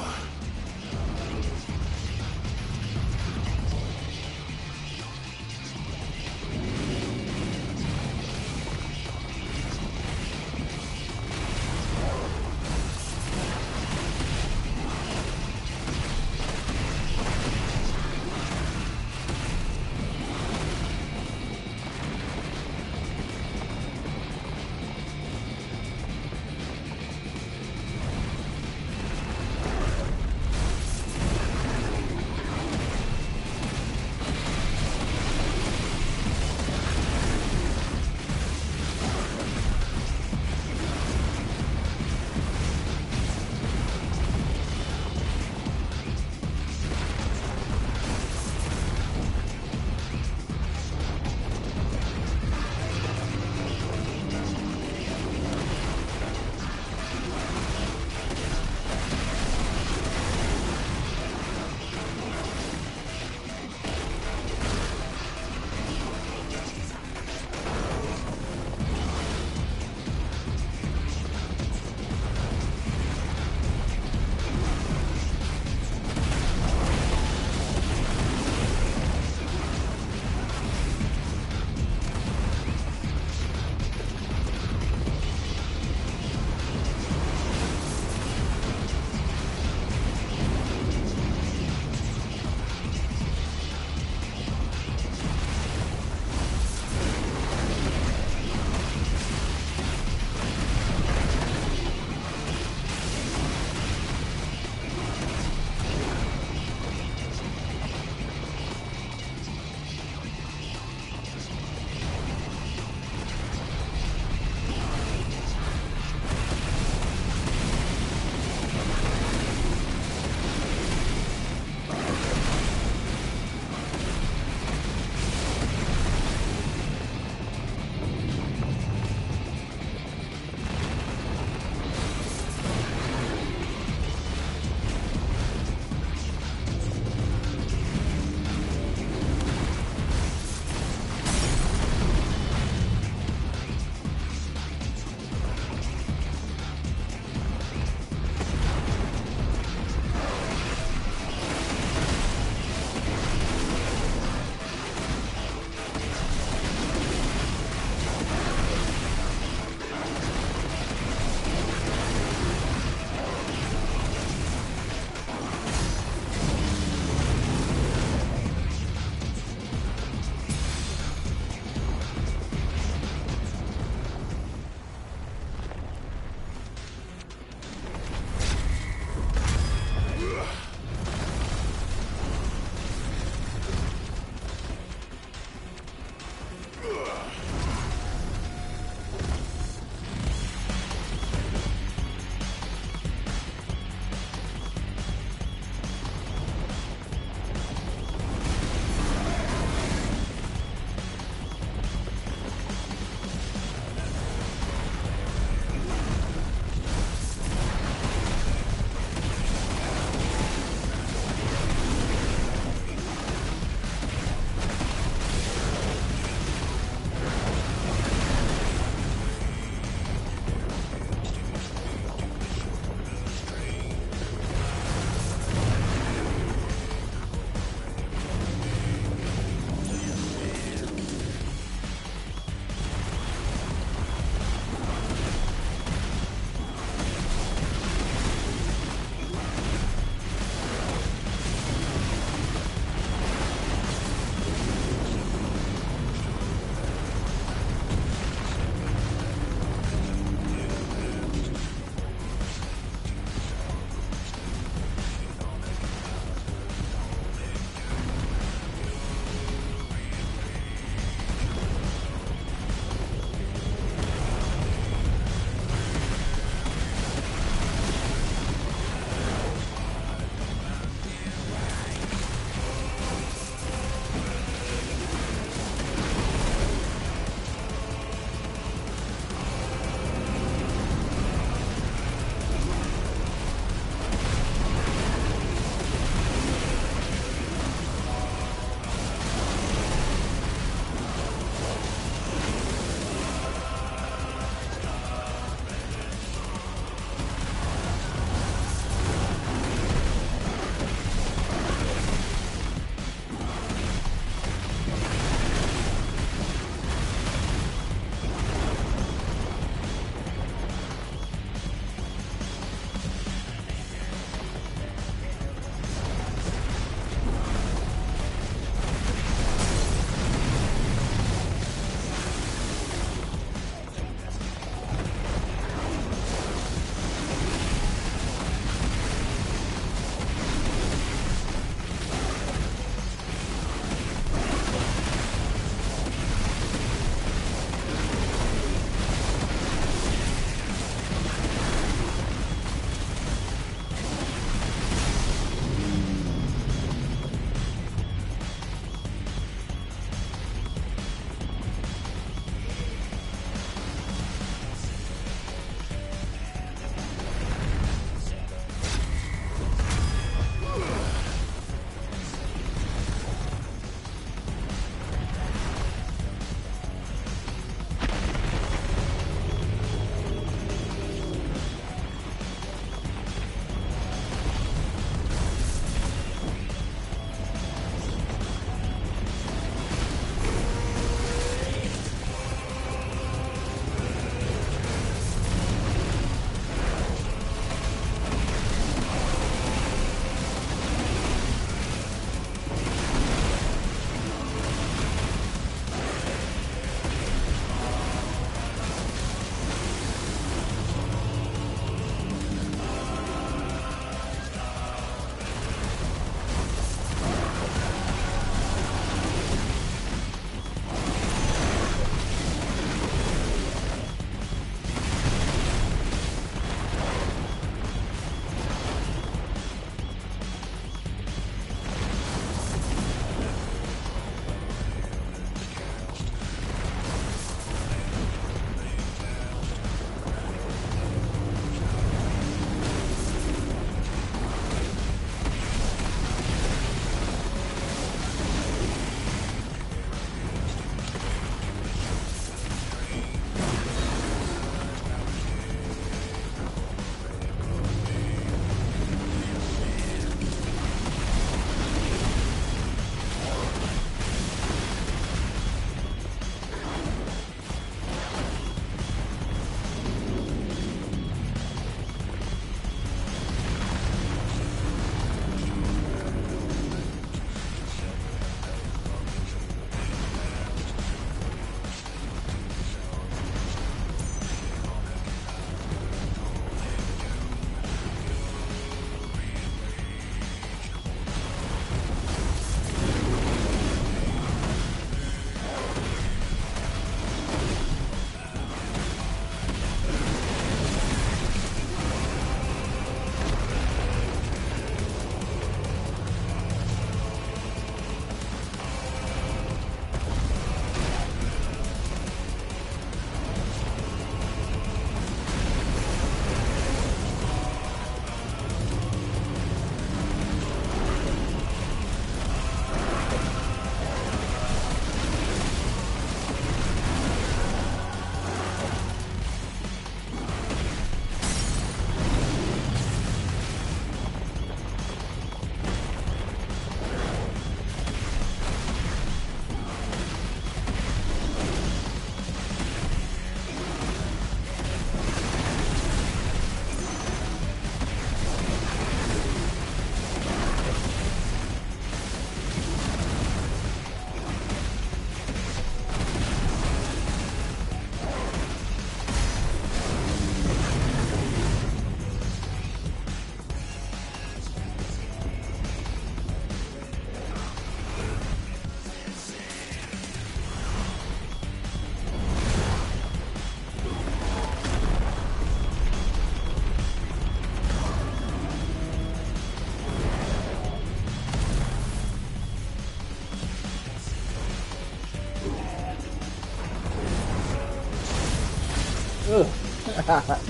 Ugh.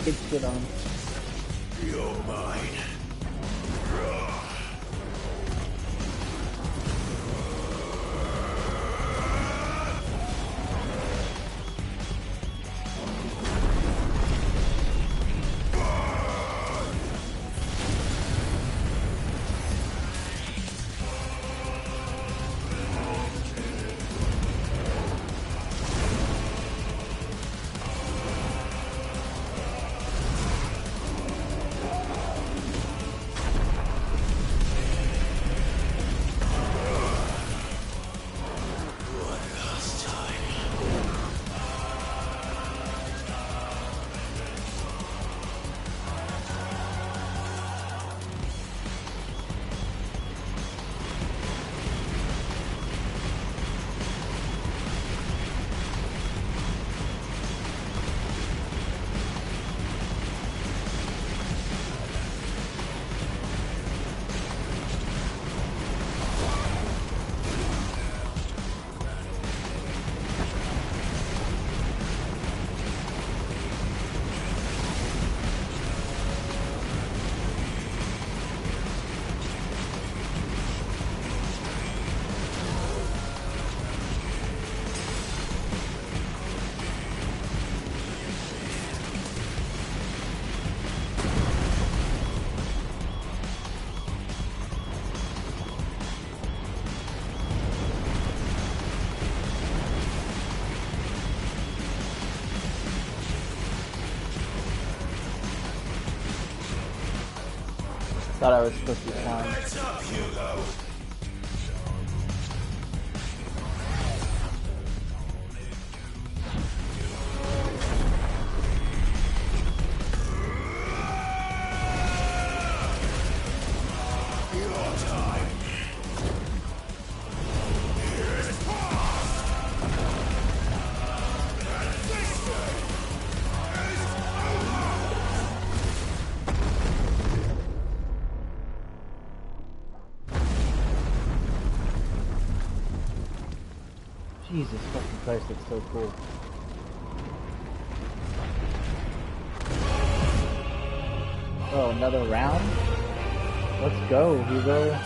Get shit on. You're mine. Thought I was supposed to be fine. Jesus fucking Christ, that's so cool. Oh, another round? Let's go, Hugo.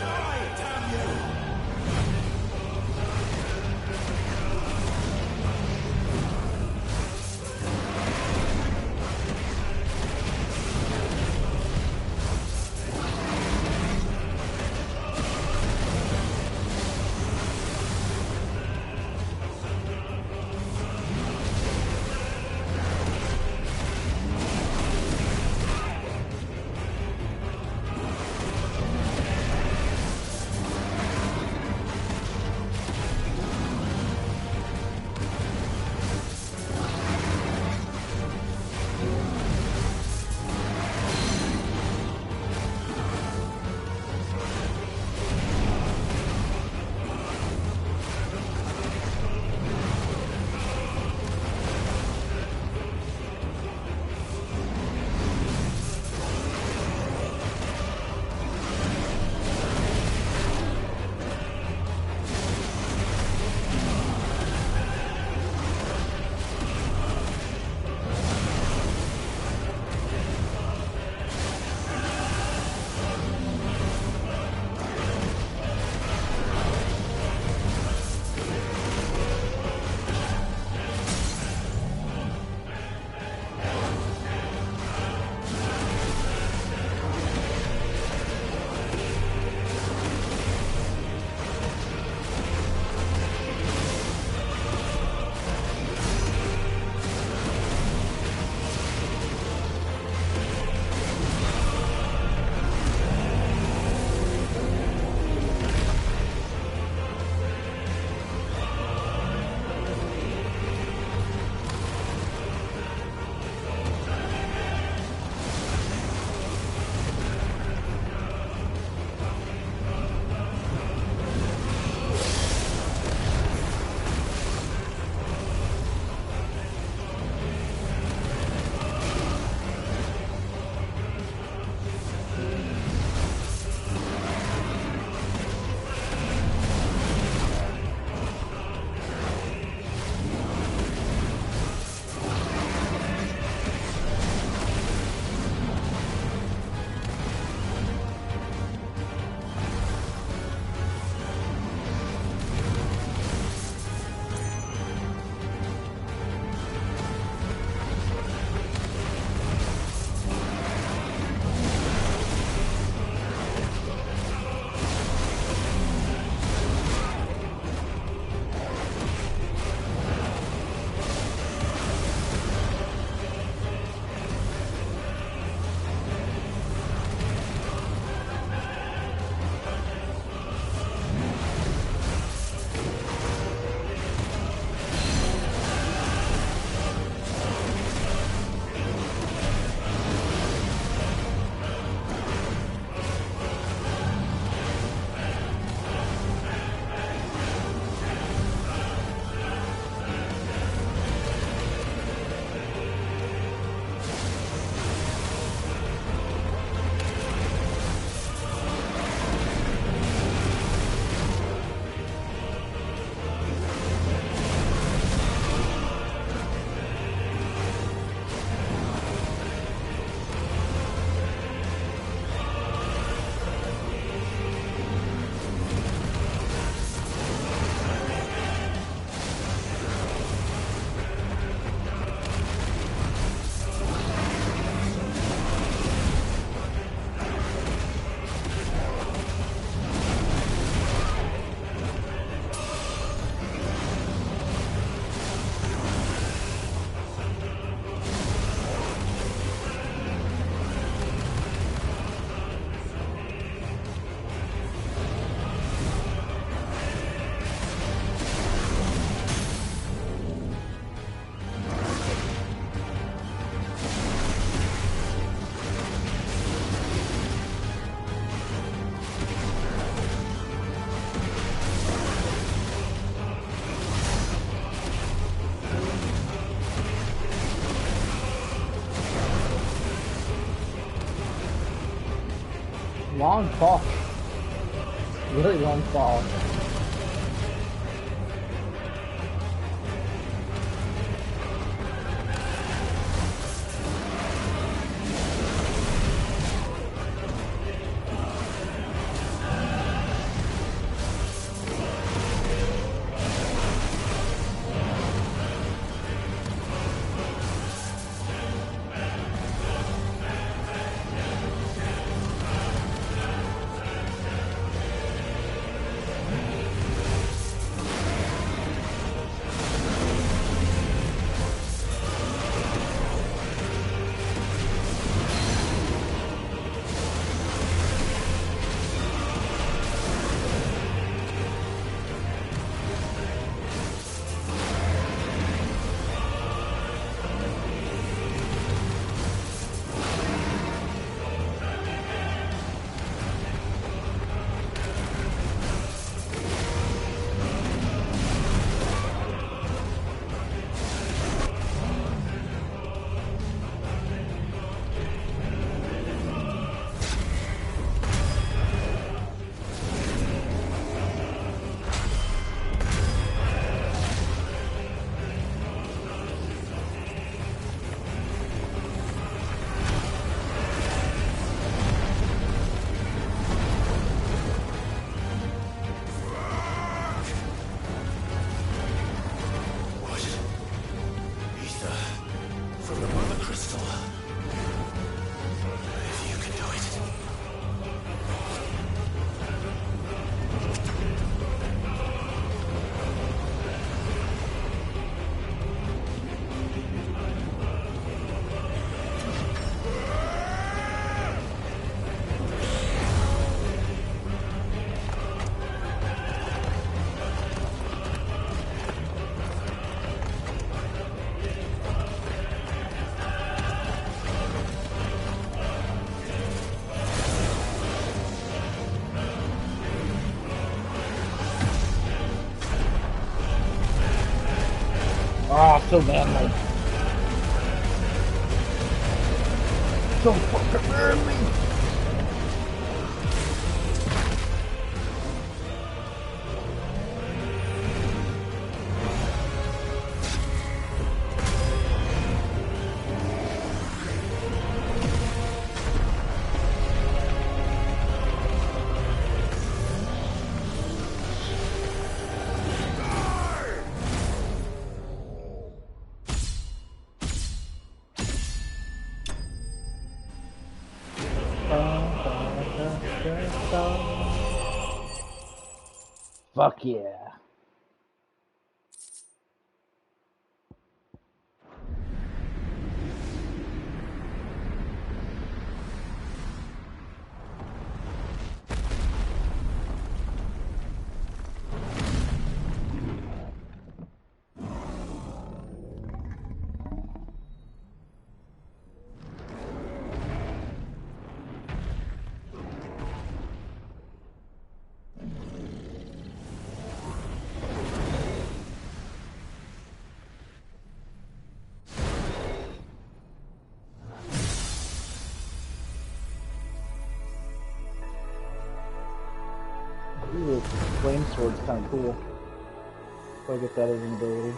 Long fall. Really long fall. Oh, so manly. So fucking manly. Fuck yeah. Ooh, flame sword's kind of cool. If I get that as an ability.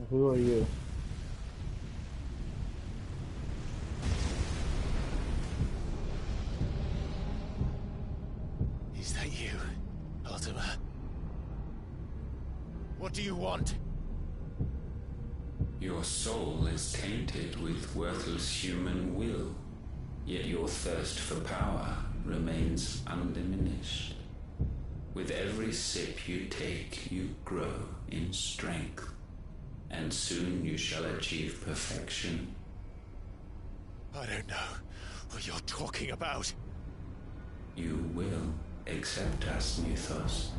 Who are you? Is that you, Ultima? What do you want? Your soul is tainted with worthless human will, yet your thirst for power remains undiminished. With every sip you take, you grow in strength, and soon you shall achieve perfection. I don't know what you're talking about. You will accept us, Mythos.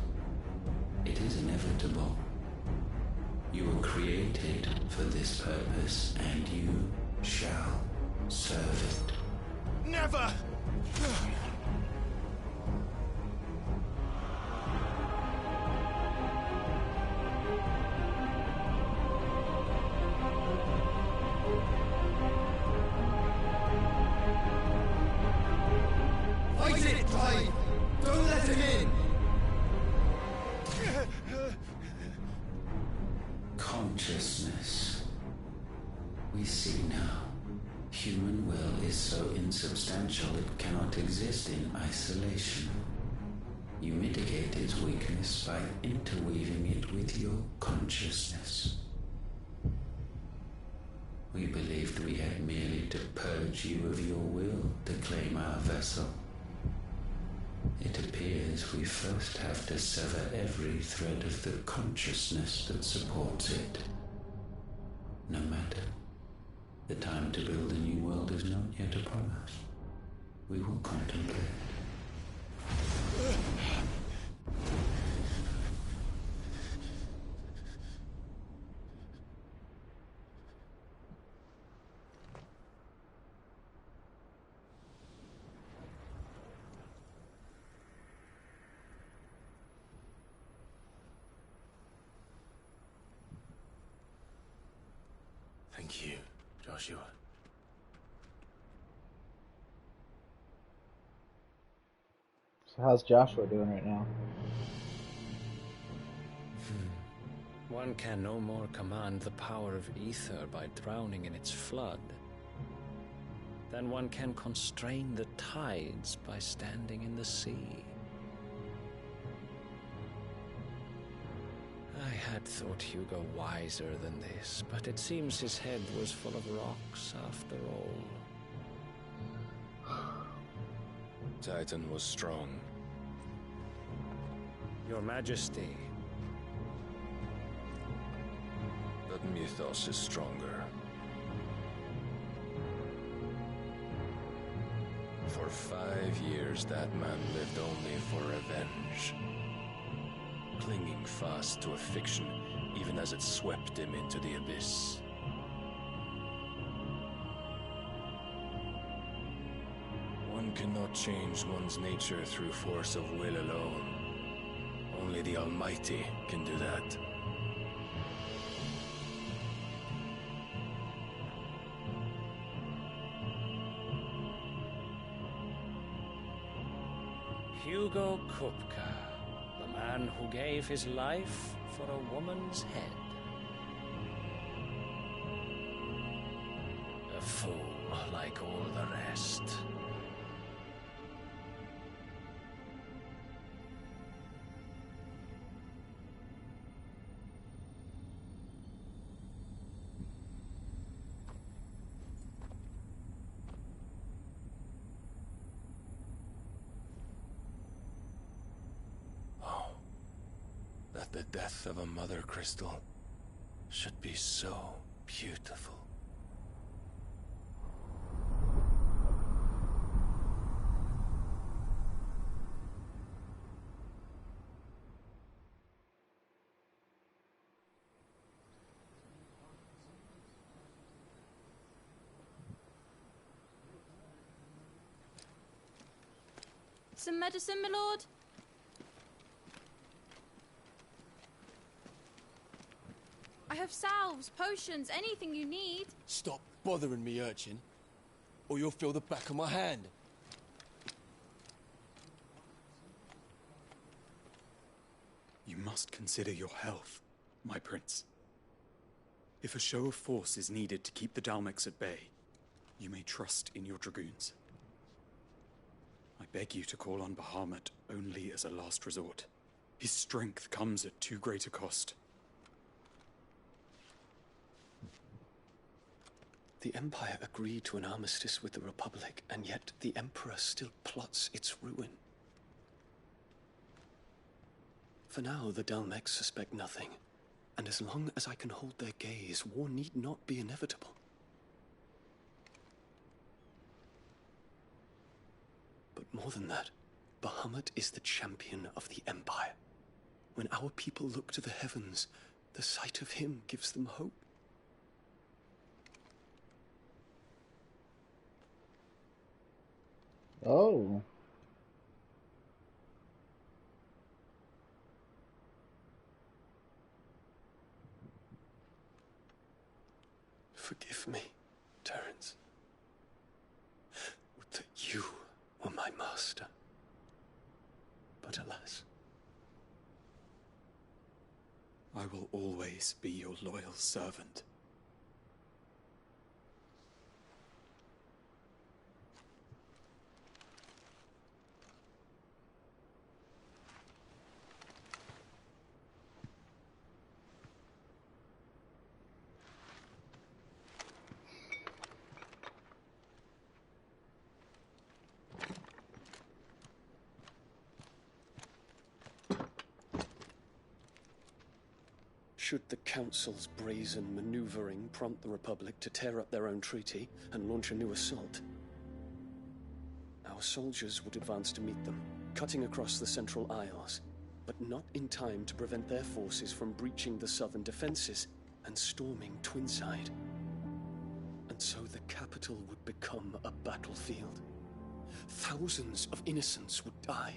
It is inevitable. You were created for this purpose, and you shall serve it. Never! Fight it, Clive! Don't let him in! Consciousness. We see now. Human will is so insubstantial it cannot exist in isolation. You mitigate its weakness by interweaving it with your consciousness. We believed we had merely to purge you of your will to claim our vessel. It appears we first have to sever every thread of the consciousness that supports it. No matter. The time to build a new world is not yet upon us. We will contemplate. Thank you, Joshua. So how's Joshua doing right now? One can no more command the power of ether by drowning in its flood than one can constrain the tides by standing in the sea. I had thought Hugo wiser than this, but it seems his head was full of rocks after all. Titan was strong. Your Majesty. But Mythos is stronger. For 5 years, that man lived only for revenge. Clinging fast to a fiction, even as it swept him into the abyss. One cannot change one's nature through force of will alone. Only the Almighty can do that. Hugo Kupka, the man who gave his life for a woman's head. A fool like all the rest. That the death of a mother crystal should be so beautiful. Some medicine, my lord? I have salves, potions, anything you need. Stop bothering me, urchin, or you'll feel the back of my hand. You must consider your health, my prince. If a show of force is needed to keep the Dalmex at bay, you may trust in your dragoons. I beg you to call on Bahamut only as a last resort. His strength comes at too great a cost. The Empire agreed to an armistice with the Republic, and yet the Emperor still plots its ruin. For now, the Dalmex suspect nothing. And as long as I can hold their gaze, war need not be inevitable. But more than that, Bahamut is the champion of the Empire. When our people look to the heavens, the sight of him gives them hope. Oh. Forgive me, Terence. Would that you were my master. But alas. I will always be your loyal servant. Should the Council's brazen maneuvering prompt the Republic to tear up their own treaty and launch a new assault, our soldiers would advance to meet them, cutting across the Central Isles, but not in time to prevent their forces from breaching the southern defenses and storming Twinside. And so the capital would become a battlefield. Thousands of innocents would die.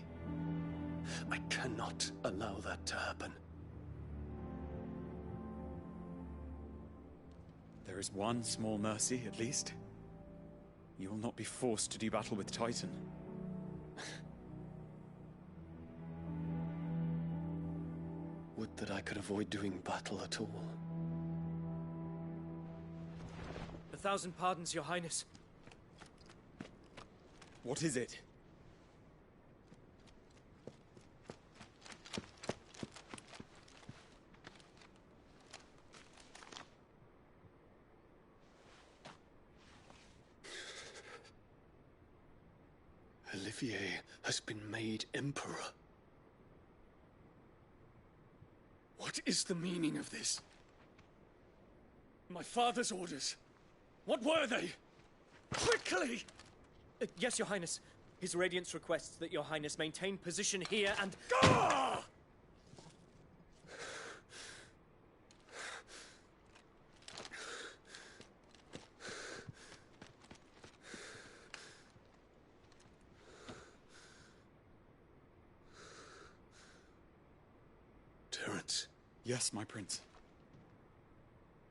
I cannot allow that to happen. There is one small mercy, at least. You will not be forced to do battle with Titan. Would that I could avoid doing battle at all. 1,000 pardons, Your Highness. What is it? Olivier has been made Emperor. What is the meaning of this? My father's orders. What were they? Quickly! Yes, Your Highness. His Radiance requests that Your Highness maintain position here and... Gah! Terence. Yes, my prince.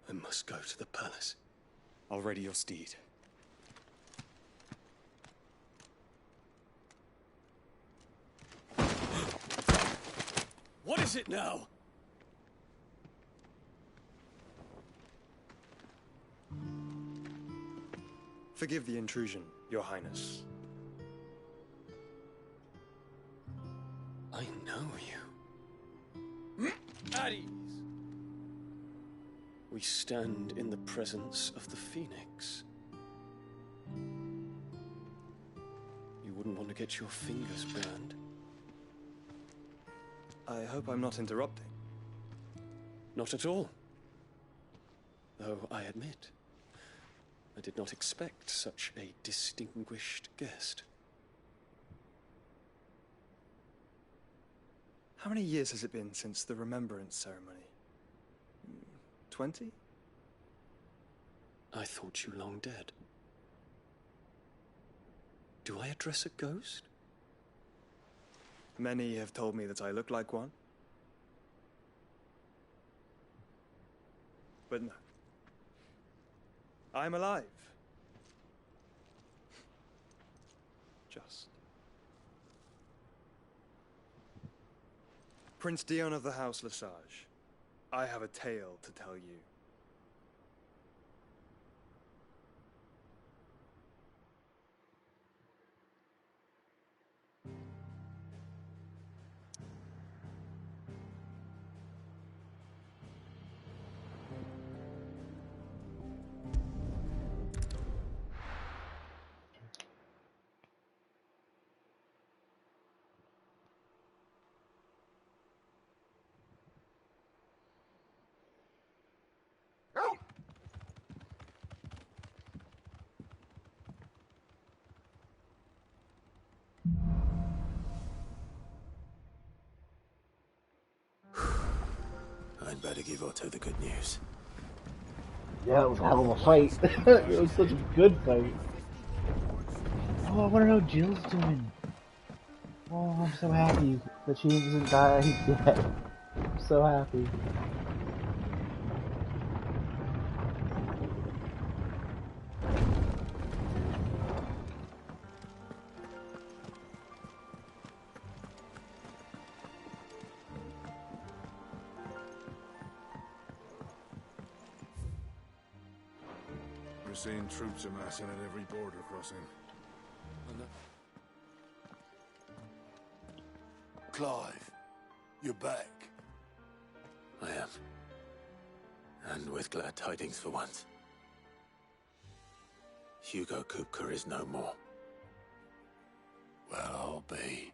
I must go to the palace. I'll ready your steed. What is it now? Forgive the intrusion, Your Highness. I know you. At ease. We stand in the presence of the Phoenix. You wouldn't want to get your fingers burned. I hope I'm not interrupting. Not at all. Though I admit, I did not expect such a distinguished guest. How many years has it been since the Remembrance ceremony? 20? I thought you long dead. Do I address a ghost? Many have told me that I look like one. But no. I'm alive. Just. Prince Dion of the House Lesage, I have a tale to tell you. better give Otto the good news. Yeah, it was a hell of a fight. It was such a good fight. Oh, I want to know how Jill's doing. Oh, I'm so happy that she hasn't died yet. I'm so happy. We're seeing troops amassing at every border crossing. Clive, you're back. I am. And with glad tidings for once. Hugo Kupka is no more. Well, I'll be.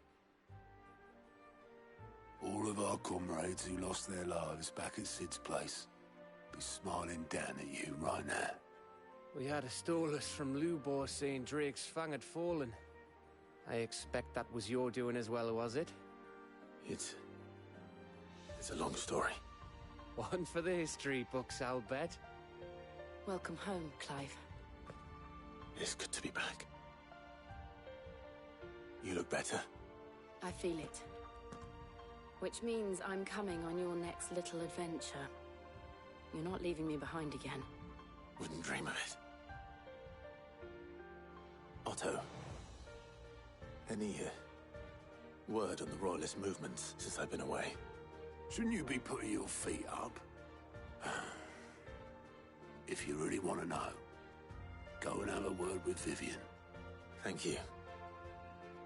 All of our comrades who lost their lives back at Sid's place be smiling down at you right now. We had a stolus from Lubor saying Drake's Fang had fallen. I expect that was your doing as well, was it? It's a long story. One for the history books, I'll bet. Welcome home, Clive. It's good to be back. You look better. I feel it. Which means I'm coming on your next little adventure. You're not leaving me behind again. Wouldn't dream of it. Otto, any word on the Royalist movements since I've been away? Shouldn't you be putting your feet up? If you really want to know, go and have a word with Vivian. Thank you.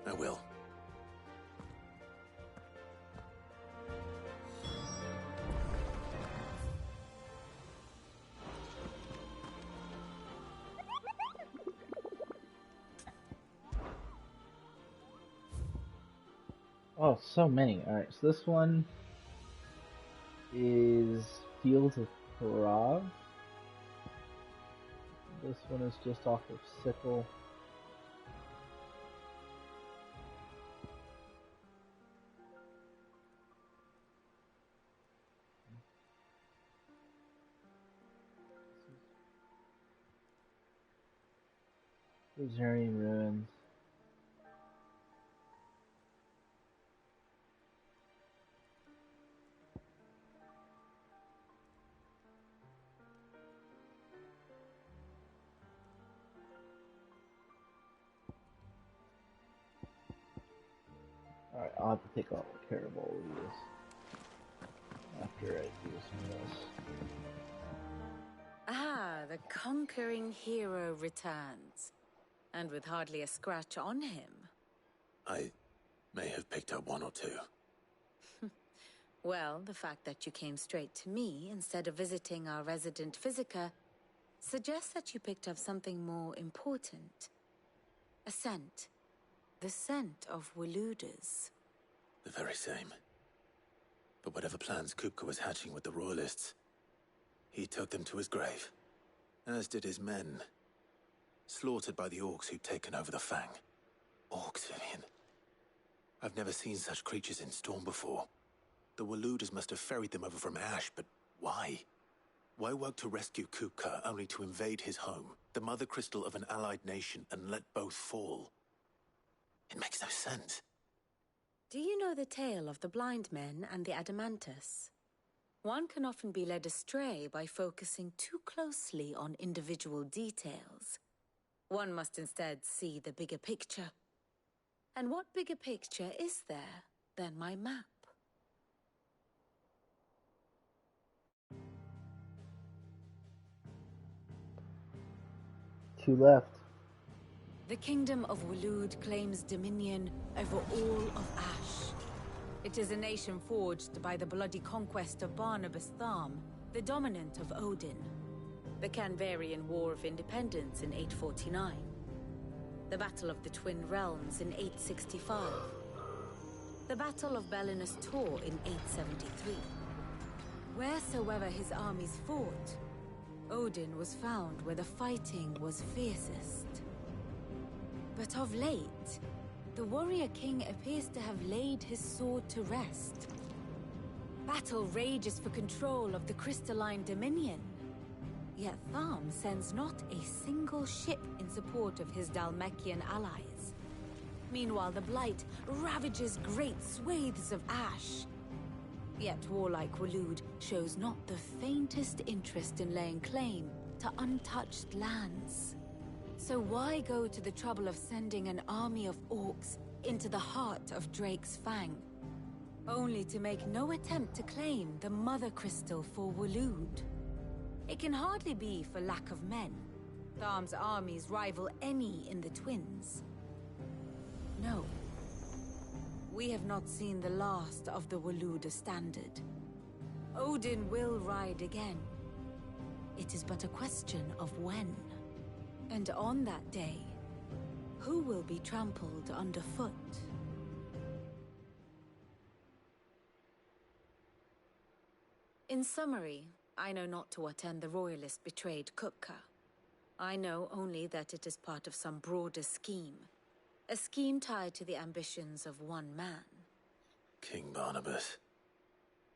I will. Oh, so many. Alright, so this one is Fields of Prague. This one is just off of Sickle. Rosarian Ruins. Alright, I'll have to take care of all of these after I do some of this. Ah, the conquering hero returns. And with hardly a scratch on him. I may have picked up one or two. Well, the fact that you came straight to me instead of visiting our resident Physica suggests that you picked up something more important. A scent. The scent of Waludas. The very same. But whatever plans Kupka was hatching with the Royalists, he took them to his grave. As did his men. Slaughtered by the orcs who'd taken over the Fang. Orcs, Vivian. I've never seen such creatures in Storm before. The Waludas must have ferried them over from Ash, but why? Why work to rescue Kupka only to invade his home, the mother crystal of an allied nation, and let both fall? It makes no sense. Do you know the tale of the blind men and the Adamantus? One can often be led astray by focusing too closely on individual details. One must instead see the bigger picture. And what bigger picture is there than my map? Two left. The kingdom of Walud claims dominion over all of Ash. It is a nation forged by the bloody conquest of Barnabas Tharm, the dominant of Odin. The Canvarian War of Independence in 849. The Battle of the Twin Realms in 865. The Battle of Belinus Tor in 873. Wheresoever his armies fought, Odin was found where the fighting was fiercest. But of late, the warrior king appears to have laid his sword to rest. Battle rages for control of the crystalline dominion. Yet Tharm sends not a single ship in support of his Dhalmekian allies. Meanwhile, the Blight ravages great swathes of ash. Yet warlike Waloed shows not the faintest interest in laying claim to untouched lands. So why go to the trouble of sending an army of orcs into the heart of Drake's Fang, only to make no attempt to claim the Mother Crystal for Waloed? It can hardly be for lack of men. Tharm's armies rival any in the Twins. No. We have not seen the last of the Waloed Standard. Odin will ride again. It is but a question of when. And on that day, who will be trampled underfoot? In summary, I know not to what end the Royalist betrayed Kupka. I know only that it is part of some broader scheme. A scheme tied to the ambitions of one man. King Barnabas.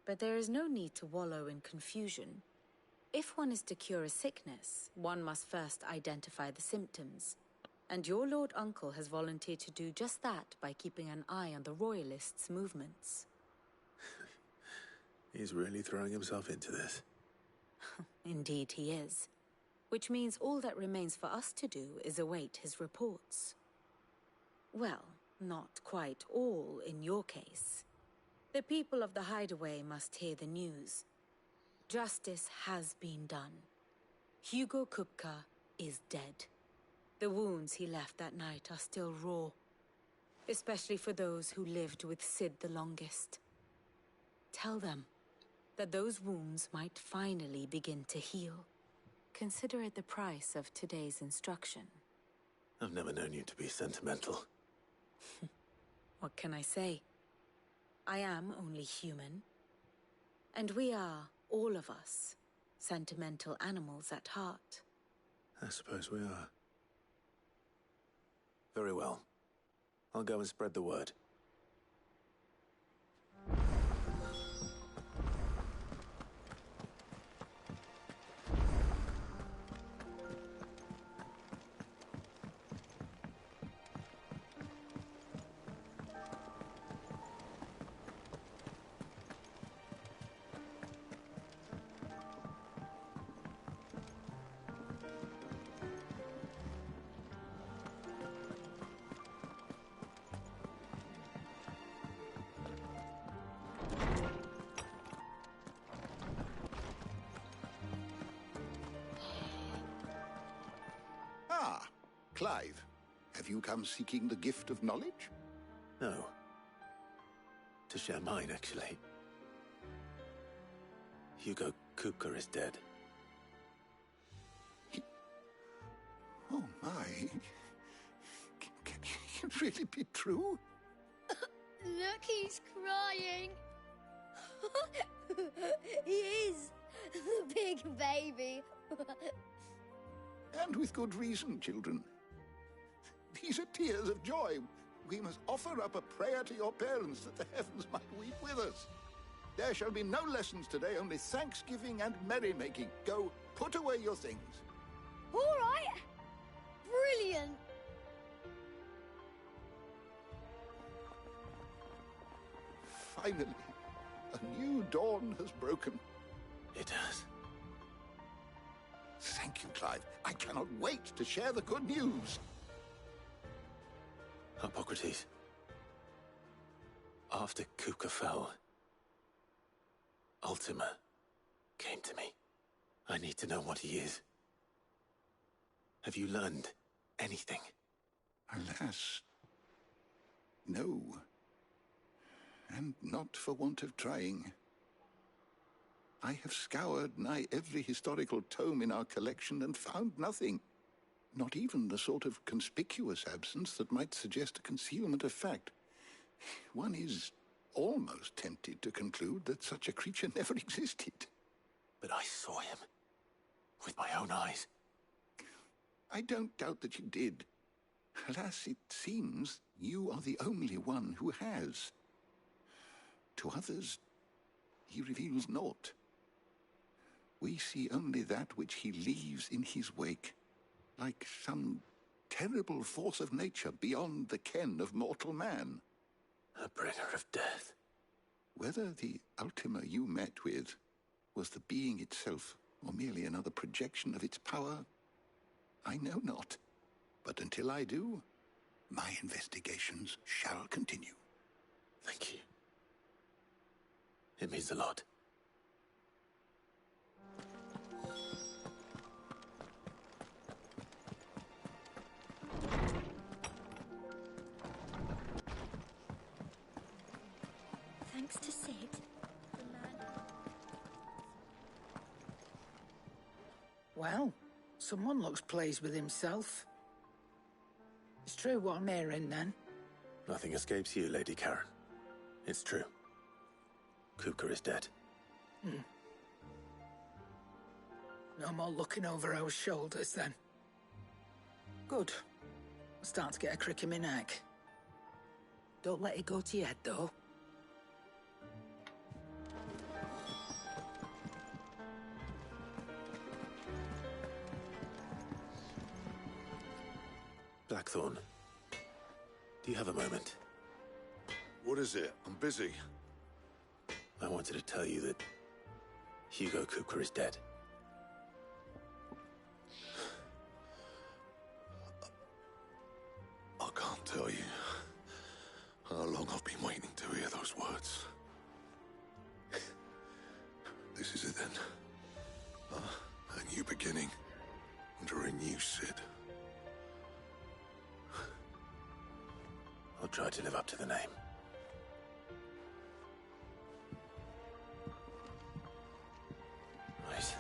But there is no need to wallow in confusion. If one is to cure a sickness, one must first identify the symptoms. And your Lord Uncle has volunteered to do just that by keeping an eye on the Royalists' movements. He's really throwing himself into this. Indeed he is. Which means all that remains for us to do is await his reports. Well, not quite all in your case. The people of the Hideaway must hear the news. Justice has been done. Hugo Kupka is dead. The wounds he left that night are still raw, especially for those who lived with Sid the longest. Tell them that those wounds might finally begin to heal. Consider it the price of today's instruction. I've never known you to be sentimental. What can I say? I am only human. And we are, all of us, sentimental animals at heart. I suppose we are. Very well. I'll go and spread the word. Clive, have you come seeking the gift of knowledge? No. To share mine, actually. Hugo Kupka is dead. Oh my. Can it really be true? Look, he's crying. He is. The big baby. And with good reason, children. These are tears of joy. We must offer up a prayer to your parents that the heavens might weep with us. There shall be no lessons today, only thanksgiving and merrymaking. Go, put away your things. All right. Brilliant. Finally, a new dawn has broken. It has. Thank you, Clive. I cannot wait to share the good news. Hippocrates. After Kupka fell, Ultima came to me. I need to know what he is. Have you learned anything? Alas, no. And not for want of trying. I have scoured nigh every historical tome in our collection and found nothing. Not even the sort of conspicuous absence that might suggest a concealment of fact. One is almost tempted to conclude that such a creature never existed. But I saw him. With my own eyes. I don't doubt that you did. Alas, it seems you are the only one who has. To others, he reveals naught. We see only that which he leaves in his wake, like some terrible force of nature beyond the ken of mortal man. A bringer of death. Whether the Ultima you met with was the being itself, or merely another projection of its power, I know not. But until I do, my investigations shall continue. Thank you. It means a lot. Thanks to Sid. Well, someone looks pleased with himself. It's true what I'm hearing, then. Nothing escapes you, Lady Karen. It's true. Kupka is dead. No more looking over our shoulders, then. Good. I'm starting to get a crick in my neck. Don't let it go to your head, though. Blackthorn, do you have a moment? What is it? I'm busy. I wanted to tell you that Hugo Kupka is dead. I can't tell you how long I've been waiting to hear those words. This is it then. A new beginning under a new Sid. I'll try to live up to the name. Right.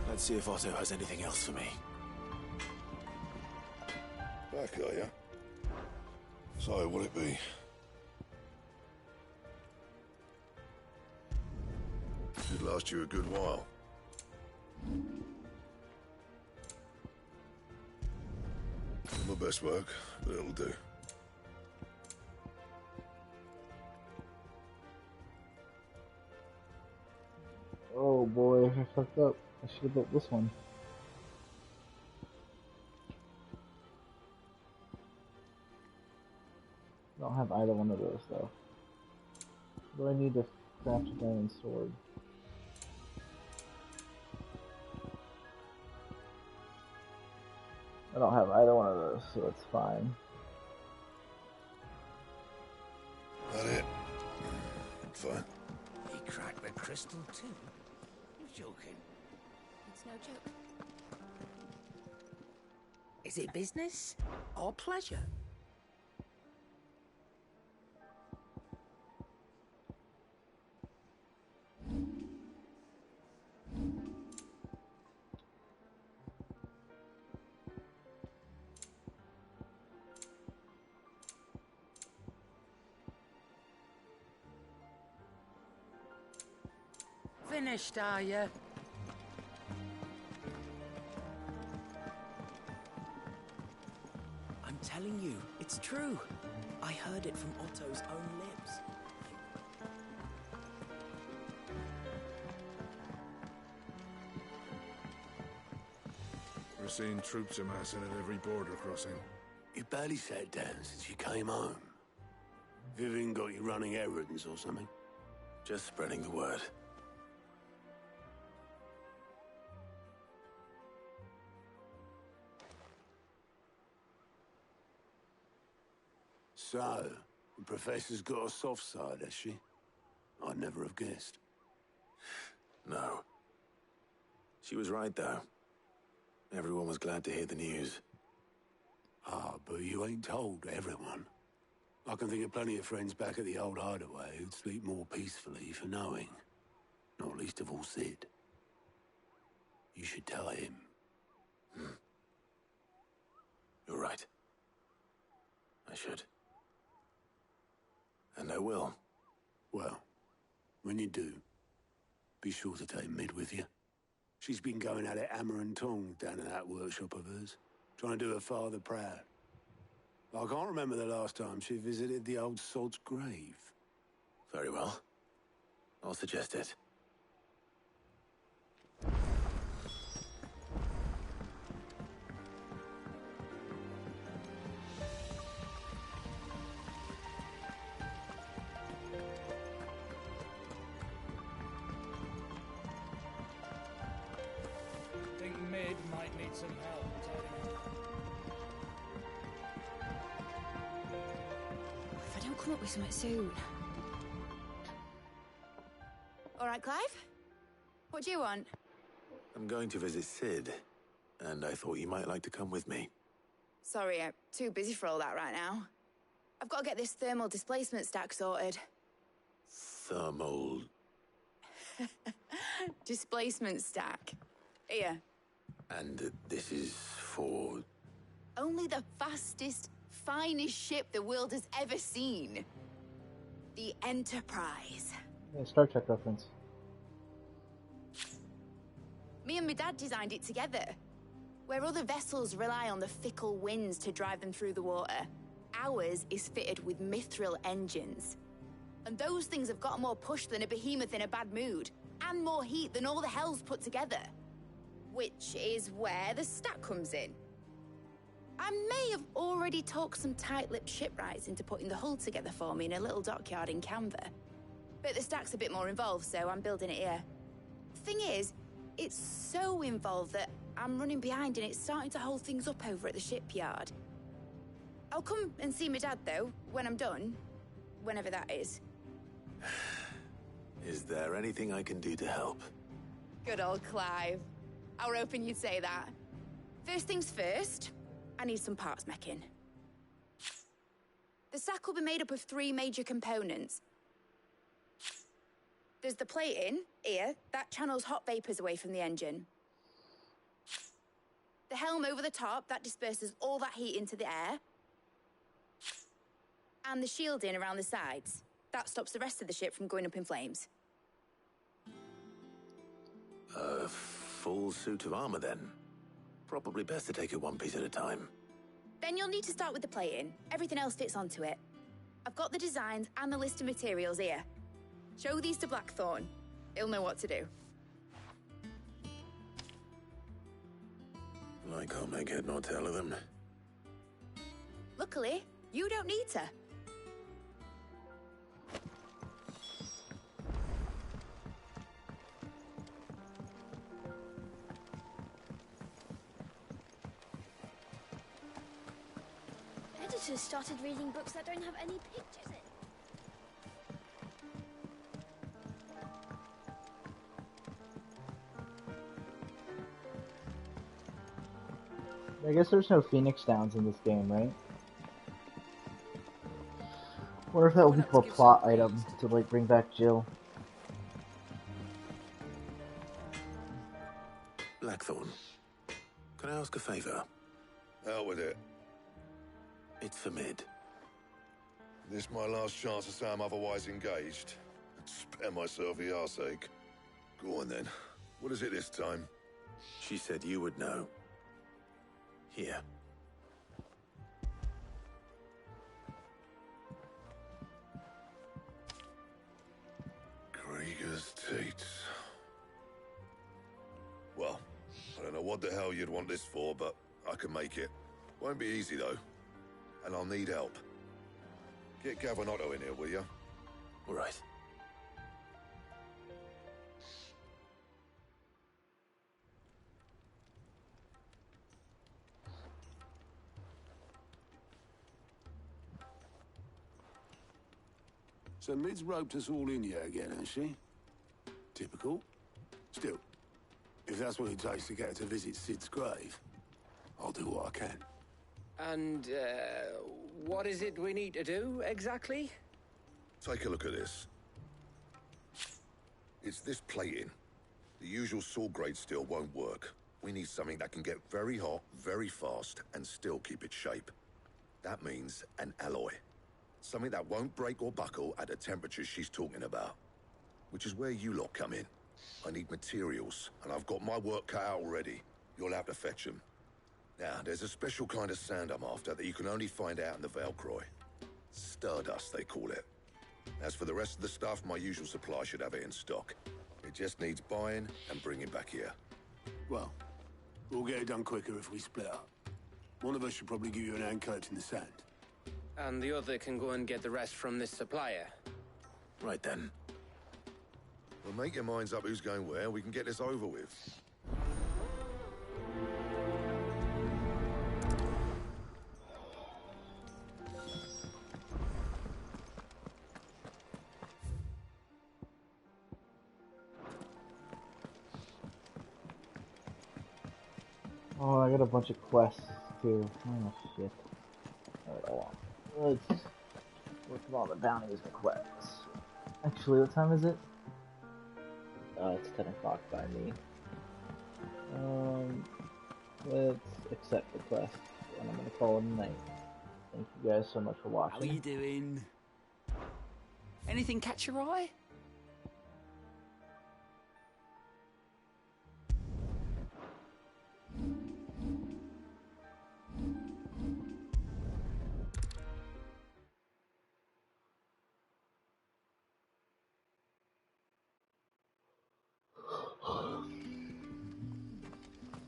Let's see if Otto has anything else for me. Back, are ya? So, what'll it be? Should last you a good while. Not my best work, but it'll do. Oh boy, I fucked up. I should have built this one. I don't have either one of those though. Do I need to craft a diamond sword? I don't have either one of those, so it's fine. That it? Fine. He cracked the crystal too. You're joking. It's no joke. Is it business or pleasure? Finished, are you? I'm telling you, it's true. I heard it from Otto's own lips. We're seeing troops amassing at every border crossing. You barely sat down since you came home. Vivian got you running errands or something? Just spreading the word. So, the Professor's got a soft side, has she? I'd never have guessed. No. She was right, though. Everyone was glad to hear the news. Ah, but you ain't told everyone. I can think of plenty of friends back at the old hideaway who'd sleep more peacefully for knowing. Not least of all Sid. You should tell him. You're right. I should. And I will. Well, when you do, be sure to take Mid with you. She's been going at it hammer and tongs down in that workshop of hers, trying to do her father proud. I can't remember the last time she visited the old sod's grave. Very well. I'll suggest it. Think Mid might need some help, If I don't come up with something soon. All right, Clive? What do you want? I'm going to visit Sid, and I thought you might like to come with me. Sorry, I'm too busy for all that right now. I've got to get this thermal displacement stack sorted. Thermal... Displacement stack. Here. And this is for... Only the fastest, finest ship the world has ever seen. The Enterprise. Yeah, Star Trek reference. Me and my dad designed it together. Where other vessels rely on the fickle winds to drive them through the water, ours is fitted with mithril engines. And those things have got more push than a behemoth in a bad mood, and more heat than all the hells put together. Which is where the stack comes in. I may have already talked some tight-lipped shipwrights into putting the hull together for me in a little dockyard in Canva. But the stack's a bit more involved, so I'm building it here. Thing is, it's so involved that I'm running behind and it's starting to hold things up over at the shipyard. I'll come and see my dad, though, when I'm done. Whenever that is. Is there anything I can do to help? Good old Clive. I were hoping you'd say that. First things first, I need some parts meching. The stack will be made up of 3 major components. There's the plating, here, that channels hot vapors away from the engine. The helm over the top, that disperses all that heat into the air. And the shielding around the sides. That stops the rest of the ship from going up in flames. A full suit of armor, then. Probably best to take it one piece at a time. Then you'll need to start with the plating. Everything else fits onto it. I've got the designs and the list of materials here. Show these to Blackthorn. He'll know what to do. I can't make head nor tail of them. Luckily, you don't need to. Editors started reading books that don't have any pictures in. I guess there's no Phoenix Downs in this game, right? Or if that will become a plot item to like bring back Jill. Blackthorn, can I ask a favor? Out with it. It's for Mid. This my last chance to say I'm otherwise engaged. Spare myself the arseache. Go on then. What is it this time? She said you would know. Here. Krieger's Teats. Well, I don't know what the hell you'd want this for, but I can make it. Won't be easy, though. And I'll need help. Get Gavin-Otto in here, will you? All right. So Mid's roped us all in here again, has she? Typical. Still, if that's what it takes to get her to visit Sid's grave, I'll do what I can. And, what is it we need to do, exactly? Take a look at this. It's this plating. The usual saw-grade steel won't work. We need something that can get very hot, very fast, and still keep its shape. That means an alloy. Something that won't break or buckle at the temperatures she's talking about. Which is where you lot come in. I need materials, and I've got my work cut out already. You'll have to fetch them. Now, there's a special kind of sand I'm after that you can only find out in the Valcroy. Stardust, they call it. As for the rest of the stuff, my usual supply should have it in stock. It just needs buying and bringing back here. Well, we'll get it done quicker if we split up. One of us should probably give you an hand coach in the sand. And the other can go and get the rest from this supplier. Right then. Well, make your minds up who's going where. We can get this over with. Oh, I got a bunch of quests too. Oh shit. Alright, hold on. Let's work on all the bounties and quests. Actually, what time is it? It's 10 o'clock by me. Let's accept the quest, and I'm gonna call it a night. Thank you guys so much for watching. How are you doing? Anything catch your eye?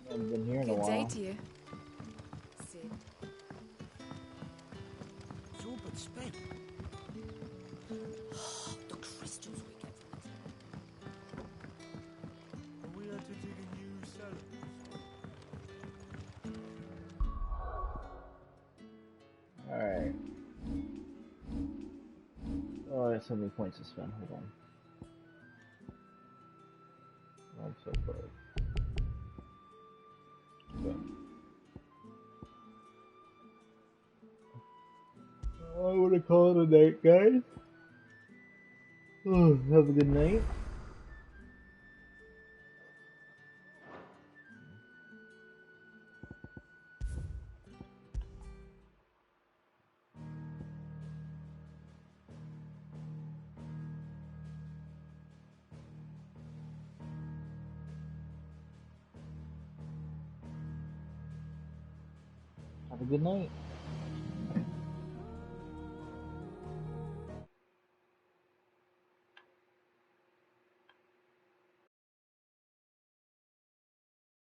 I haven't been here in a Good while. day to you. Sid. It's all but spent. The crystals we get from We had to dig a new cellar. Alright. Oh, I got so many points to spend. Hold on. I'm so close. Okay. I want to call it a night, guys. Oh, have a good night. Have a good night.